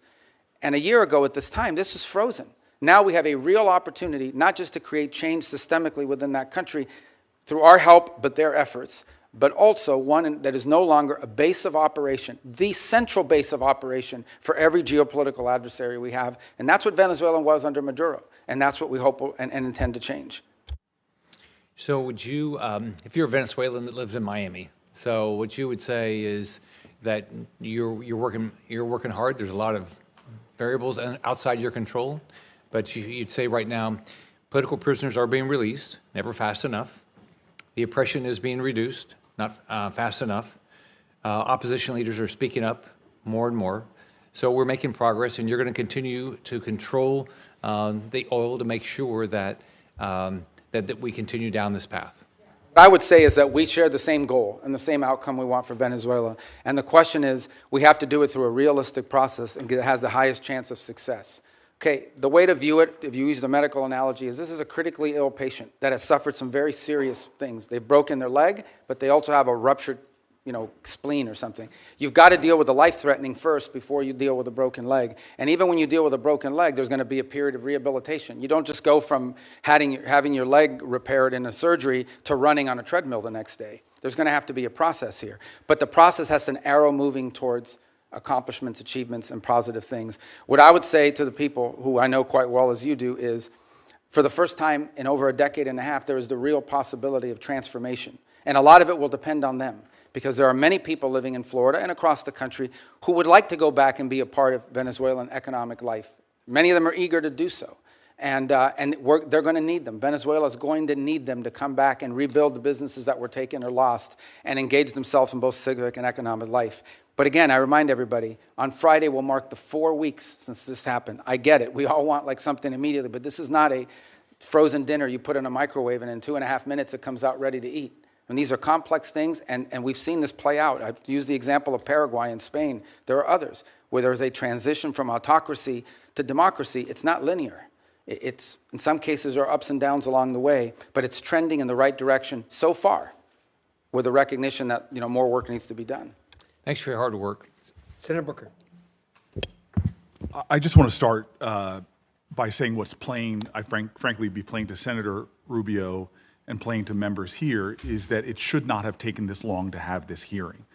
And a year ago at this time, this was frozen. Now we have a real opportunity, not just to create change systemically within that country through our help, but their efforts, but also one that is no longer a base of operation, the central base of operation for every geopolitical adversary we have. And that's what Venezuela was under Maduro. And that's what we hope and intend to change. So would you, if you're a Venezuelan that lives in Miami, so what you would say is that you're working hard. There's a lot of variables outside your control. But you'd say right now, political prisoners are being released, never fast enough. The oppression is being reduced, not fast enough. Opposition leaders are speaking up more and more. So we're making progress, and you're going to continue to control the oil to make sure that, that we continue down this path. What I would say is that we share the same goal and the same outcome we want for Venezuela. And the question is, we have to do it through a realistic process and it has the highest chance of success. Okay, the way to view it, if you use the medical analogy, is this is a critically ill patient that has suffered some very serious things. They've broken their leg, but they also have a ruptured, spleen or something. You've got to deal with the life-threatening first before you deal with a broken leg. And even when you deal with a broken leg, there's going to be a period of rehabilitation. You don't just go from having your leg repaired in a surgery to running on a treadmill the next day. There's going to have to be a process here. But the process has an arrow moving towards accomplishments, achievements, and positive things. What I would say to the people who I know quite well as you do is, for the first time in over a decade and a half, there is the real possibility of transformation. And a lot of it will depend on them, because there are many people living in Florida and across the country who would like to go back and be a part of Venezuelan economic life. Many of them are eager to do so. They're going to need them. Venezuela is going to need them to come back and rebuild the businesses that were taken or lost and engage themselves in both civic and economic life. But again, I remind everybody, on Friday will mark the 4 weeks since this happened. I get it. We all want like something immediately, but this is not a frozen dinner you put in a microwave and in 2.5 minutes it comes out ready to eat. And these are complex things, and we've seen this play out. I've used the example of Paraguay and Spain. There are others where there's a transition from autocracy to democracy. It's not linear. It's, in some cases, there are ups and downs along the way, but it's trending in the right direction so far, with a recognition that more work needs to be done. Thanks for your hard work. Senator Booker. I just want to start by saying what's plain, frankly, be plain to Senator Rubio and plain to members here, is that it should not have taken this long to have this hearing.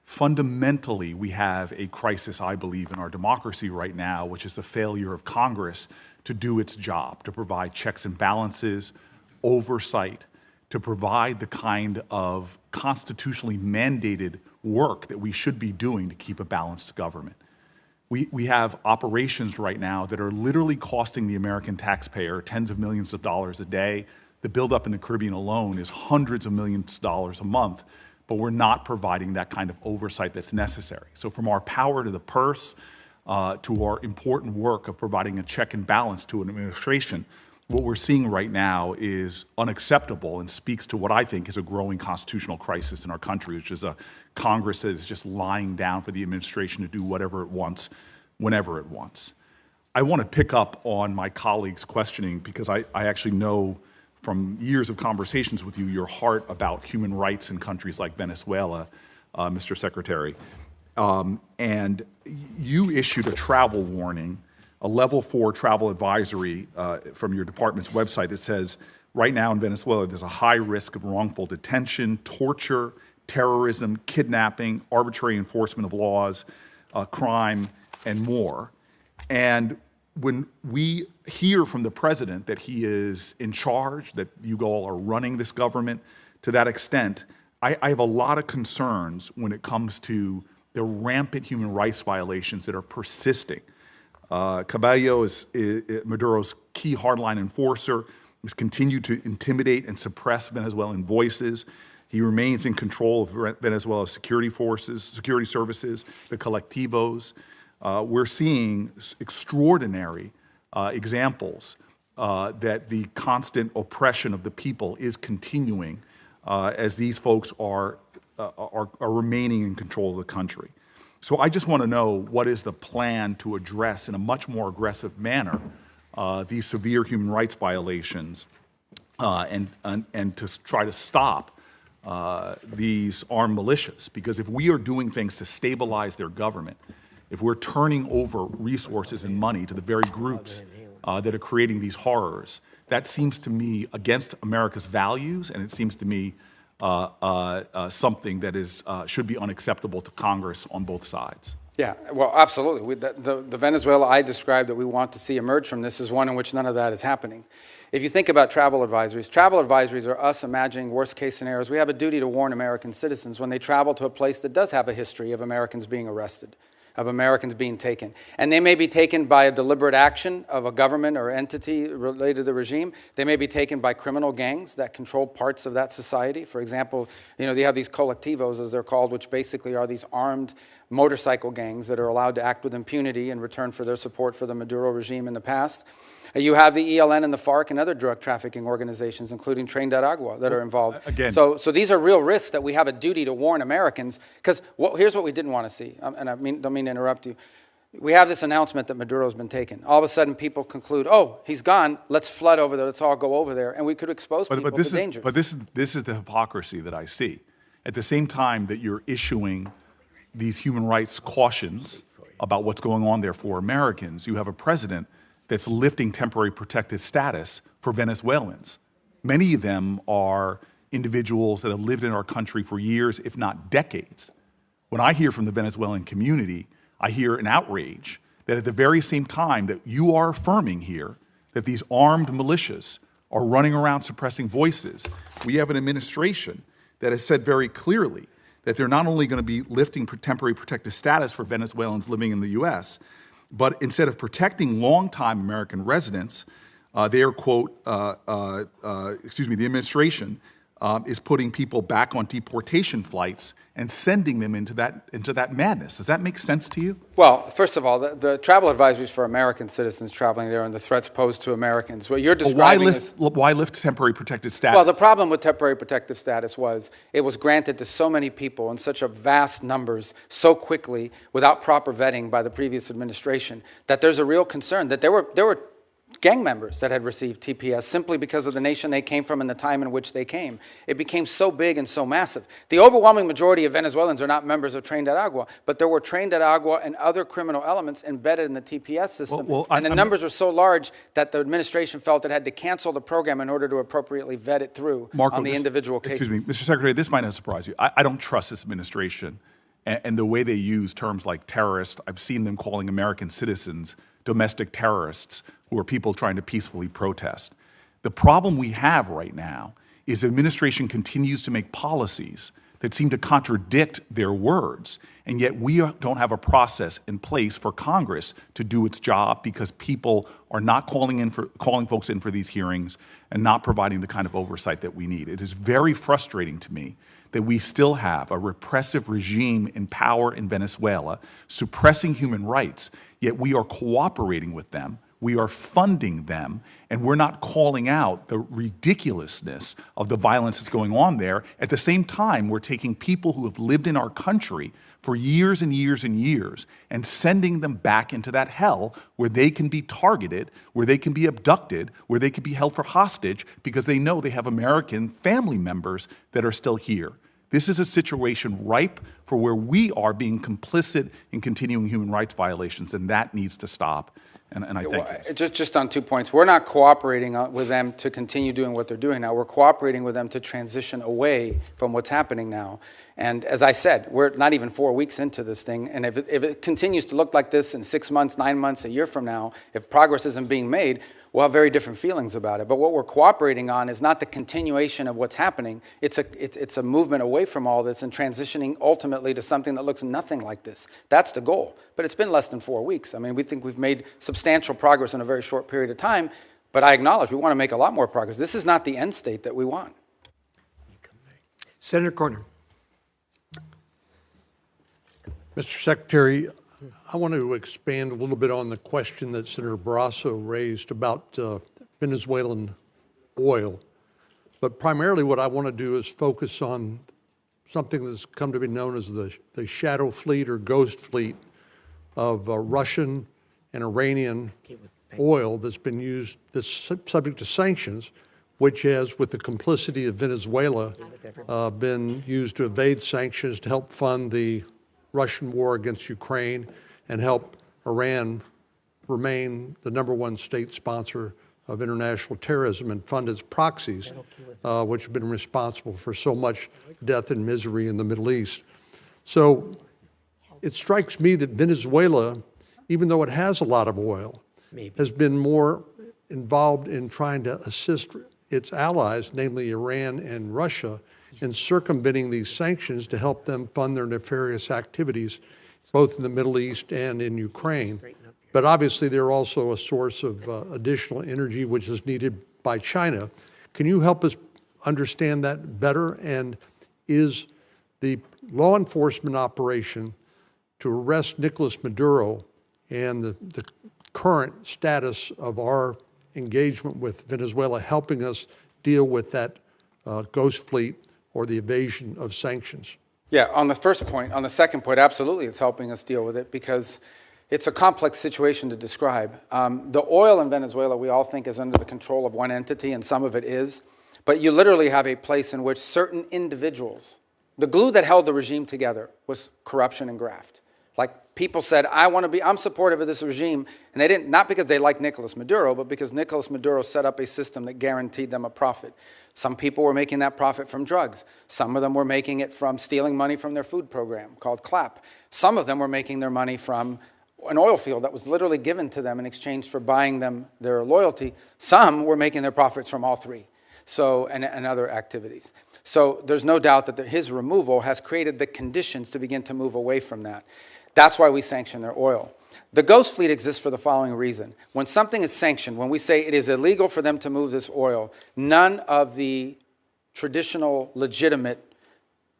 Fundamentally, we have a crisis, I believe, in our democracy right now, which is the failure of Congress to do its job, to provide checks and balances, oversight, to provide the kind of constitutionally mandated work that we should be doing to keep a balanced government. We have operations right now that are literally costing the American taxpayer tens of millions of dollars a day. The buildup in the Caribbean alone is hundreds of millions of dollars a month, but we're not providing that kind of oversight that's necessary. So from our power to the purse, to our important work of providing a check and balance to an administration, what we're seeing right now is unacceptable and speaks to what I think is a growing constitutional crisis in our country, which is a Congress that is just lying down for the administration to do whatever it wants, whenever it wants. I want to pick up on my colleague's questioning because I actually know from years of conversations with you your heart about human rights in countries like Venezuela, Mr. Secretary. And you issued a travel warning, a level 4 travel advisory from your department's website that says, right now in Venezuela, there's a high risk of wrongful detention, torture, terrorism, kidnapping, arbitrary enforcement of laws, crime, and more. And when we hear from the president that he is in charge, that you all are running this government, to that extent, I have a lot of concerns when it comes to the rampant human rights violations that are persisting. Cabello is Maduro's key hardline enforcer. He's continued to intimidate and suppress Venezuelan voices. He remains in control of Venezuela's security services, the colectivos. We're seeing extraordinary examples that the constant oppression of the people is continuing as these folks are remaining in control of the country. So I just want to know what is the plan to address in a much more aggressive manner these severe human rights violations and to try to stop these armed militias. Because if we are doing things to stabilize their government, if we're turning over resources and money to the very groups that are creating these horrors, that seems to me against America's values, and it seems to me something that is should be unacceptable to Congress on both sides. Yeah, well, absolutely. The Venezuela I described that we want to see emerge from this is one in which none of that is happening. If you think about travel advisories are us imagining worst-case scenarios. We have a duty to warn American citizens when they travel to a place that does have a history of Americans being arrested, of Americans being taken. And they may be taken by a deliberate action of a government or entity related to the regime. They may be taken by criminal gangs that control parts of that society. For example, you have these colectivos, as they're called, which basically are these armed motorcycle gangs that are allowed to act with impunity in return for their support for the Maduro regime in the past. You have the ELN and the FARC and other drug trafficking organizations, including Tren de Aragua, that are involved. Again. So these are real risks that we have a duty to warn Americans, because here's what we didn't want to see, and don't mean to interrupt you. We have this announcement that Maduro's been taken. All of a sudden, people conclude, oh, he's gone, let's flood over there, let's all go over there, and we could expose people to dangers. But this is the hypocrisy that I see. At the same time that you're issuing these human rights cautions about what's going on there for Americans, you have a president that's lifting temporary protected status for Venezuelans. Many of them are individuals that have lived in our country for years, if not decades. When I hear from the Venezuelan community, I hear an outrage that at the very same time that you are affirming here that these armed militias are running around suppressing voices, we have an administration that has said very clearly that they're not only going to be lifting temporary protected status for Venezuelans living in the U.S., but instead of protecting longtime American residents, their quote, the administration is putting people back on deportation flights and sending them into that madness. Does that make sense to you? Well, first of all, the travel advisories for American citizens traveling there and the threats posed to Americans. What you're describing Why lift temporary protected status? Well, the problem with temporary protective status was it was granted to so many people in such a vast numbers so quickly without proper vetting by the previous administration that there's a real concern that there were gang members that had received TPS simply because of the nation they came from and the time in which they came. It became so big and so massive. The overwhelming majority of Venezuelans are not members of Trained at Agua, but there were Trained at Agua and other criminal elements embedded in the TPS system. And the numbers were so large that the administration felt it had to cancel the program in order to appropriately vet it through on the individual cases. Excuse me, Mr. Secretary, this might not surprise you. I don't trust this administration and the way they use terms like terrorist. I've seen them calling American citizens domestic terrorists who are people trying to peacefully protest. The problem we have right now is the administration continues to make policies that seem to contradict their words, and yet we don't have a process in place for Congress to do its job because people are not calling folks in for these hearings and not providing the kind of oversight that we need. It is very frustrating to me that we still have a repressive regime in power in Venezuela suppressing human rights, yet we are cooperating with them, we are funding them, and we're not calling out the ridiculousness of the violence that's going on there. At the same time, we're taking people who have lived in our country for years and years and years and sending them back into that hell where they can be targeted, where they can be abducted, where they can be held for hostage because they know they have American family members that are still here. This is a situation ripe for where we are being complicit in continuing human rights violations, and that needs to stop. And I thank you. Just on 2 points. We're not cooperating with them to continue doing what they're doing now. We're cooperating with them to transition away from what's happening now. And as I said, we're not even 4 weeks into this thing. And if it continues to look like this in 6 months, 9 months, a year from now, if progress isn't being made, we'll have very different feelings about it. But what we're cooperating on is not the continuation of what's happening. It's a movement away from all this and transitioning ultimately to something that looks nothing like this. That's the goal. But it's been less than 4 weeks. I mean, we think we've made substantial progress in a very short period of time. But I acknowledge we want to make a lot more progress. This is not the end state that we want. Senator Corner. Mr. Secretary, I want to expand a little bit on the question that Senator Barrasso raised about Venezuelan oil. But primarily what I want to do is focus on something that's come to be known as the shadow fleet or ghost fleet of Russian and Iranian oil that's been used, that's subject to sanctions, which has, with the complicity of Venezuela, been used to evade sanctions to help fund the Russian war against Ukraine and help Iran remain the #1 state sponsor of international terrorism and fund its proxies, which have been responsible for so much death and misery in the Middle East. So it strikes me that Venezuela, even though it has a lot of oil, has been more involved in trying to assist its allies, namely Iran and Russia, in circumventing these sanctions to help them fund their nefarious activities, both in the Middle East and in Ukraine. But obviously, they're also a source of additional energy, which is needed by China. Can you help us understand that better? And is the law enforcement operation to arrest Nicolás Maduro and the current status of our engagement with Venezuela helping us deal with that ghost fleet or the evasion of sanctions? Yeah, on the first point, on the second point, absolutely it's helping us deal with it because it's a complex situation to describe. The oil in Venezuela we all think is under the control of one entity, and some of it is, but you literally have a place in which certain individuals, the glue that held the regime together was corruption and graft. Like people said, I'm supportive of this regime, and they didn't, not because they like Nicolás Maduro, but because Nicolás Maduro set up a system that guaranteed them a profit. Some people were making that profit from drugs. Some of them were making it from stealing money from their food program called CLAP. Some of them were making their money from an oil field that was literally given to them in exchange for buying them their loyalty. Some were making their profits from all three, and other activities. So there's no doubt that his removal has created the conditions to begin to move away from that. That's why we sanction their oil. The ghost fleet exists for the following reason. When something is sanctioned, when we say it is illegal for them to move this oil, none of the traditional legitimate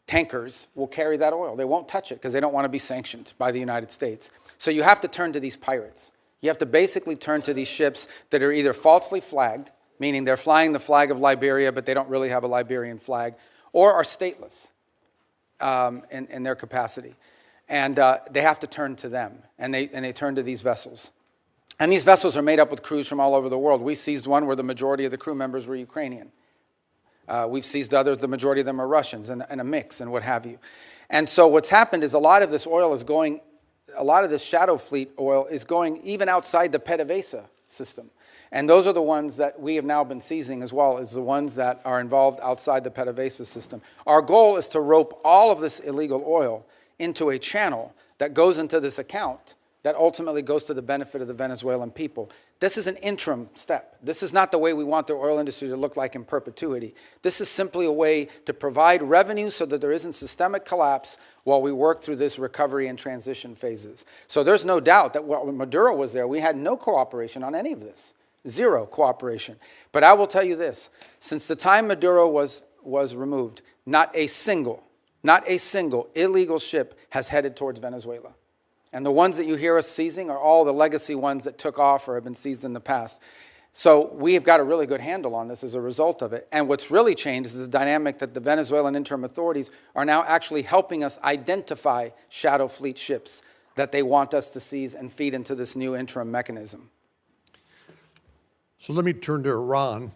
tankers will carry that oil. They won't touch it because they don't want to be sanctioned by the United States. So you have to turn to these pirates. You have to basically turn to these ships that are either falsely flagged, meaning they're flying the flag of Liberia, but they don't really have a Liberian flag, or are stateless in their capacity. And they have to turn to them, and they turn to these vessels. And these vessels are made up with crews from all over the world. We seized one where the majority of the crew members were Ukrainian. We've seized others, the majority of them are Russians, and a mix and what have you. And so what's happened is a lot of this oil is going, a lot of this shadow fleet oil is going even outside the PDVSA system. And those are the ones that we have now been seizing as well as the ones that are involved outside the PDVSA system. Our goal is to rope all of this illegal oil into a channel that goes into this account that ultimately goes to the benefit of the Venezuelan people. This is an interim step. This is not the way we want the oil industry to look like in perpetuity. This is simply a way to provide revenue so that there isn't systemic collapse while we work through this recovery and transition phases. So there's no doubt that when Maduro was there, we had no cooperation on any of this. Zero cooperation. But I will tell you this, since the time Maduro was removed, not a single illegal ship has headed towards Venezuela. And the ones that you hear us seizing are all the legacy ones that took off or have been seized in the past. So we have got a really good handle on this as a result of it. And what's really changed is the dynamic that the Venezuelan interim authorities are now actually helping us identify shadow fleet ships that they want us to seize and feed into this new interim mechanism. So let me turn to Iran.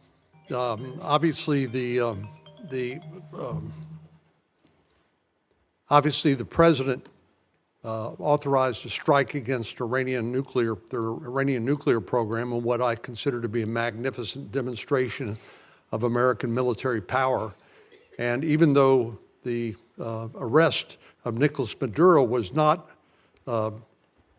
Obviously, the president authorized a strike against their Iranian nuclear program, and what I consider to be a magnificent demonstration of American military power. And even though the arrest of Nicolás Maduro was not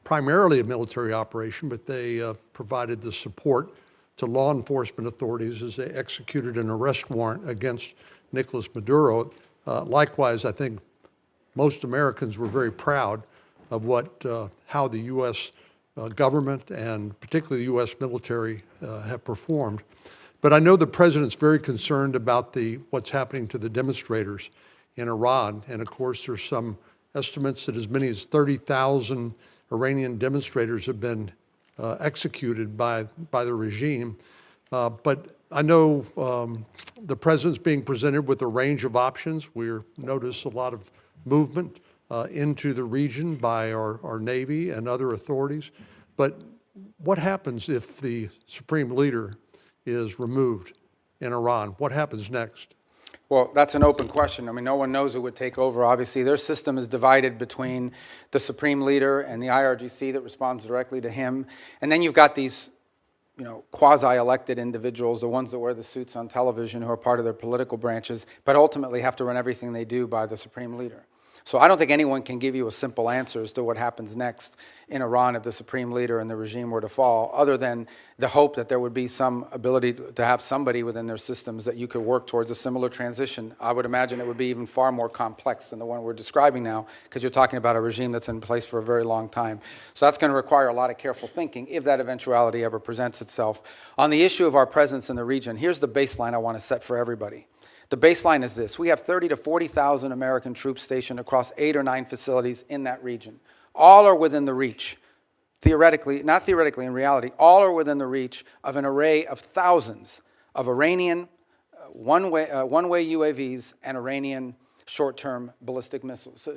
primarily a military operation, but they provided the support to law enforcement authorities as they executed an arrest warrant against Nicolás Maduro. Likewise, I think most Americans were very proud of how the U.S. Government and particularly the U.S. military have performed. But I know the president's very concerned about what's happening to the demonstrators in Iran. And of course, there's some estimates that as many as 30,000 Iranian demonstrators have been executed by the regime. But I know the president's being presented with a range of options. We notice a lot of movement into the region by our Navy and other authorities. But what happens if the supreme leader is removed in Iran? What happens next? Well, that's an open question. I mean, no one knows who would take over. Obviously, their system is divided between the supreme leader and the IRGC that responds directly to him. And then you've got these, quasi-elected individuals, the ones that wear the suits on television who are part of their political branches, but ultimately have to run everything they do by the supreme leader. So I don't think anyone can give you a simple answer as to what happens next in Iran if the supreme leader and the regime were to fall, other than the hope that there would be some ability to have somebody within their systems that you could work towards a similar transition. I would imagine it would be even far more complex than the one we're describing now, because you're talking about a regime that's in place for a very long time. So that's going to require a lot of careful thinking if that eventuality ever presents itself. On the issue of our presence in the region, here's the baseline I want to set for everybody. The baseline is this. We have 30 to 40,000 American troops stationed across 8 or 9 facilities in that region. All are within the reach, theoretically, not theoretically, in reality, all are within the reach of an array of thousands of Iranian one-way UAVs and Iranian short-term ballistic missiles,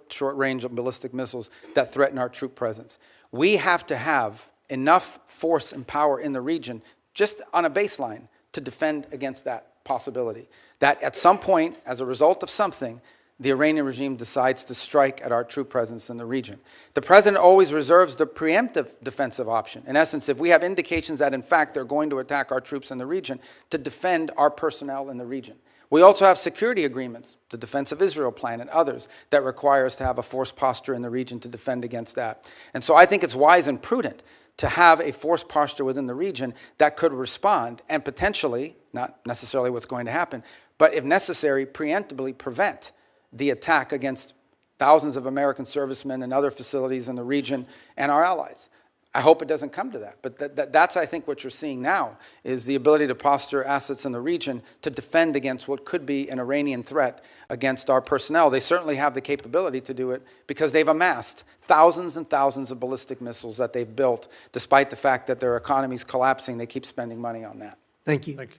short-range ballistic missiles that threaten our troop presence. We have to have enough force and power in the region, just on a baseline, to defend against that possibility. That at some point, as a result of something, the Iranian regime decides to strike at our troop presence in the region. The president always reserves the preemptive defensive option. In essence, if we have indications that, in fact, they're going to attack our troops in the region, to defend our personnel in the region. We also have security agreements, the Defense of Israel Plan and others, that require us to have a force posture in the region to defend against that. And so I think it's wise and prudent to have a force posture within the region that could respond and potentially, not necessarily what's going to happen, but if necessary, preemptively prevent the attack against thousands of American servicemen and other facilities in the region and our allies. I hope it doesn't come to that. But that's, I think, what you're seeing now is the ability to posture assets in the region to defend against what could be an Iranian threat against our personnel. They certainly have the capability to do it because they've amassed thousands and thousands of ballistic missiles that they've built. Despite the fact that their economy's collapsing, they keep spending money on that. Thank you. Thank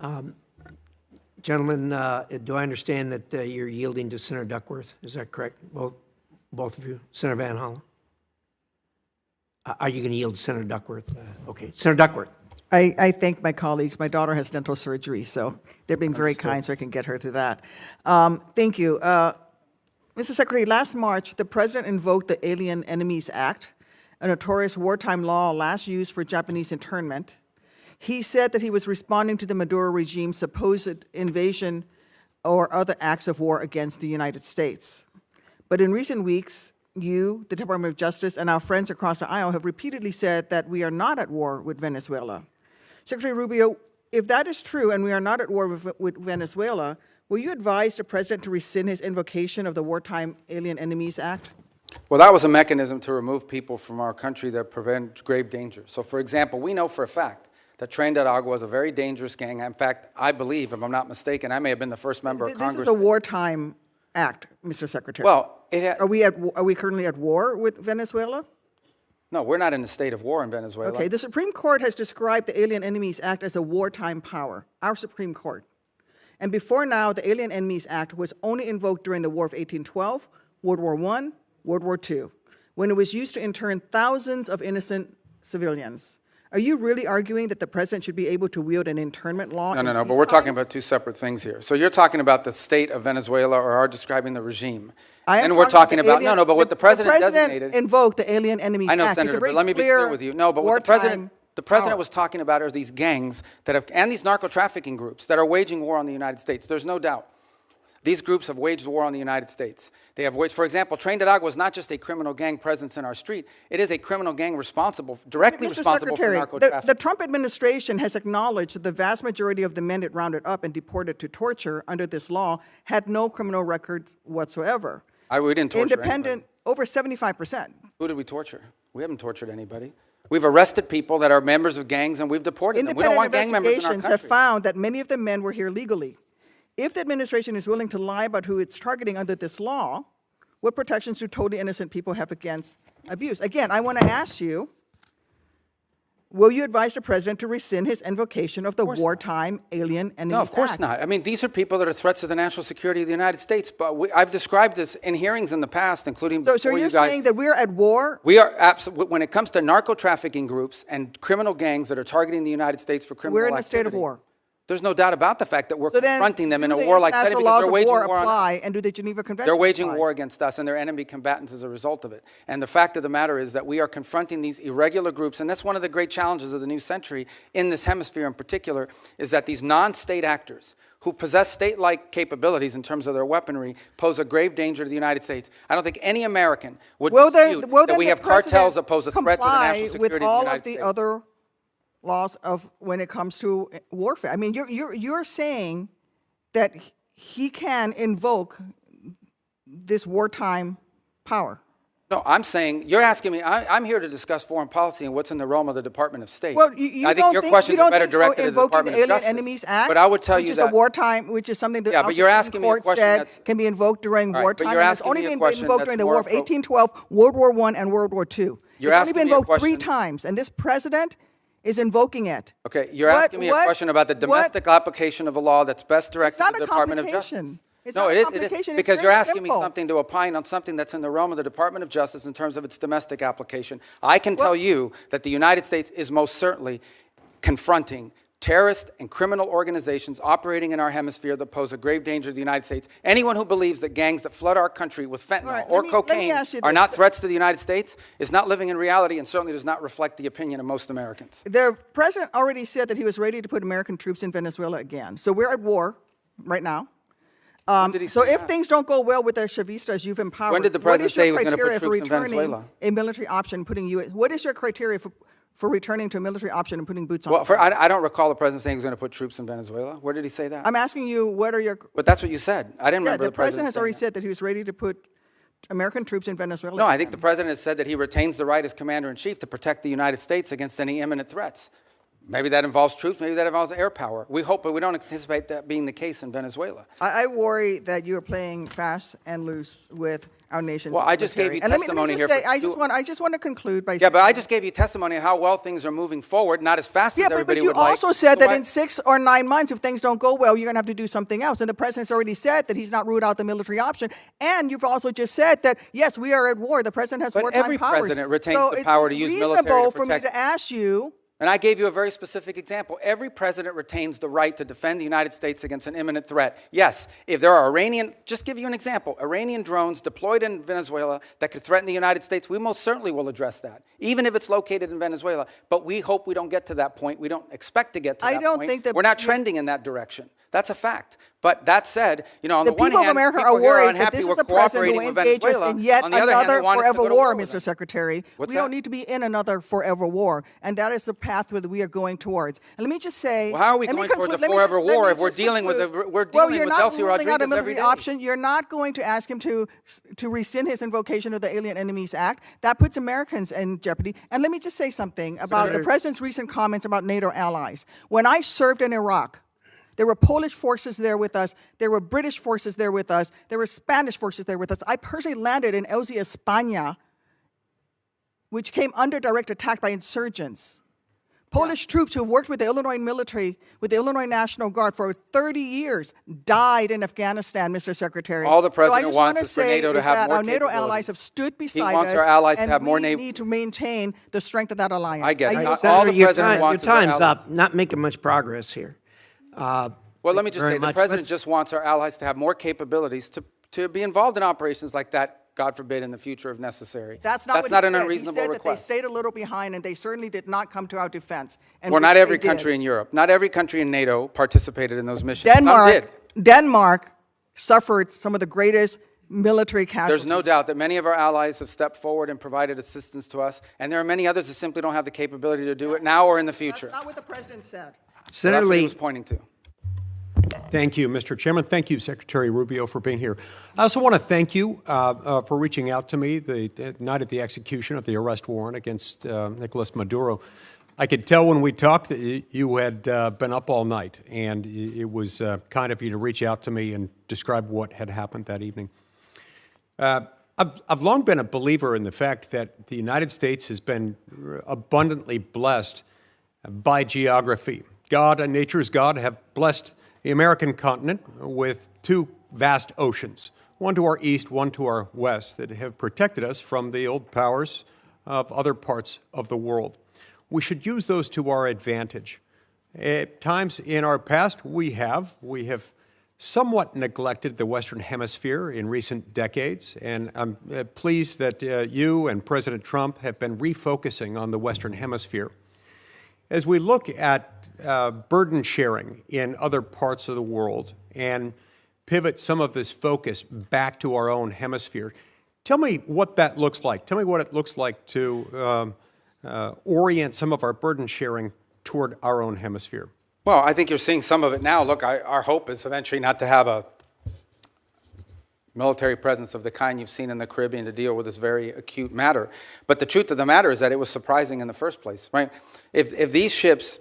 you. Gentlemen, do I understand that you're yielding to Senator Duckworth? Is that correct? Both of you? Senator Van Hollen? Are you going to yield to Senator Duckworth? Okay. Senator Duckworth. I thank my colleagues. My daughter has dental surgery, so they're being very kind so I can get her through that. Thank you. Mr. Secretary, last March, the President invoked the Alien Enemies Act, a notorious wartime law last used for Japanese internment. He said that he was responding to the Maduro regime's supposed invasion or other acts of war against the United States. But in recent weeks, you, the Department of Justice, and our friends across the aisle have repeatedly said that we are not at war with Venezuela. Secretary Rubio, if that is true and we are not at war with Venezuela, will you advise the President to rescind his invocation of the Wartime Alien Enemies Act? Well, that was a mechanism to remove people from our country that prevent grave danger. So, for example, we know for a fact that Tren de Aragua is a very dangerous gang. In fact, I believe, if I'm not mistaken, I may have been the first member of Congress. This is a wartime act, Mr. Secretary. Well, are we currently at war with Venezuela? No, we're not in a state of war in Venezuela. Okay, the Supreme Court has described the Alien Enemies Act as a wartime power, our Supreme Court. And before now, the Alien Enemies Act was only invoked during the War of 1812, World War I, World War II, when it was used to intern thousands of innocent civilians. Are you really arguing that the President should be able to wield an internment law? No, but we're talking about two separate things here. So you're talking about the state of Venezuela or are describing the regime. And we're talking about, but what the President designated. Invoked the Alien Enemies Act. I know, Senator, but let me be clear with you. No, but what the President was talking about are these gangs that have, and these narco-trafficking groups that are waging war on the United States. There's no doubt. These groups have waged war on the United States. They have waged, for example, Tren de Aragua is not just a criminal gang presence in our street. It is a criminal gang directly responsible for narco-trafficking. The Trump administration has acknowledged that the vast majority of the men it rounded up and deported to torture under this law had no criminal records whatsoever. We didn't torture anybody. Over 75%. Who did we torture? We haven't tortured anybody. We've arrested people that are members of gangs and we've deported them. We don't want gang members in our country. Independent investigations have found that many of the men were here legally. If the administration is willing to lie about who it's targeting under this law, what protections do totally innocent people have against abuse? Again, I want to ask you, will you advise the President to rescind his invocation of the Wartime Alien Enemies Act? No, of course not. I mean, these are people that are threats to the national security of the United States. But I've described this in hearings in the past, including before you guys. So you're saying that we're at war? We are absolutely. When it comes to narco-trafficking groups and criminal gangs that are targeting the United States for criminal activity. We're in a state of war. There's no doubt about the fact that we're confronting them in a warlike setting because they're waging war on us. And do the Geneva Convention They're waging war against us and they're enemy combatants as a result of it. And the fact of the matter is that we are confronting these irregular groups, and that's one of the great challenges of the new century in this hemisphere in particular, is that these non-state actors who possess state-like capabilities in terms of their weaponry pose a grave danger to the United States. I don't think any American would dispute that we have cartels that pose a threat to the national security of the United States. With all of the other laws of when it comes to warfare. I mean, you're saying that he can invoke this wartime power. No, I'm saying, you're asking me, I'm here to discuss foreign policy and what's in the realm of the Department of State. Well, I think your questions are better directed at the Department of Justice. Enemies Act, but I would tell you that. Which is a wartime, which is something that but you're asking me a question that's, can be invoked during wartime. But you're asking only me a been question invoked during the War of 1812, World War I, and World War II. You're it's only been invoked 3 question. times, and this President is invoking it. Okay, you're asking me a question about the domestic application of a law that's best directed to the Department of Justice. No, it is because you're asking me something to opine on something that's in the realm of the Department of Justice in terms of its domestic application. I can tell you that the United States is most certainly confronting terrorist and criminal organizations operating in our hemisphere that pose a grave danger to the United States. Anyone who believes that gangs that flood our country with fentanyl or cocaine are not threats to the United States is not living in reality and certainly does not reflect the opinion of most Americans. The President already said that he was ready to put American troops in Venezuela again. So we're at war right now. So if things don't go well with the Chavistas you've empowered, when did the President say he was going to put troops in Venezuela? A military option, what is your criteria for returning to a military option and putting boots on? Well, I don't recall the President saying he was going to put troops in Venezuela. Where did he say that? I'm asking you, what are your... But that's what you said. I didn't remember the President has already said that he was ready to put American troops in Venezuela. No, I think the president has said that he retains the right as commander-in-chief to protect the United States against any imminent threats. Maybe that involves troops, maybe that involves air power. We hope, but we don't anticipate that being the case in Venezuela. I worry that you're playing fast and loose with our nation's Well, I just gave you military. And testimony let me here. just say, I just want to conclude by Yeah, saying, but I just gave you testimony of how well things are moving forward, not as fast as everybody but you would like. also said So that why- in 6 or 9 months, if things don't go well, you're going to have to do something else. And the president's already said that he's not ruled out the military option. And you've also just said that, yes, we are at war. The president has But wartime every powers. president retains so the power to use military to it's reasonable for me protect. to ask you, And I gave you a very specific example. Every president retains the right to defend the United States against an imminent threat. Yes, if there are Iranian, just give you an example, Iranian drones deployed in Venezuela that could threaten the United States, we most certainly will address that, even if it's located in Venezuela. But we hope we don't get to that point. We don't expect to get to that point. I don't think that we're not trending in that direction. That's a fact. But that said, you know, on the, the one people hand, of America people are here are worried that unhappy this we're is a president cooperating who with engages Venezuela. in yet On the other hand, they another want us to forever go to war, with Mr. them. Secretary. What's we that? don't need to be in another forever war, and that is the pathway that we are going towards. And let me just say, Well, how are we let me going towards a conclude- let me forever just- let war me if we're just dealing with conclude. we're Well, dealing you're with not Delcy ruling out a Rodriguez every military day? option. You're not going to ask him to rescind his invocation of the Alien Enemies Act. That puts Americans in jeopardy. And let me just say something about the president's recent comments about NATO allies. When I served in Iraq, there were Polish forces there with us. There were British forces there with us. There were Spanish forces there with us. I personally landed in Elzi, España, which came under direct attack by insurgents. Polish troops who have worked with the Illinois military, with the Illinois National Guard for 30 years, died in Afghanistan, Mr. Secretary. All the president so I just wants want is for NATO to is have that more our NATO capabilities. allies have stood beside wants us, our allies to and have more we NATO need to maintain the strength of that alliance. I get it. yield All back. the Senator, your president wants is our time's allies. up. Not making much progress here. Well, let me just say, the president just wants our allies to have more capabilities to be involved in operations like that, God forbid, in the future if necessary. That's not what he an said. unreasonable He said request. that they stayed a little behind, and they certainly did not come to our defense. And Well, which not they every did. country in Europe, not every country in NATO participated in those missions. Some did. Denmark suffered some of the greatest military casualties. There's no doubt that many of our allies have stepped forward and provided assistance to us, and there are many others that simply don't have the capability to do it now or in the future. That's not what the president said. So that's what he was pointing to. Thank you, Mr. Chairman. Thank you, Secretary Rubio, for being here. I also want to thank you for reaching out to me the night of the execution of the arrest warrant against Nicolás Maduro. I could tell when we talked that you had been up all night, and it was kind of you to reach out to me and describe what had happened that evening. I've long been a believer in the fact that the United States has been abundantly blessed by geography. God and nature's God have blessed the American continent with two vast oceans, one to our east, one to our west, that have protected us from the old powers of other parts of the world. We should use those to our advantage. At times in our past, we have somewhat neglected the Western Hemisphere in recent decades, and I'm pleased that you and President Trump have been refocusing on the Western Hemisphere. As we look at burden sharing in other parts of the world and pivot some of this focus back to our own hemisphere, tell me what that looks like. Tell me what it looks like to orient some of our burden sharing toward our own hemisphere. Well, I think you're seeing some of it now. Look, our hope is eventually not to have a military presence of the kind you've seen in the Caribbean to deal with this very acute matter. But the truth of the matter is that it was surprising in the first place, right? If these ships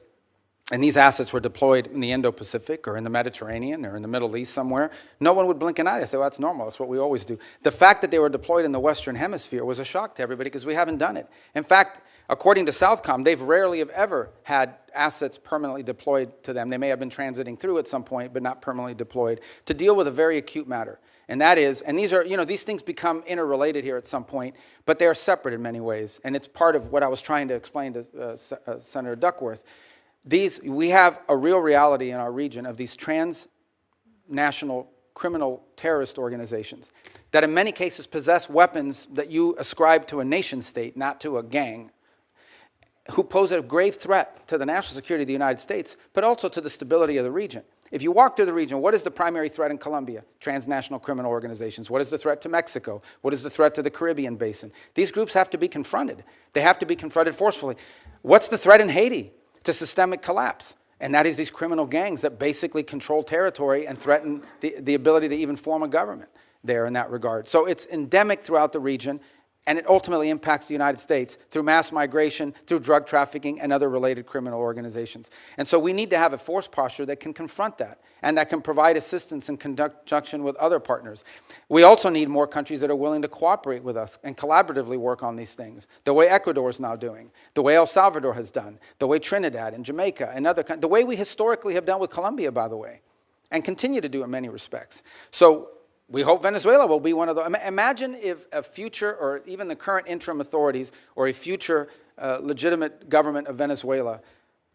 and these assets were deployed in the Indo-Pacific or in the Mediterranean or in the Middle East somewhere, no one would blink an eye. They say, well, that's normal. That's what we always do. The fact that they were deployed in the Western Hemisphere was a shock to everybody because we haven't done it. In fact, according to Southcom, they've rarely have ever had assets permanently deployed to them. They may have been transiting through at some point, but not permanently deployed, to deal with a very acute matter. And that is, and these are, these things become interrelated here at some point, but they are separate in many ways. And it's part of what I was trying to explain to Senator Duckworth. We have a real reality in our region of these transnational criminal terrorist organizations that in many cases possess weapons that you ascribe to a nation state, not to a gang, who pose a grave threat to the national security of the United States, but also to the stability of the region. If you walk through the region, what is the primary threat in Colombia? Transnational criminal organizations. What is the threat to Mexico? What is the threat to the Caribbean basin? These groups have to be confronted. They have to be confronted forcefully. What's the threat in Haiti to systemic collapse? And that is these criminal gangs that basically control territory and threaten the ability to even form a government. there in that regard. So it's endemic throughout the region, and it ultimately impacts the United States through mass migration, through drug trafficking, and other related criminal organizations. And so we need to have a force posture that can confront that and that can provide assistance in conjunction with other partners. We also need more countries that are willing to cooperate with us and collaboratively work on these things, the way Ecuador is now doing, the way El Salvador has done, the way Trinidad and Jamaica and other countries, the way we historically have done with Colombia, by the way, and continue to do in many respects. So we hope Venezuela will be one of those. Imagine if a future, or even the current interim authorities, or a future legitimate government of Venezuela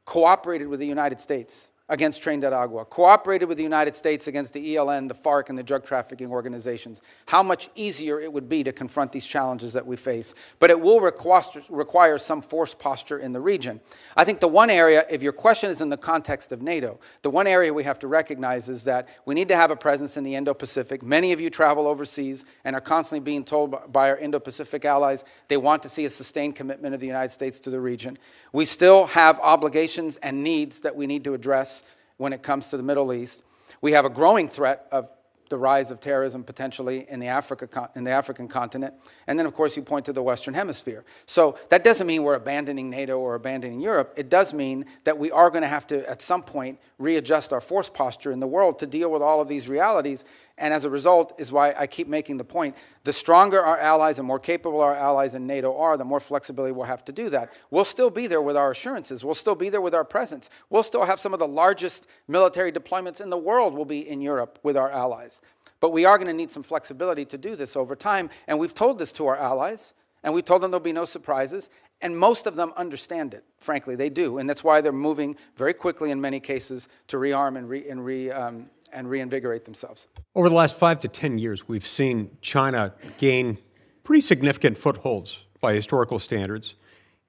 cooperated with the United States against Tren de Agua, cooperated with the United States against the ELN, the FARC, and the drug trafficking organizations. How much easier it would be to confront these challenges that we face. But it will require some force posture in the region. I think the one area, if your question is in the context of NATO, the one area we have to recognize is that we need to have a presence in the Indo-Pacific. Many of you travel overseas and are constantly being told by our Indo-Pacific allies they want to see a sustained commitment of the United States to the region. We still have obligations and needs that we need to address when it comes to the Middle East. We have a growing threat of the rise of terrorism potentially in the African continent. And then, of course, you point to the Western Hemisphere. So that doesn't mean we're abandoning NATO or abandoning Europe. It does mean that we are going to have to, at some point, readjust our force posture in the world to deal with all of these realities. And as a result is why I keep making the point, the stronger our allies and more capable our allies in NATO are, the more flexibility we'll have to do that. We'll still be there with our assurances. We'll still be there with our presence. We'll still have some of the largest military deployments in the world will be in Europe with our allies. But we are going to need some flexibility to do this over time. And we've told this to our allies, and we've told them there'll be no surprises. And most of them understand it. Frankly, they do. And that's why they're moving very quickly in many cases to rearm and reinvigorate themselves. Over the last 5 to 10 years, we've seen China gain pretty significant footholds by historical standards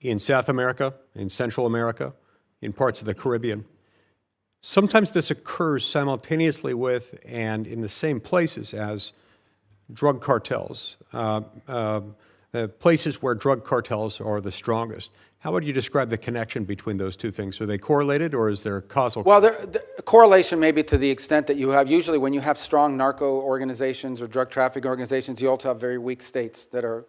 in South America, in Central America, in parts of the Caribbean. Sometimes this occurs simultaneously with and in the same places as drug cartels, places where drug cartels are the strongest. How would you describe the connection between those two things? Are they correlated, or is there a causal connection? Well, the correlation may be to the extent that you have, usually when you have strong narco organizations or drug trafficking organizations, you also have very weak states that are,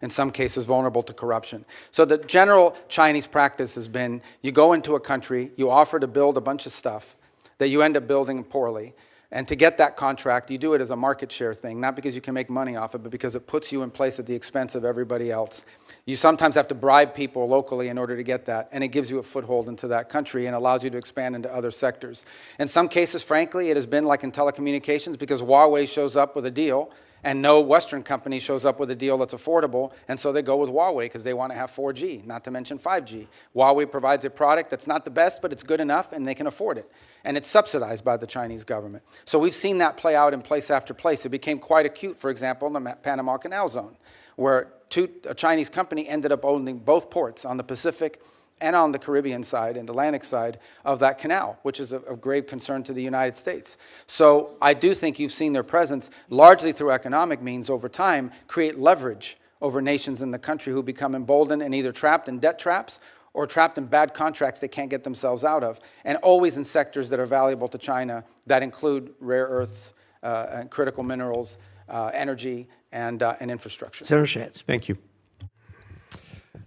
in some cases, vulnerable to corruption. So the general Chinese practice has been, you go into a country, you offer to build a bunch of stuff that you end up building poorly. And to get that contract, you do it as a market share thing, not because you can make money off it, but because it puts you in place at the expense of everybody else. You sometimes have to bribe people locally in order to get that, and it gives you a foothold into that country and allows you to expand into other sectors. In some cases, frankly, it has been like in telecommunications, because Huawei shows up with a deal, and no Western company shows up with a deal that's affordable, and so they go with Huawei because they want to have 4G, not to mention 5G. Huawei provides a product that's not the best, but it's good enough, and they can afford it. And it's subsidized by the Chinese government. So we've seen that play out in place after place. It became quite acute, for example, in the Panama Canal Zone, where a Chinese company ended up owning both ports on the Pacific and on the Caribbean side and Atlantic side of that canal, which is of grave concern to the United States. So I do think you've seen their presence, largely through economic means over time, create leverage over nations in the country who become emboldened and either trapped in debt traps or trapped in bad contracts they can't get themselves out of, and always in sectors that are valuable to China that include rare earths, and critical minerals, energy, and infrastructure. Senator Schatz. Thank you.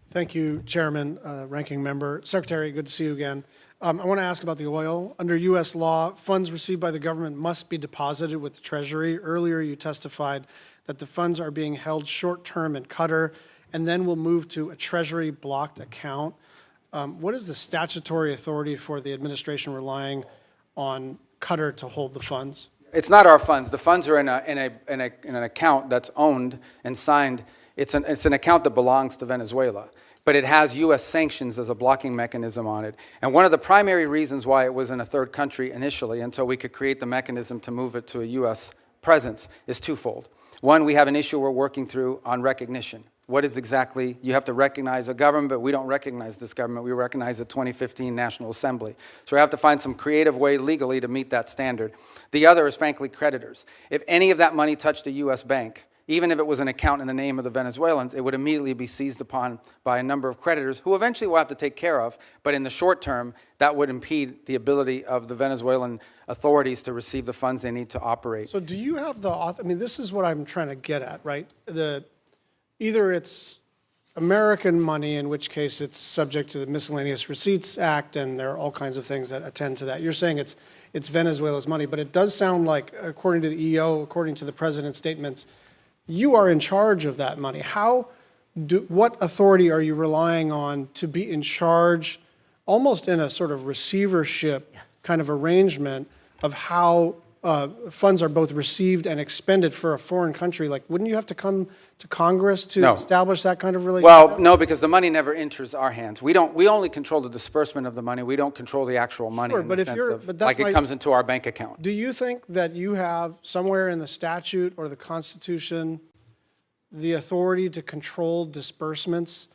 Thank you, Chairman, Ranking Member. Secretary, good to see you again. I want to ask about the oil. Under U.S. law, funds received by the government must be deposited with the Treasury. Earlier, you testified that the funds are being held short-term in Qatar and then will move to a Treasury-blocked account. What is the statutory authority for the administration relying on Qatar to hold the funds? It's not our funds. The funds are in an account that's owned and signed. It's an account that belongs to Venezuela, but it has U.S. sanctions as a blocking mechanism on it. And one of the primary reasons why it was in a third country initially, until we could create the mechanism to move it to a U.S. presence, is twofold. One, we have an issue we're working through on recognition. What is exactly, you have to recognize a government, but we don't recognize this government. We recognize the 2015 National Assembly. So we have to find some creative way legally to meet that standard. The other is, frankly, creditors. If any of that money touched a U.S. bank, even if it was an account in the name of the Venezuelans, it would immediately be seized upon by a number of creditors who eventually will have to take care of. But in the short term, that would impede the ability of the Venezuelan authorities to receive the funds they need to operate. So do you have the, I mean, this is what I'm trying to get at, right? Either it's American money, in which case it's subject to the Miscellaneous Receipts Act, and there are all kinds of things that attend to that. You're saying it's Venezuela's money, but it does sound like, according to the EO, according to the president's statements, you are in charge of that money. What authority are you relying on to be in charge, almost in a sort of receivership kind of arrangement, of how funds are both received and expended for a foreign country? Like, wouldn't you have to come to Congress to establish that kind of relationship? Well, no, because the money never enters our hands. We only control the disbursement of the money. We don't control the actual money in the sense of, like, it comes into our bank account. Do you think that you have somewhere in the statute or the Constitution the authority to control disbursements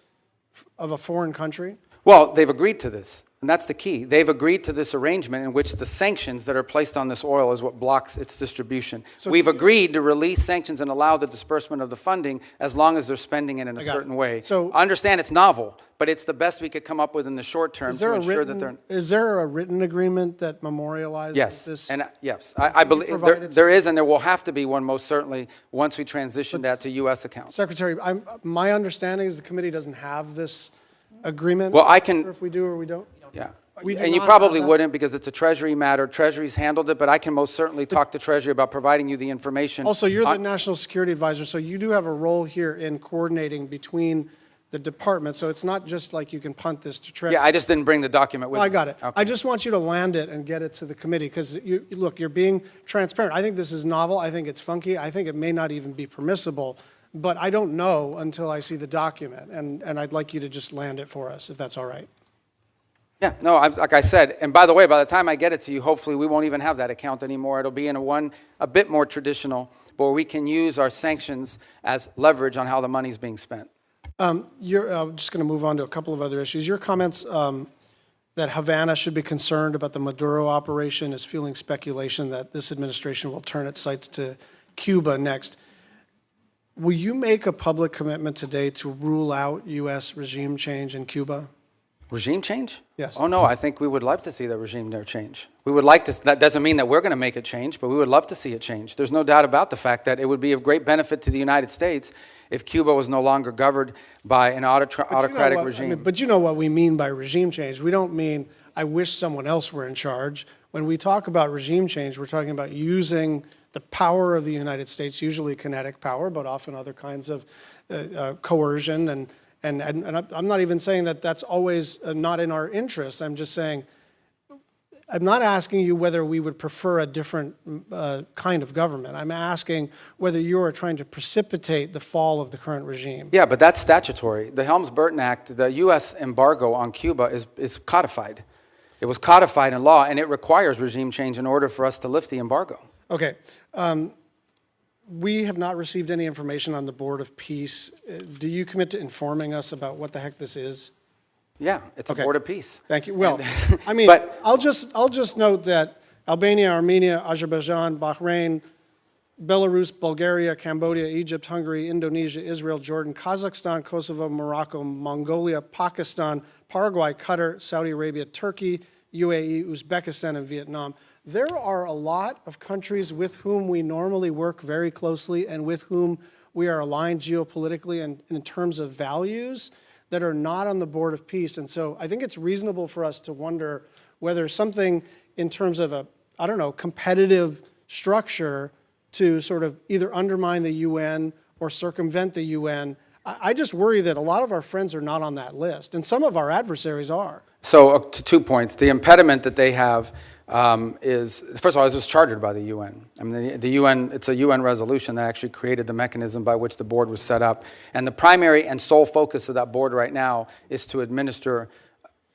of a foreign country? Well, they've agreed to this, and that's the key. They've agreed to this arrangement in which the sanctions that are placed on this oil is what blocks its distribution. So we've agreed to release sanctions and allow the disbursement of the funding as long as they're spending it in a certain way. So I understand it's novel, but it's the best we could come up with in the short term to ensure that they're... Is there a written agreement that memorializes this? Yes, I believe there is, and there will have to be one most certainly once we transition that to U.S. accounts. Secretary, my understanding is the committee doesn't have this agreement. Well, I can... If we do or we don't? Yeah. And you probably wouldn't because it's a Treasury matter. Treasury's handled it, but I can most certainly talk to Treasury about providing you the information. Also, you're the National Security Advisor, so you do have a role here in coordinating between the departments. So it's not just like you can punt this to Treasury. Yeah, I just didn't bring the document with me. I got it. Okay. I just want you to land it and get it to the committee because, look, you're being transparent. I think this is novel. I think it's funky. I think it may not even be permissible. But I don't know until I see the document, and I'd like you to just land it for us, if that's all right. Yeah, no, like I said, and by the way, by the time I get it to you, hopefully we won't even have that account anymore. It'll be in a bit more traditional, where we can use our sanctions as leverage on how the money's being spent. I'm just going to move on to a couple of other issues. Your comments that Havana should be concerned about the Maduro operation is fueling speculation that this administration will turn its sights to Cuba next. Will you make a public commitment today to rule out U.S. regime change in Cuba? Regime change? Yes. Oh, no, I think we would love to see the regime there change. We would like to, that doesn't mean that we're going to make it change, but we would love to see it change. There's no doubt about the fact that it would be of great benefit to the United States if Cuba was no longer governed by an autocratic regime. But you know what we mean by regime change. We don't mean, I wish someone else were in charge. When we talk about regime change, we're talking about using the power of the United States, usually kinetic power, but often other kinds of coercion. And I'm not even saying that that's always not in our interest. I'm just saying, I'm not asking you whether we would prefer a different kind of government. I'm asking whether you are trying to precipitate the fall of the current regime. Yeah, but that's statutory. The Helms-Burton Act, the U.S. embargo on Cuba is codified. It was codified in law, and it requires regime change in order for us to lift the embargo. Okay. We have not received any information on the Board of Peace. Do you commit to informing us about what the heck this is? Yeah, it's a Board of Peace. Thank you. Well, I mean, I'll just note that Albania, Armenia, Azerbaijan, Bahrain, Belarus, Bulgaria, Cambodia, Egypt, Hungary, Indonesia, Israel, Jordan, Kazakhstan, Kosovo, Morocco, Mongolia, Pakistan, Paraguay, Qatar, Saudi Arabia, Turkey, UAE, Uzbekistan, and Vietnam. There are a lot of countries with whom we normally work very closely and with whom we are aligned geopolitically and in terms of values that are not on the Board of Peace. And so I think it's reasonable for us to wonder whether something in terms of a, I don't know, competitive structure to sort of either undermine the UN or circumvent the UN. I just worry that a lot of our friends are not on that list, and some of our adversaries are. So to 2 points. The impediment that they have is, first of all, it was chartered by the UN. I mean, the UN, it's a UN resolution that actually created the mechanism by which the board was set up. And the primary and sole focus of that board right now is to administer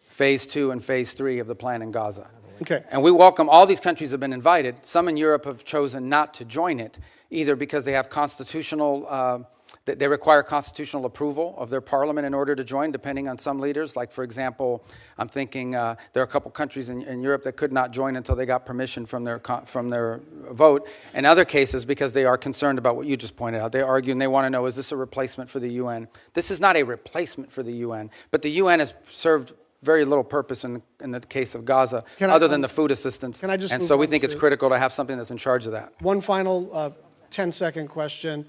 phase 2 and phase 3 of the plan in Gaza. Okay. And we welcome, all these countries have been invited. Some in Europe have chosen not to join it, either because they have constitutional They require constitutional approval of their parliament in order to join, depending on some leaders. Like, for example, I'm thinking there are a couple countries in Europe that could not join until they got permission from their vote. In other cases, because they are concerned about what you just pointed out, they argue and they want to know, is this a replacement for the UN? This is not a replacement for the UN, but the UN has served very little purpose in the case of Gaza, other than the food assistance. Can I just and move so we on think it's to- critical to have something that's in charge of that. One final 10-second question.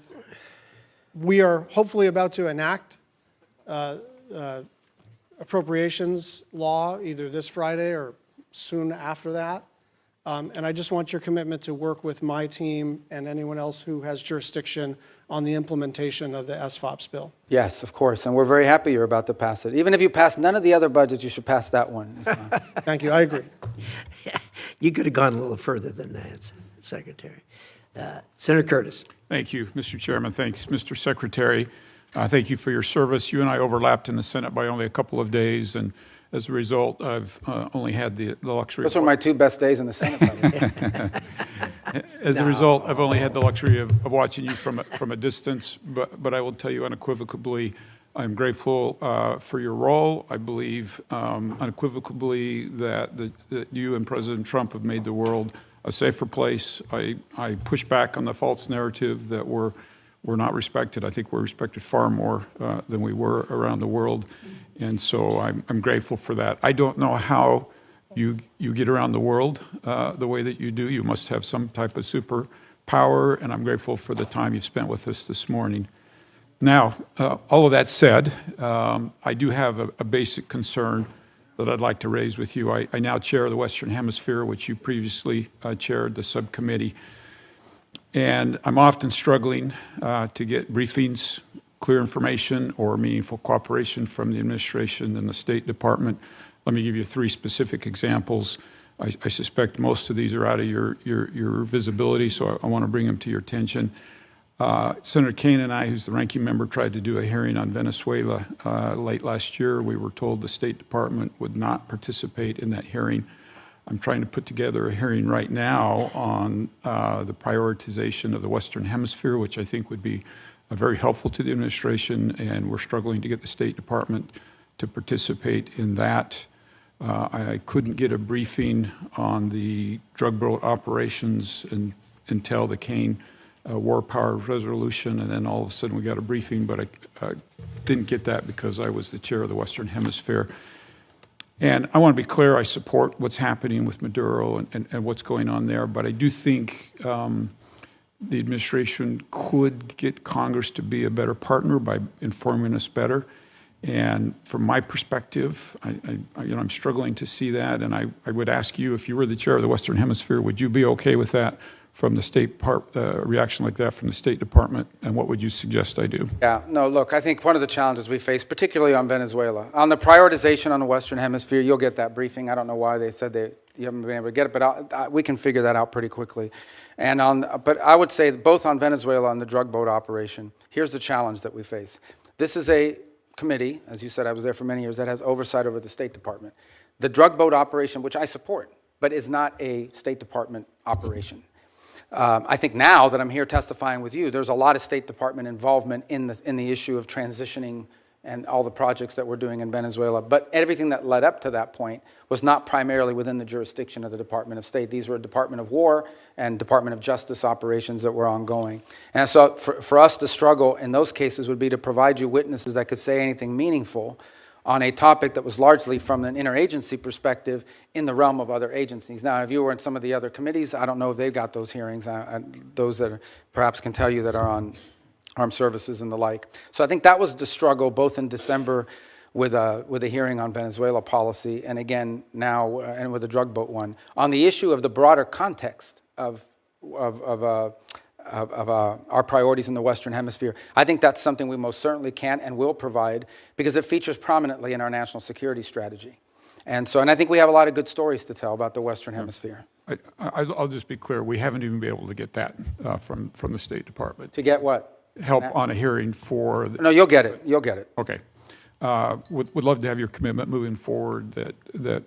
We are hopefully about to enact appropriations law either this Friday or soon after that. And I just want your commitment to work with my team and anyone else who has jurisdiction on the implementation of the SFOPS bill. Yes, of course, and we're very happy you're about to pass it. Even if you pass none of the other budgets, you should pass that one. Thank you, I agree. You could have gone a little further than that, Secretary. Senator Curtis. Thank you, Mr. Chairman. Thanks, Mr. Secretary. Thank you for your service. You and I overlapped in the Senate by only a couple of days, and as a result, I've only had the luxury. Those were my 2 best days in the Senate. As a result, I've only had the luxury of watching you from a distance, but I will tell you unequivocally, I'm grateful for your role. I believe unequivocally that you and President Trump have made the world a safer place. I push back on the false narrative that we're not respected. I think we're respected far more than we were around the world, and so I'm grateful for that. I don't know how you get around the world the way that you do. You must have some type of superpower, and I'm grateful for the time you've spent with us this morning. Now, all of that said, I do have a basic concern that I'd like to raise with you. I now chair the Western Hemisphere, which you previously chaired, the subcommittee. And I'm often struggling to get briefings, clear information, or meaningful cooperation from the administration and the State Department. Let me give you 3 specific examples. I suspect most of these are out of your visibility, so I want to bring them to your attention. Senator Kane and I, who's the ranking member, tried to do a hearing on Venezuela late last year. We were told the State Department would not participate in that hearing. I'm trying to put together a hearing right now on the prioritization of the Western Hemisphere, which I think would be very helpful to the administration, and we're struggling to get the State Department to participate in that. I couldn't get a briefing on the drug boat operations until the Kane war power resolution, and then all of a sudden we got a briefing, but I didn't get that because I was the chair of the Western Hemisphere. And I want to be clear, I support what's happening with Maduro and what's going on there, but I do think the administration could get Congress to be a better partner by informing us better. And from my perspective, I'm struggling to see that, and I would ask you, if you were the chair of the Western Hemisphere, would you be okay with that from the State reaction like that from the State Department, and what would you suggest I do? Yeah, no, look, I think one of the challenges we face, particularly on Venezuela, on the prioritization on the Western Hemisphere, you'll get that briefing. I don't know why they said you haven't been able to get it, but we can figure that out pretty quickly. But I would say both on Venezuela and the drug boat operation, here's the challenge that we face. This is a committee, as you said, I was there for many years, that has oversight over the State Department. The drug boat operation, which I support, but is not a State Department operation. I think now that I'm here testifying with you, there's a lot of State Department involvement in the issue of transitioning and all the projects that we're doing in Venezuela. But everything that led up to that point was not primarily within the jurisdiction of the Department of State. These were Department of War and Department of Justice operations that were ongoing. And so for us to struggle in those cases would be to provide you witnesses that could say anything meaningful on a topic that was largely from an interagency perspective in the realm of other agencies. Now, if you were in some of the other committees, I don't know if they've got those hearings, those that perhaps can tell you that are on armed services and the like. So I think that was the struggle both in December with a hearing on Venezuela policy, and again now and with the drug boat one. On the issue of the broader context of our priorities in the Western Hemisphere, I think that's something we most certainly can and will provide because it features prominently in our national security strategy. And I think we have a lot of good stories to tell about the Western Hemisphere. I'll just be clear, we haven't even been able to get that from the State Department. To get what? Help on a hearing for... No, you'll get it. You'll get it. Okay. Would love to have your commitment moving forward that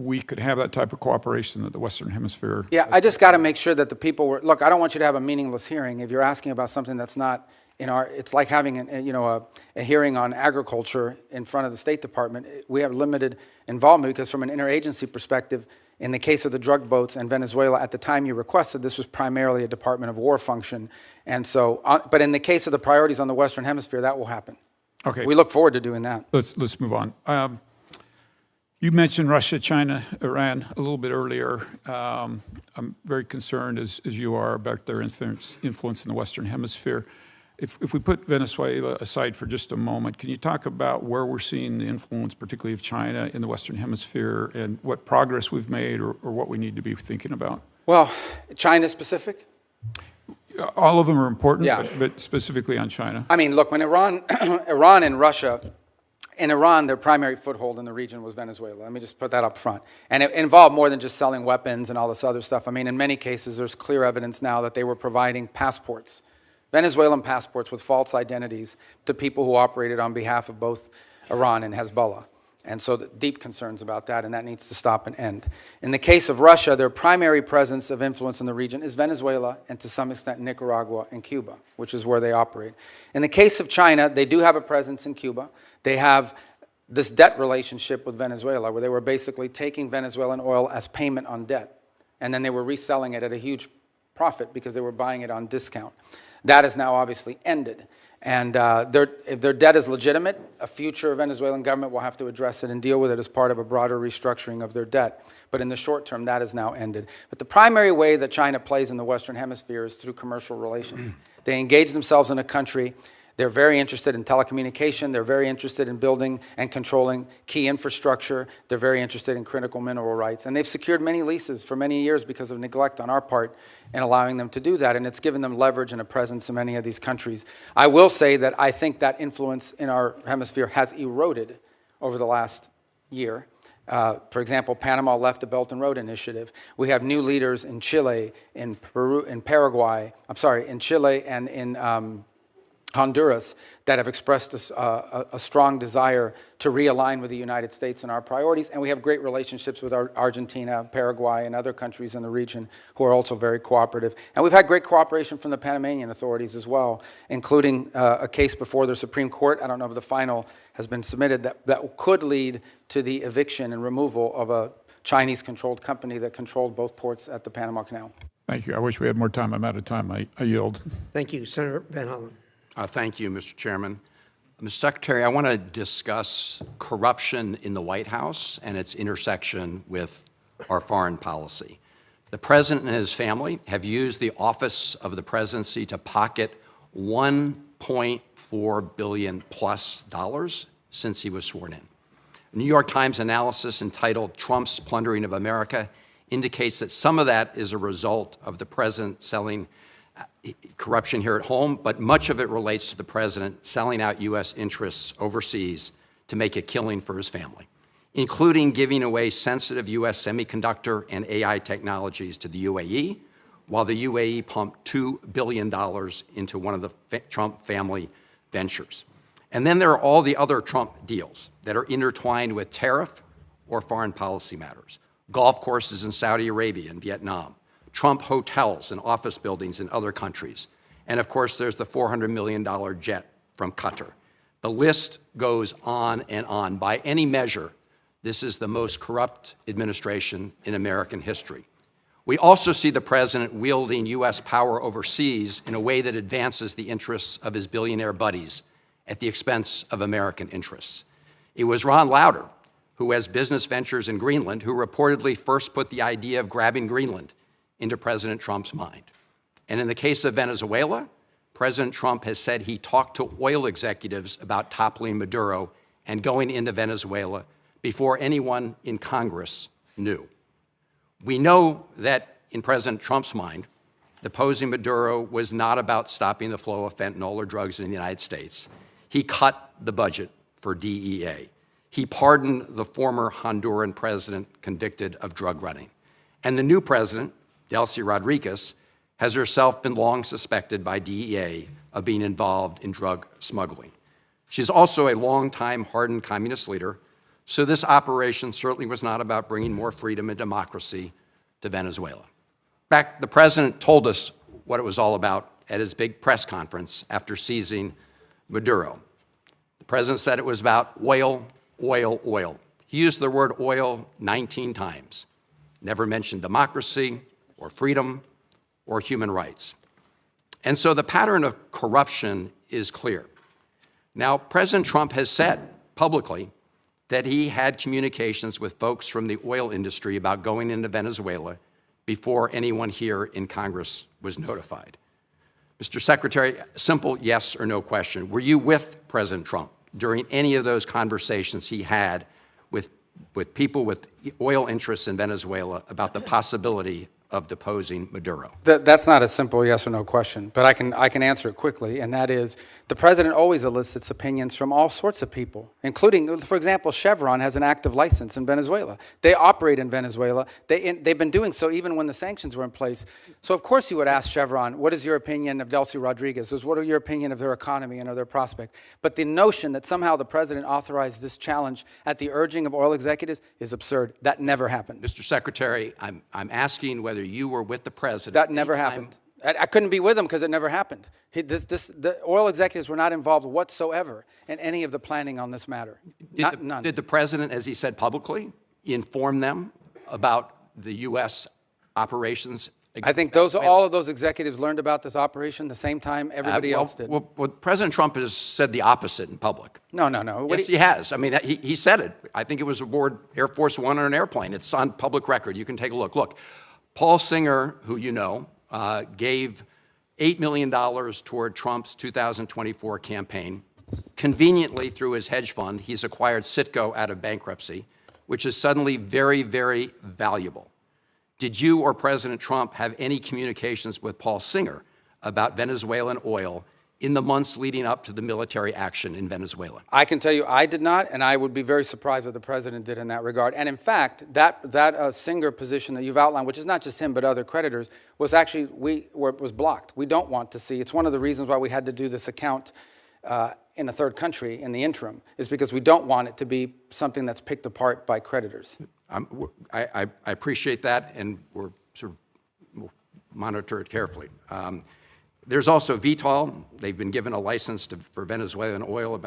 we could have that type of cooperation that the Western Hemisphere. Yeah, I just got to make sure that the people were, look, I don't want you to have a meaningless hearing. If you're asking about something that's not in our, it's like having a hearing on agriculture in front of the State Department. We have limited involvement because from an interagency perspective, in the case of the drug boats and Venezuela, at the time you requested, this was primarily a Department of War function. And so, but in the case of the priorities on the Western Hemisphere, that will happen. Okay. We look forward to doing that. Let's move on. You mentioned Russia, China, Iran a little bit earlier. I'm very concerned, as you are, about their influence in the Western Hemisphere. If we put Venezuela aside for just a moment, can you talk about where we're seeing the influence, particularly of China, in the Western Hemisphere, and what progress we've made or what we need to be thinking about? Well, China specific? All of them are important, Yeah. but specifically on China. I mean, look, when Iran and Russia, in Iran, their primary foothold in the region was Venezuela. Let me just put that up front. And it involved more than just selling weapons and all this other stuff. I mean, in many cases, there's clear evidence now that they were providing passports, Venezuelan passports with false identities to people who operated on behalf of both Iran and Hezbollah. And so deep concerns about that, and that needs to stop and end. In the case of Russia, their primary presence of influence in the region is Venezuela and to some extent Nicaragua and Cuba, which is where they operate. In the case of China, they do have a presence in Cuba. They have this debt relationship with Venezuela where they were basically taking Venezuelan oil as payment on debt, and then they were reselling it at a huge profit because they were buying it on discount. That is now obviously ended. And if their debt is legitimate, a future Venezuelan government will have to address it and deal with it as part of a broader restructuring of their debt. But in the short term, that is now ended. But the primary way that China plays in the Western Hemisphere is through commercial relations. They engage themselves in a country. They're very interested in telecommunication. They're very interested in building and controlling key infrastructure. They're very interested in critical mineral rights. And they've secured many leases for many years because of neglect on our part in allowing them to do that. And it's given them leverage and a presence in many of these countries. I will say that I think that influence in our hemisphere has eroded over the last year. For example, Panama left the Belt and Road Initiative. We have new leaders in Chile, in Peru, in Paraguay, in Chile and in Honduras that have expressed a strong desire to realign with the United States and our priorities. And we have great relationships with Argentina, Paraguay, and other countries in the region who are also very cooperative. And we've had great cooperation from the Panamanian authorities as well, including a case before the Supreme Court. I don't know if the final has been submitted that could lead to the eviction and removal of a Chinese-controlled company that controlled both ports at the Panama Canal. Thank you. I wish we had more time. I'm out of time. I yield. Thank you. Senator Van Hollen. Thank you, Mr. Chairman. Mr. Secretary, I want to discuss corruption in the White House and its intersection with our foreign policy. The President and his family have used the office of the presidency to pocket $1.4 billion plus since he was sworn in. A New York Times analysis entitled "Trump's Plundering of America" indicates that some of that is a result of the president selling corruption here at home, but much of it relates to the president selling out U.S. interests overseas to make a killing for his family, including giving away sensitive U.S. semiconductor and AI technologies to the UAE, while the UAE pumped $2 billion into one of the Trump family ventures. And then there are all the other Trump deals that are intertwined with tariff or foreign policy matters. Golf courses in Saudi Arabia and Vietnam, Trump hotels and office buildings in other countries. And of course, there's the $400 million jet from Qatar. The list goes on and on. By any measure, this is the most corrupt administration in American history. We also see the president wielding U.S. power overseas in a way that advances the interests of his billionaire buddies at the expense of American interests. It was Ron Lauder, who has business ventures in Greenland, who reportedly first put the idea of grabbing Greenland into President Trump's mind. And in the case of Venezuela, President Trump has said he talked to oil executives about toppling Maduro and going into Venezuela before anyone in Congress knew. We know that in President Trump's mind, deposing Maduro was not about stopping the flow of fentanyl or drugs in the United States. He cut the budget for DEA. He pardoned the former Honduran president convicted of drug running. And the new president, Delcy Rodriguez, has herself been long suspected by DEA of being involved in drug smuggling. She's also a longtime hardened communist leader, So this operation certainly was not about bringing more freedom and democracy to Venezuela. In fact, the president told us what it was all about at his big press conference after seizing Maduro. The president said it was about oil, oil, oil. He used the word oil 19 times, never mentioned democracy or freedom or human rights. And so the pattern of corruption is clear. Now, President Trump has said publicly that he had communications with folks from the oil industry about going into Venezuela before anyone here in Congress was notified. Mr. Secretary, simple yes or no question. Were you with President Trump during any of those conversations he had with people with oil interests in Venezuela about the possibility of deposing Maduro? That's not a simple yes or no question, but I can answer it quickly, and that is the president always elicits opinions from all sorts of people, including, for example, Chevron has an active license in Venezuela. They operate in Venezuela. They've been doing so even when the sanctions were in place. So of course you would ask Chevron, what is your opinion of Delcy Rodriguez? What are your opinion of their economy and of their prospect? But the notion that somehow the president authorized this challenge at the urging of oil executives is absurd. That never happened. Mr. Secretary, I'm asking whether you were with the president. That never happened. I couldn't be with him because it never happened. The oil executives were not involved whatsoever in any of the planning on this matter. None. Did the president, as he said publicly, inform them about the U.S. operations? I think all of those executives learned about this operation the same time everybody else did. Well, President Trump has said the opposite in public. No. Yes, he has. I mean, he said it. I think it was aboard Air Force One on an airplane. It's on public record. You can take a look. Look, Paul Singer, who you know, gave $8 million toward Trump's 2024 campaign. Conveniently, through his hedge fund, he's acquired Citgo out of bankruptcy, which is suddenly very, very valuable. Did you or President Trump have any communications with Paul Singer about Venezuelan oil in the months leading up to the military action in Venezuela? I can tell you I did not, and I would be very surprised what the president did in that regard. And in fact, that Singer position that you've outlined, which is not just him but other creditors, was actually was blocked. We don't want to see. It's one of the reasons why we had to do this account in a third country in the interim, is because we don't want it to be something that's picked apart by creditors. I appreciate that, and we'll monitor it carefully. There's also Vitol. They've been given a license for Venezuelan oil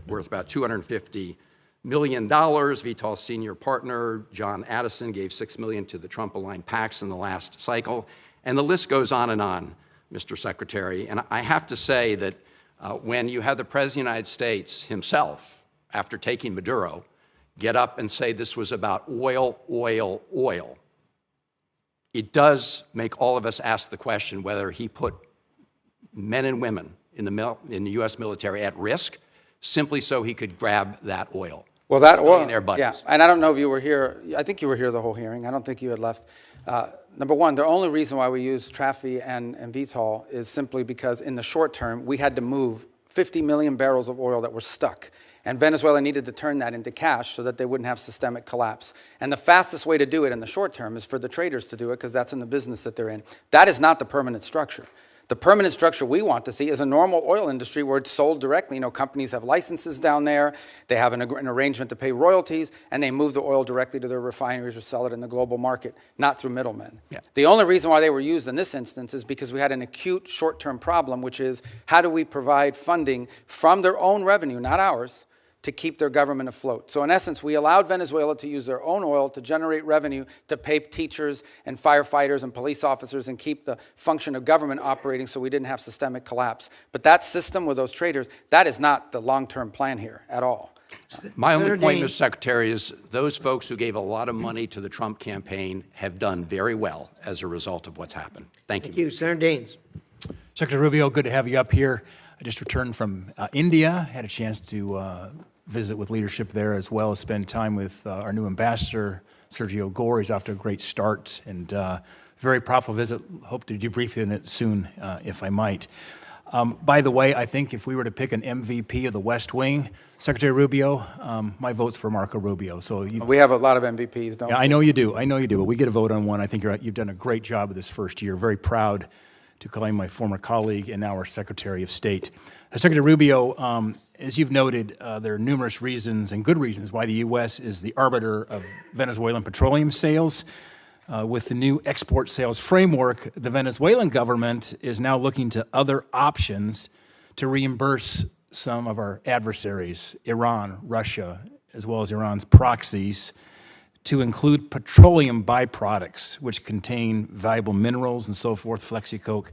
worth about $250 million. Vitol's senior partner, John Addison, gave $6 million to the Trump-aligned PACs in the last cycle. And the list goes on, Mr. Secretary. And I have to say that when you have the President of the United States himself, after taking Maduro, get up and say this was about oil, oil, oil, it does make all of us ask the question whether he put men and women in the U.S. military at risk simply so he could grab that oil. Well, that oil, yeah, and I don't know if you were here. I think you were here the whole hearing. I don't think you had left. Number one, the only reason why we use Trafficking and Vitol is simply because in the short term, we had to move 50 million barrels of oil that were stuck. And Venezuela needed to turn that into cash so that they wouldn't have systemic collapse. And the fastest way to do it in the short term is for the traders to do it because that's in the business that they're in. That is not the permanent structure. The permanent structure we want to see is a normal oil industry where it's sold directly. You know, companies have licenses down there, they have an arrangement to pay royalties, and they move the oil directly to their refineries or sell it in the global market, not through middlemen. Yeah. The only reason why they were used in this instance is because we had an acute short-term problem, which is how do we provide funding from their own revenue, not ours, to keep their government afloat. So in essence, we allowed Venezuela to use their own oil to generate revenue to pay teachers and firefighters and police officers and keep the function of government operating so we didn't have systemic collapse. But that system with those traders, that is not the long-term plan here at all. My only point, Mr. Secretary, is those folks who gave a lot of money to the Trump campaign have done very well as a result of what's happened. Thank you. Thank you. Senator Daines. Secretary Rubio, good to have you up here. I just returned from India, had a chance to visit with leadership there, as well as spend time with our new ambassador, Sergio Gore. He's off to a great start, and very profitable visit. Hope to debrief in it soon, if I might. By the way, I think if we were to pick an MVP of the West Wing, Secretary Rubio, my vote's for Marco Rubio. So we have a lot of MVPs, don't we? I know you do. I know you do. But we get a vote on one. I think you've done a great job with this first year. Very proud to claim my former colleague and now our Secretary of State. Secretary Rubio, as you've noted, there are numerous reasons and good reasons why the U.S. is the arbiter of Venezuelan petroleum sales. With the new export sales framework, the Venezuelan government is now looking to other options to reimburse some of our adversaries, Iran, Russia, as well as Iran's proxies, to include petroleum byproducts, which contain valuable minerals and so forth, flexicoke.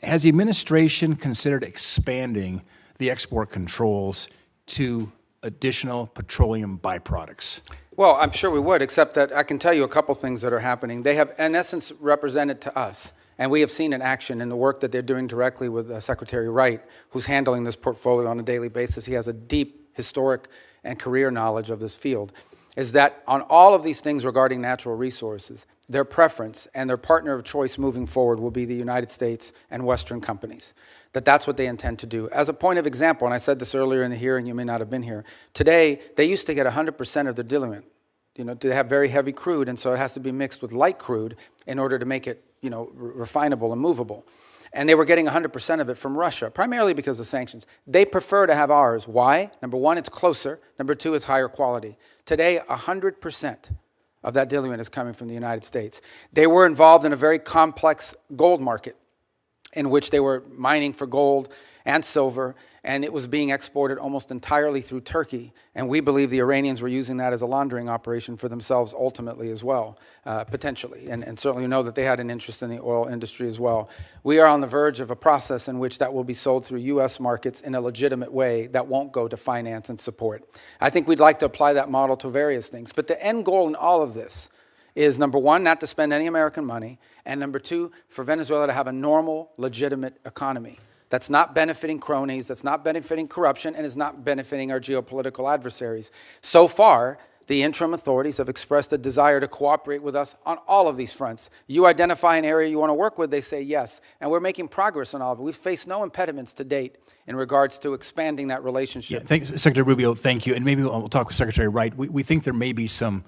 Has the administration considered expanding the export controls to additional petroleum byproducts? Well, I'm sure we would, except that I can tell you a couple things that are happening. They have, in essence, represented to us, and we have seen in action in the work that they're doing directly with Secretary Wright, who's handling this portfolio on a daily basis. He has a deep historic and career knowledge of this field, is that on all of these things regarding natural resources, their preference and their partner of choice moving forward will be the United States and Western companies. That's what they intend to do. As a point of example, and I said this earlier in the hearing, you may not have been here, today they used to get 100% of their diluent. They have very heavy crude, and so it has to be mixed with light crude in order to make it, refinable and movable. And they were getting 100% of it from Russia, primarily because of sanctions. They prefer to have ours. Why? Number one, it's closer. Number two, it's higher quality. Today, 100% of that diluent is coming from the United States. They were involved in a very complex gold market in which they were mining for gold and silver, and it was being exported almost entirely through Turkey. And we believe the Iranians were using that as a laundering operation for themselves ultimately as well, potentially. And certainly we know that they had an interest in the oil industry as well. We are on the verge of a process in which that will be sold through U.S. markets in a legitimate way that won't go to finance and support. I think we'd like to apply that model to various things. But the end goal in all of this is, number one, not to spend any American money, and number two, for Venezuela to have a normal, legitimate economy that's not benefiting cronies, that's not benefiting corruption, and is not benefiting our geopolitical adversaries. So far, the interim authorities have expressed a desire to cooperate with us on all of these fronts. You identify an area you want to work with, they say yes, and we're making progress on all of it. We've faced no impediments to date in regards to expanding that relationship. Yeah, thanks, Secretary Rubio, thank you. And maybe we'll talk with Secretary Wright. We think there may be some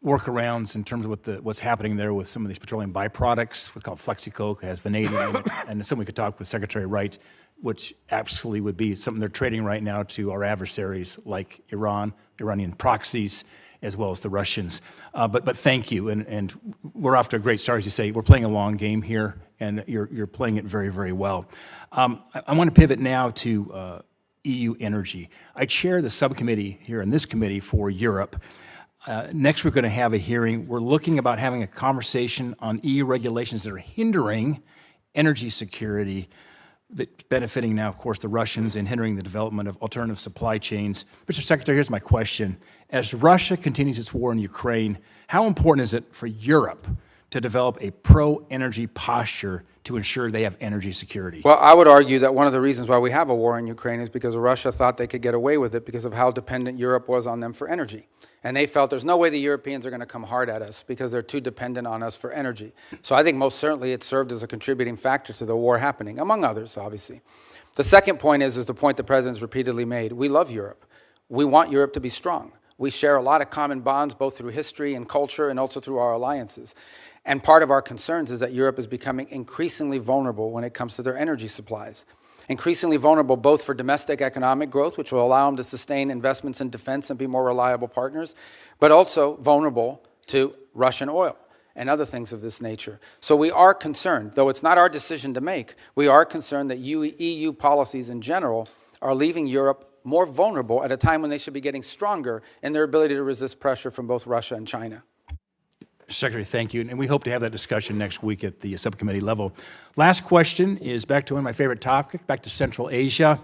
workarounds in terms of what's happening there with some of these petroleum byproducts, what's called flexicoke, has vanadium in it, and something we could talk with Secretary Wright, which absolutely would be something they're trading right now to our adversaries like Iran, Iranian proxies, as well as the Russians. But thank you, and we're off to a great start, as you say. We're playing a long game here, and you're playing it very, very well. I want to pivot now to EU energy. I chair the subcommittee here in this committee for Europe. Next, we're going to have a hearing. We're looking about having a conversation on EU regulations that are hindering energy security, that's benefiting now, of course, the Russians and hindering the development of alternative supply chains. Mr. Secretary, here's my question. As Russia continues its war in Ukraine, how important is it for Europe to develop a pro-energy posture to ensure they have energy security? Well, I would argue that one of the reasons why we have a war in Ukraine is because Russia thought they could get away with it because of how dependent Europe was on them for energy. And they felt there's no way the Europeans are going to come hard at us because they're too dependent on us for energy. So I think most certainly it served as a contributing factor to the war happening, among others, obviously. The second point is the point the President's repeatedly made. We love Europe. We want Europe to be strong. We share a lot of common bonds, both through history and culture and also through our alliances. And part of our concerns is that Europe is becoming increasingly vulnerable when it comes to their energy supplies. Increasingly vulnerable both for domestic economic growth, which will allow them to sustain investments in defense and be more reliable partners, but also vulnerable to Russian oil and other things of this nature. So we are concerned, though it's not our decision to make, we are concerned that EU policies in general are leaving Europe more vulnerable at a time when they should be getting stronger in their ability to resist pressure from both Russia and China. Secretary, thank you. And we hope to have that discussion next week at the subcommittee level. Last question is back to one of my favorite topics, back to Central Asia.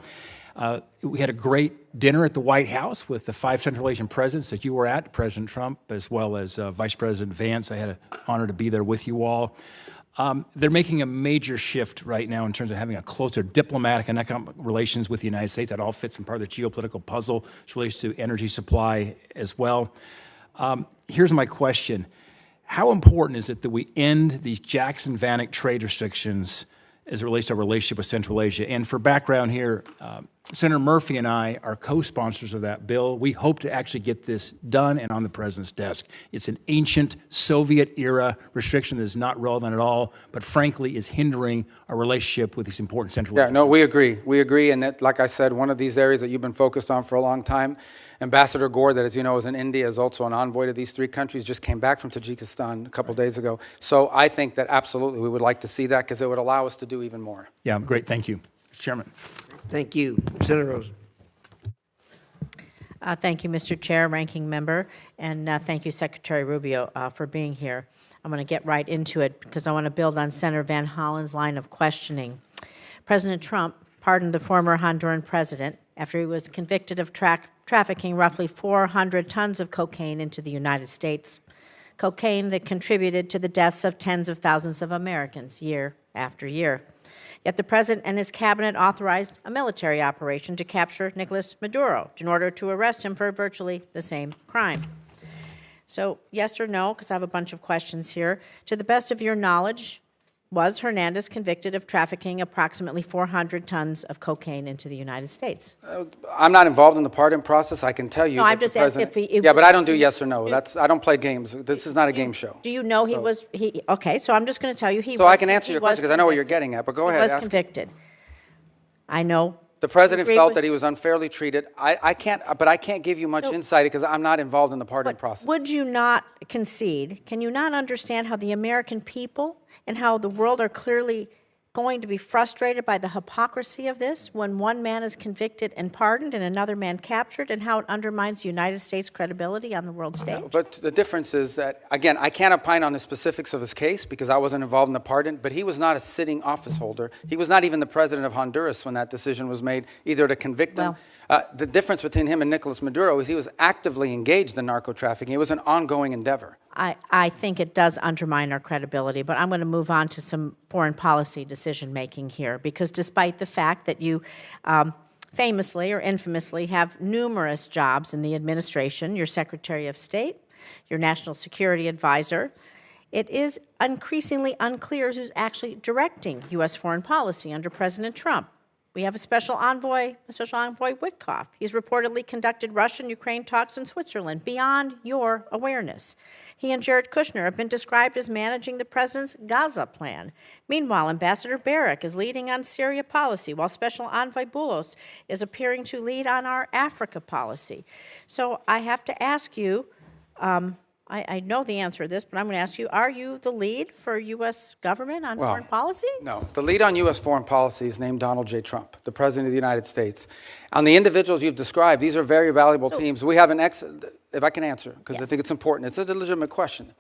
We had a great dinner at the White House with the 5 Central Asian presidents that you were at, President Trump, as well as Vice President Vance. I had an honor to be there with you all. They're making a major shift right now in terms of having a closer diplomatic and economic relations with the United States. That all fits in part of the geopolitical puzzle, which relates to energy supply as well. Here's my question. How important is it that we end these Jackson-Vanik trade restrictions as it relates to our relationship with Central Asia? And for background here, Senator Murphy and I are co-sponsors of that bill. We hope to actually get this done and on the president's desk. It's an ancient Soviet-era restriction that is not relevant at all, but frankly is hindering our relationship with these important Central Yeah, no, we agree. We agree, and that, like I said, one of these areas that you've been focused on for a long time, Ambassador Gore, that, as you know, is in India, is also an envoy to these three countries, just came back from Tajikistan a couple days ago. So I think that absolutely we would like to see that because it would allow us to do even more. Yeah, great. Thank you, Mr. Chairman. Thank you. Senator Rosen. Thank you, Mr. Chair, Ranking Member, and thank you, Secretary Rubio, for being here. I'm going to get right into it because I want to build on Senator Van Hollen's line of questioning. President Trump pardoned the former Honduran president after he was convicted of trafficking roughly 400 tons of cocaine into the United States, cocaine that contributed to the deaths of tens of thousands of Americans year after year. Yet the president and his cabinet authorized a military operation to capture Nicolás Maduro in order to arrest him for virtually the same crime. So yes or no, because I have a bunch of questions here. To the best of your knowledge, was Hernandez convicted of trafficking approximately 400 tons of cocaine into the United States? I'm not involved in the pardon process. I can tell you. No, that I'm just the asking president, if he... yeah, but I don't do yes or no. I don't play games. This is not a game show. Do you know he was... Okay, so I'm just going to tell you he was... So I can answer your question because I know what you're getting at, but go ahead. He was convicted. I know. The president felt that he was unfairly treated. I can't give you much insight because I'm not involved in the pardon process. Would you not concede? Can you not understand how the American people and how the world are clearly going to be frustrated by the hypocrisy of this when one man is convicted and pardoned and another man captured, and how it undermines the United States' credibility on the world stage? No, but the difference is that, again, I can't opine on the specifics of his case because I wasn't involved in the pardon, but he was not a sitting office holder. He was not even the president of Honduras when that decision was made, either to convict him. The difference between him and Nicolás Maduro is he was actively engaged in narco trafficking. It was an ongoing endeavor. I think it does undermine our credibility, but I'm going to move on to some foreign policy decision-making here, because despite the fact that you famously or infamously have numerous jobs in the administration, your Secretary of State, your National Security Advisor, it is increasingly unclear who's actually directing U.S. foreign policy under President Trump. We have a special envoy Witkoff. He's reportedly conducted Russia-Ukraine talks in Switzerland beyond your awareness. He and Jared Kushner have been described as managing the president's Gaza plan. Meanwhile, Ambassador Barrack is leading on Syria policy, while Special Envoy Boulos is appearing to lead on our Africa policy. So I have to ask you, I know the answer to this, but I'm going to ask you, are you the lead for U.S. government on foreign policy? No. The lead on U.S. foreign policy is named Donald J. Trump, the President of the United States. On the individuals you've described, these are very valuable teams. We have if I can answer, because I think it's important. It's a legitimate question.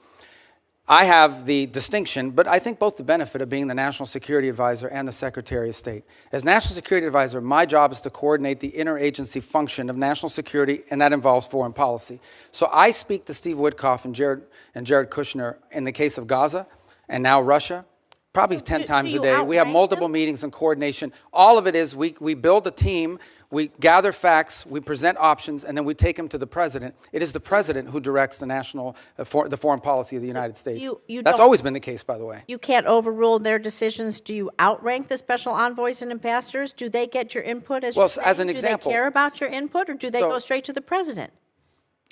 I have the distinction, but I think both the benefit of being the National Security Advisor and the Secretary of State. As National Security Advisor, my job is to coordinate the interagency function of national security, and that involves foreign policy. So I speak to Steve Witkoff and Jared Kushner in the case of Gaza and now Russia, probably 10 times a day. We have multiple meetings and coordination. All of it is we build a team, we gather facts, we present options, and then we take them to the president. It is the president who directs the foreign policy of the United States. That's always been the case, by the way. You can't overrule their decisions. Do you outrank the special envoys and ambassadors? Do they get your input as an example? Do they care about your input, or do they go straight to the president?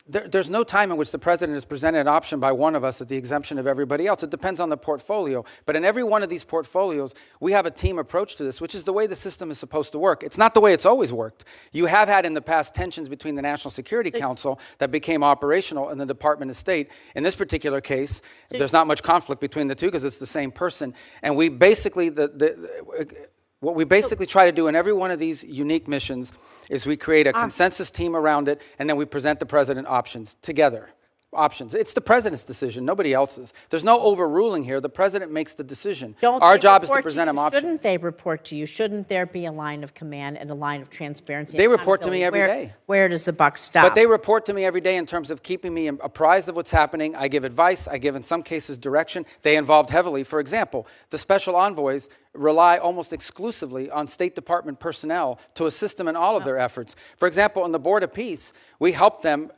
There's no time in which the president is presented an option by one of us at the exemption of everybody else. It depends on the portfolio. But in every one of these portfolios, we have a team approach to this, which is the way the system is supposed to work. It's not the way it's always worked. You have had in the past tensions between the National Security Council that became operational and the Department of State. In this particular case, there's not much conflict between the two because it's the same person. And we basically, what we basically try to do in every one of these unique missions is we create a consensus team around it, and then we present the president options together. It's the president's decision, nobody else's. There's no overruling here. The president makes the decision. Our job is to present him options. Shouldn't they report to you? Shouldn't there be a line of command and a line of transparency? They report to me every day. Where does the buck stop? But they report to me every day in terms of keeping me apprised of what's happening. I give advice. I give, in some cases, direction. They involved heavily. For example, the special envoys rely almost exclusively on State Department personnel to assist them in all of their efforts. For example, on the Board of Peace, we help them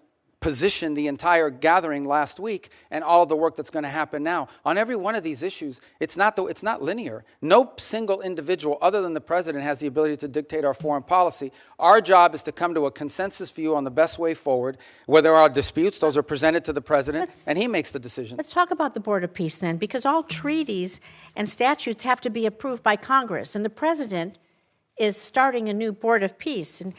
position the entire gathering last week and all of the work that's going to happen now. On every one of these issues, it's not linear. No single individual other than the president has the ability to dictate our foreign policy. Our job is to come to a consensus view on the best way forward. Where there are disputes, those are presented to the president, and he makes the decision. Let's talk about the Board of Peace then, because all treaties and statutes have to be approved by Congress, and the president is starting a new Board of Peace, and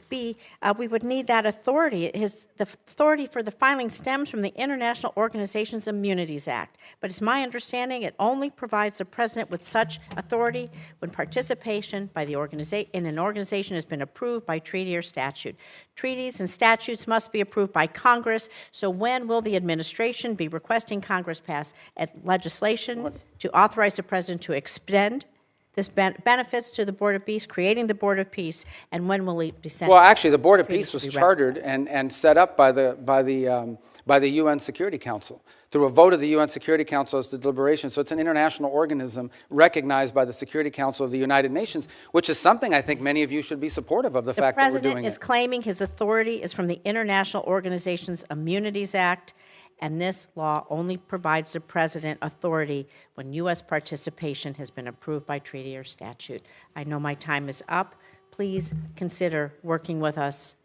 we would need that authority. The authority for the filing stems from the International Organizations Immunities Act, but it's my understanding it only provides the president with such authority when participation by the in an organization has been approved by treaty or statute. Treaties and statutes must be approved by Congress, so when will the administration be requesting Congress pass legislation to authorize the president to extend this benefits to the Board of Peace, creating the Board of Peace, and when will it be sent? Well, actually, the Board of Peace was chartered and set up by the UN Security Council through a vote of the UN Security Council as to deliberation. So it's an international organism recognized by the Security Council of the United Nations, which is something I think many of you should be supportive of, the fact that we're doing it. The president is claiming his authority is from the International Organizations Immunities Act, and this law only provides the president authority when U.S. participation has been approved by treaty or statute. I know my time is up. Please consider working with us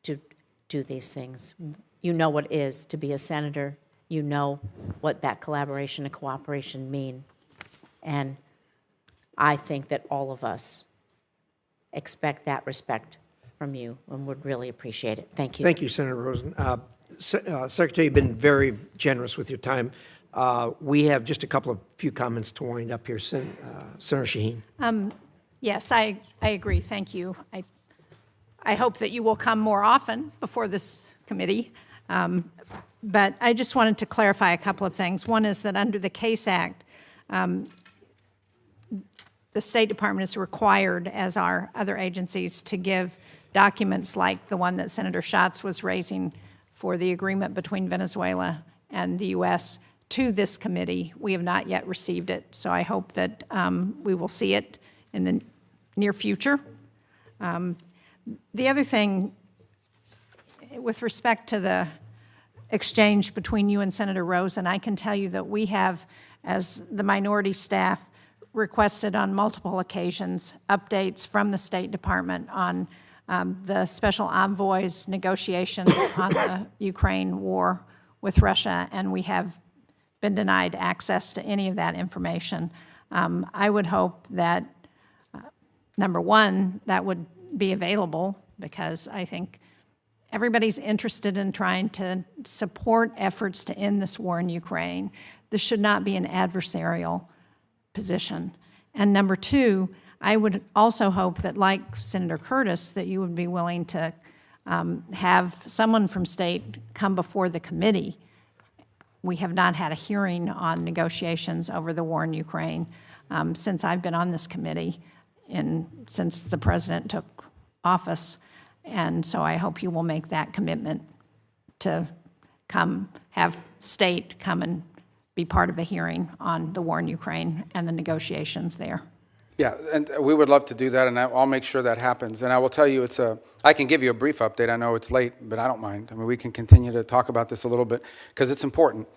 to do these things. You know what it is to be a senator. You know what that collaboration and cooperation mean. And I think that all of us expect that respect from you and would really appreciate it. Thank you. Thank you, Senator Rosen. Secretary, you've been very generous with your time. We have just a few comments to wind up here. Senator Shaheen. Yes, I agree. Thank you. I hope that you will come more often before this committee. But I just wanted to clarify a couple of things. One is that under the CASE Act, the State Department is required, as are other agencies, to give documents like the one that Senator Schatz was raising for the agreement between Venezuela and the U.S. to this committee. We have not yet received it, so I hope that we will see it in the near future. The other thing, with respect to the exchange between you and Senator Rosen, I can tell you that we have, as the minority staff, requested on multiple occasions updates from the State Department on the special envoy's negotiations on the Ukraine war with Russia, and we have been denied access to any of that information. I would hope that, number one, that would be available, because I think everybody's interested in trying to support efforts to end this war in Ukraine. This should not be an adversarial position. And number two, I would also hope that, like Senator Curtis, that you would be willing to have someone from state come before the committee. We have not had a hearing on negotiations over the war in Ukraine since I've been on this committee since the president took office. And so I hope you will make that commitment to have state come and be part of a hearing on the war in Ukraine and the negotiations there. Yeah, and we would love to do that, and I'll make sure that happens. And I will tell you, I can give you a brief update. I know it's late, but I don't mind. I mean, we can continue to talk about this a little bit because it's important.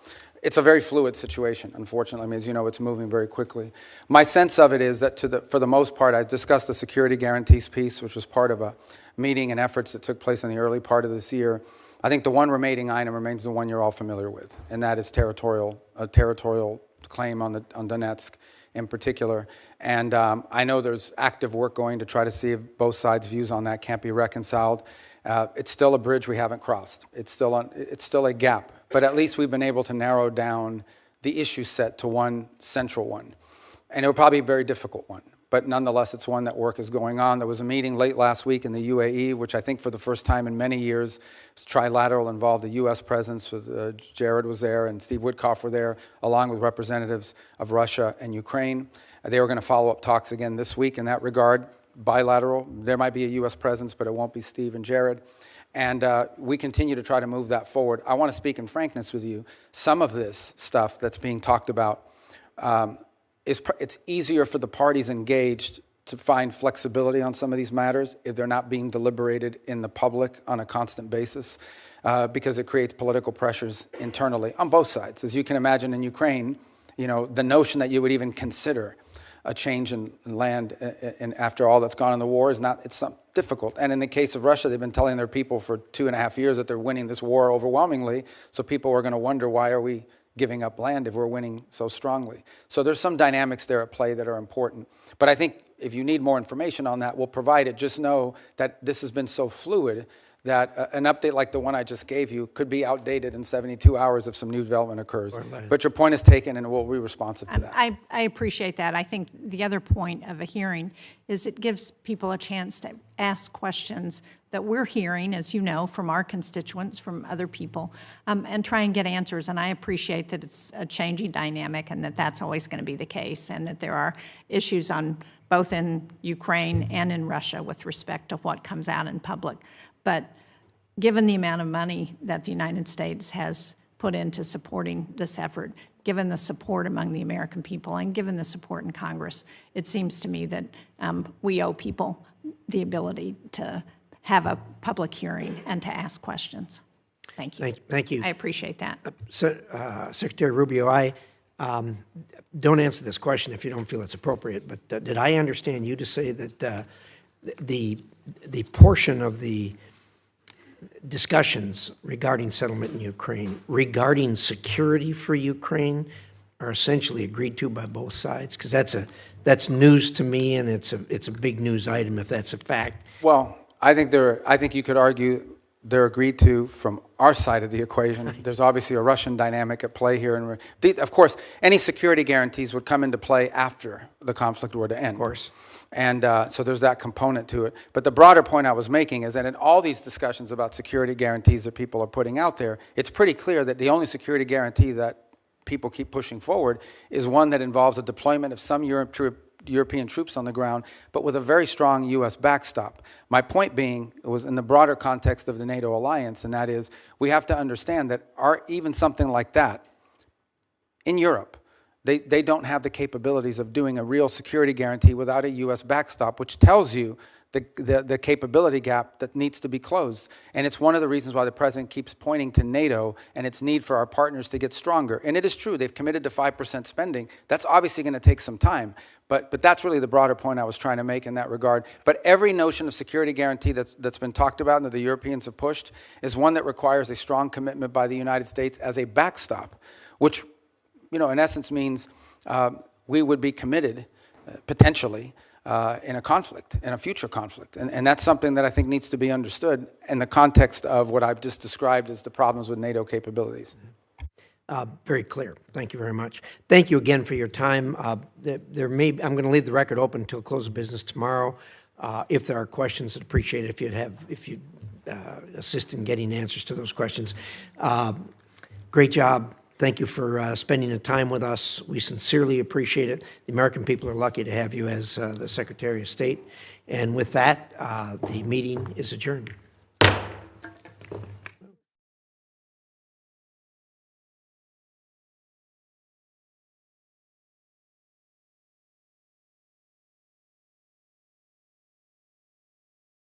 It's a very fluid situation, unfortunately. I mean, as you know, it's moving very quickly. My sense of it is that for the most part, I discussed the security guarantees piece, which was part of a meeting and efforts that took place in the early part of this year. I think the one remaining item remains the one you're all familiar with, and that is a territorial claim on Donetsk in particular. And I know there's active work going to try to see if both sides' views on that can't be reconciled. It's still a bridge we haven't crossed. It's still a gap, but at least we've been able to narrow down the issue set to one central one. And it will probably be a very difficult one, but nonetheless, it's one that work is going on. There was a meeting late last week in the UAE, which I think for the first time in many years, was trilateral, involved the U.S. presence. Jared was there and Steve Witkoff were there, along with representatives of Russia and Ukraine. They were going to follow up talks again this week in that regard, bilateral. There might be a U.S. presence, but it won't be Steve and Jared. And we continue to try to move that forward. I want to speak in frankness with you. Some of this stuff that's being talked about, it's easier for the parties engaged to find flexibility on some of these matters if they're not being deliberated in the public on a constant basis, because it creates political pressures internally on both sides. As you can imagine in Ukraine, the notion that you would even consider a change in land and after all that's gone in the war it's difficult. And in the case of Russia, they've been telling their people for 2.5 years that they're winning this war overwhelmingly. So people are going to wonder, why are we giving up land if we're winning so strongly? So there's some dynamics there at play that are important. But I think if you need more information on that, we'll provide it. Just know that this has been so fluid that an update like the one I just gave you could be outdated in 72 hours if some new development occurs. But your point is taken, and we'll be responsive to that. I appreciate that. I think the other point of a hearing is it gives people a chance to ask questions that we're hearing, as you know, from our constituents, from other people, and try and get answers. And I appreciate that it's a changing dynamic and that that's always going to be the case, and that there are issues on both in Ukraine and in Russia with respect to what comes out in public. But given the amount of money that the United States has put into supporting this effort, given the support among the American people, and given the support in Congress, it seems to me that we owe people the ability to have a public hearing and to ask questions. Thank you. Thank you. I appreciate that. Secretary Rubio, I don't answer this question if you don't feel it's appropriate, but did I understand you to say that the portion of the discussions regarding settlement in Ukraine, regarding security for Ukraine, are essentially agreed to by both sides? Because that's news to me, and it's a big news item if that's a fact. Well, I think you could argue they're agreed to from our side of the equation. There's obviously a Russian dynamic at play here, and of course, any security guarantees would come into play after the conflict were to end. Of course. And so there's that component to it. But the broader point I was making is that in all these discussions about security guarantees that people are putting out there, it's pretty clear that the only security guarantee that people keep pushing forward is one that involves a deployment of some European troops on the ground, but with a very strong U.S. backstop. My point being, it was in the broader context of the NATO alliance, and that is, we have to understand that even something like that in Europe, they don't have the capabilities of doing a real security guarantee without a U.S. backstop, which tells you the capability gap that needs to be closed. And it's one of the reasons why the President keeps pointing to NATO and its need for our partners to get stronger. And it is true, they've committed to 5% spending. That's obviously going to take some time. But that's really the broader point I was trying to make in that regard. But every notion of security guarantee that's been talked about and that the Europeans have pushed is one that requires a strong commitment by the United States as a backstop, which, in essence means we would be committed, potentially, in a conflict, in a future conflict. And that's something that I think needs to be understood in the context of what I've just described as the problems with NATO capabilities. Very clear. Thank you very much. Thank you again for your time. I'm going to leave the record open until close of business tomorrow. If there are questions, I'd appreciate it if you'd assist in getting answers to those questions. Great job. Thank you for spending the time with us. We sincerely appreciate it. The American people are lucky to have you as the Secretary of State. And with that, the meeting is adjourned.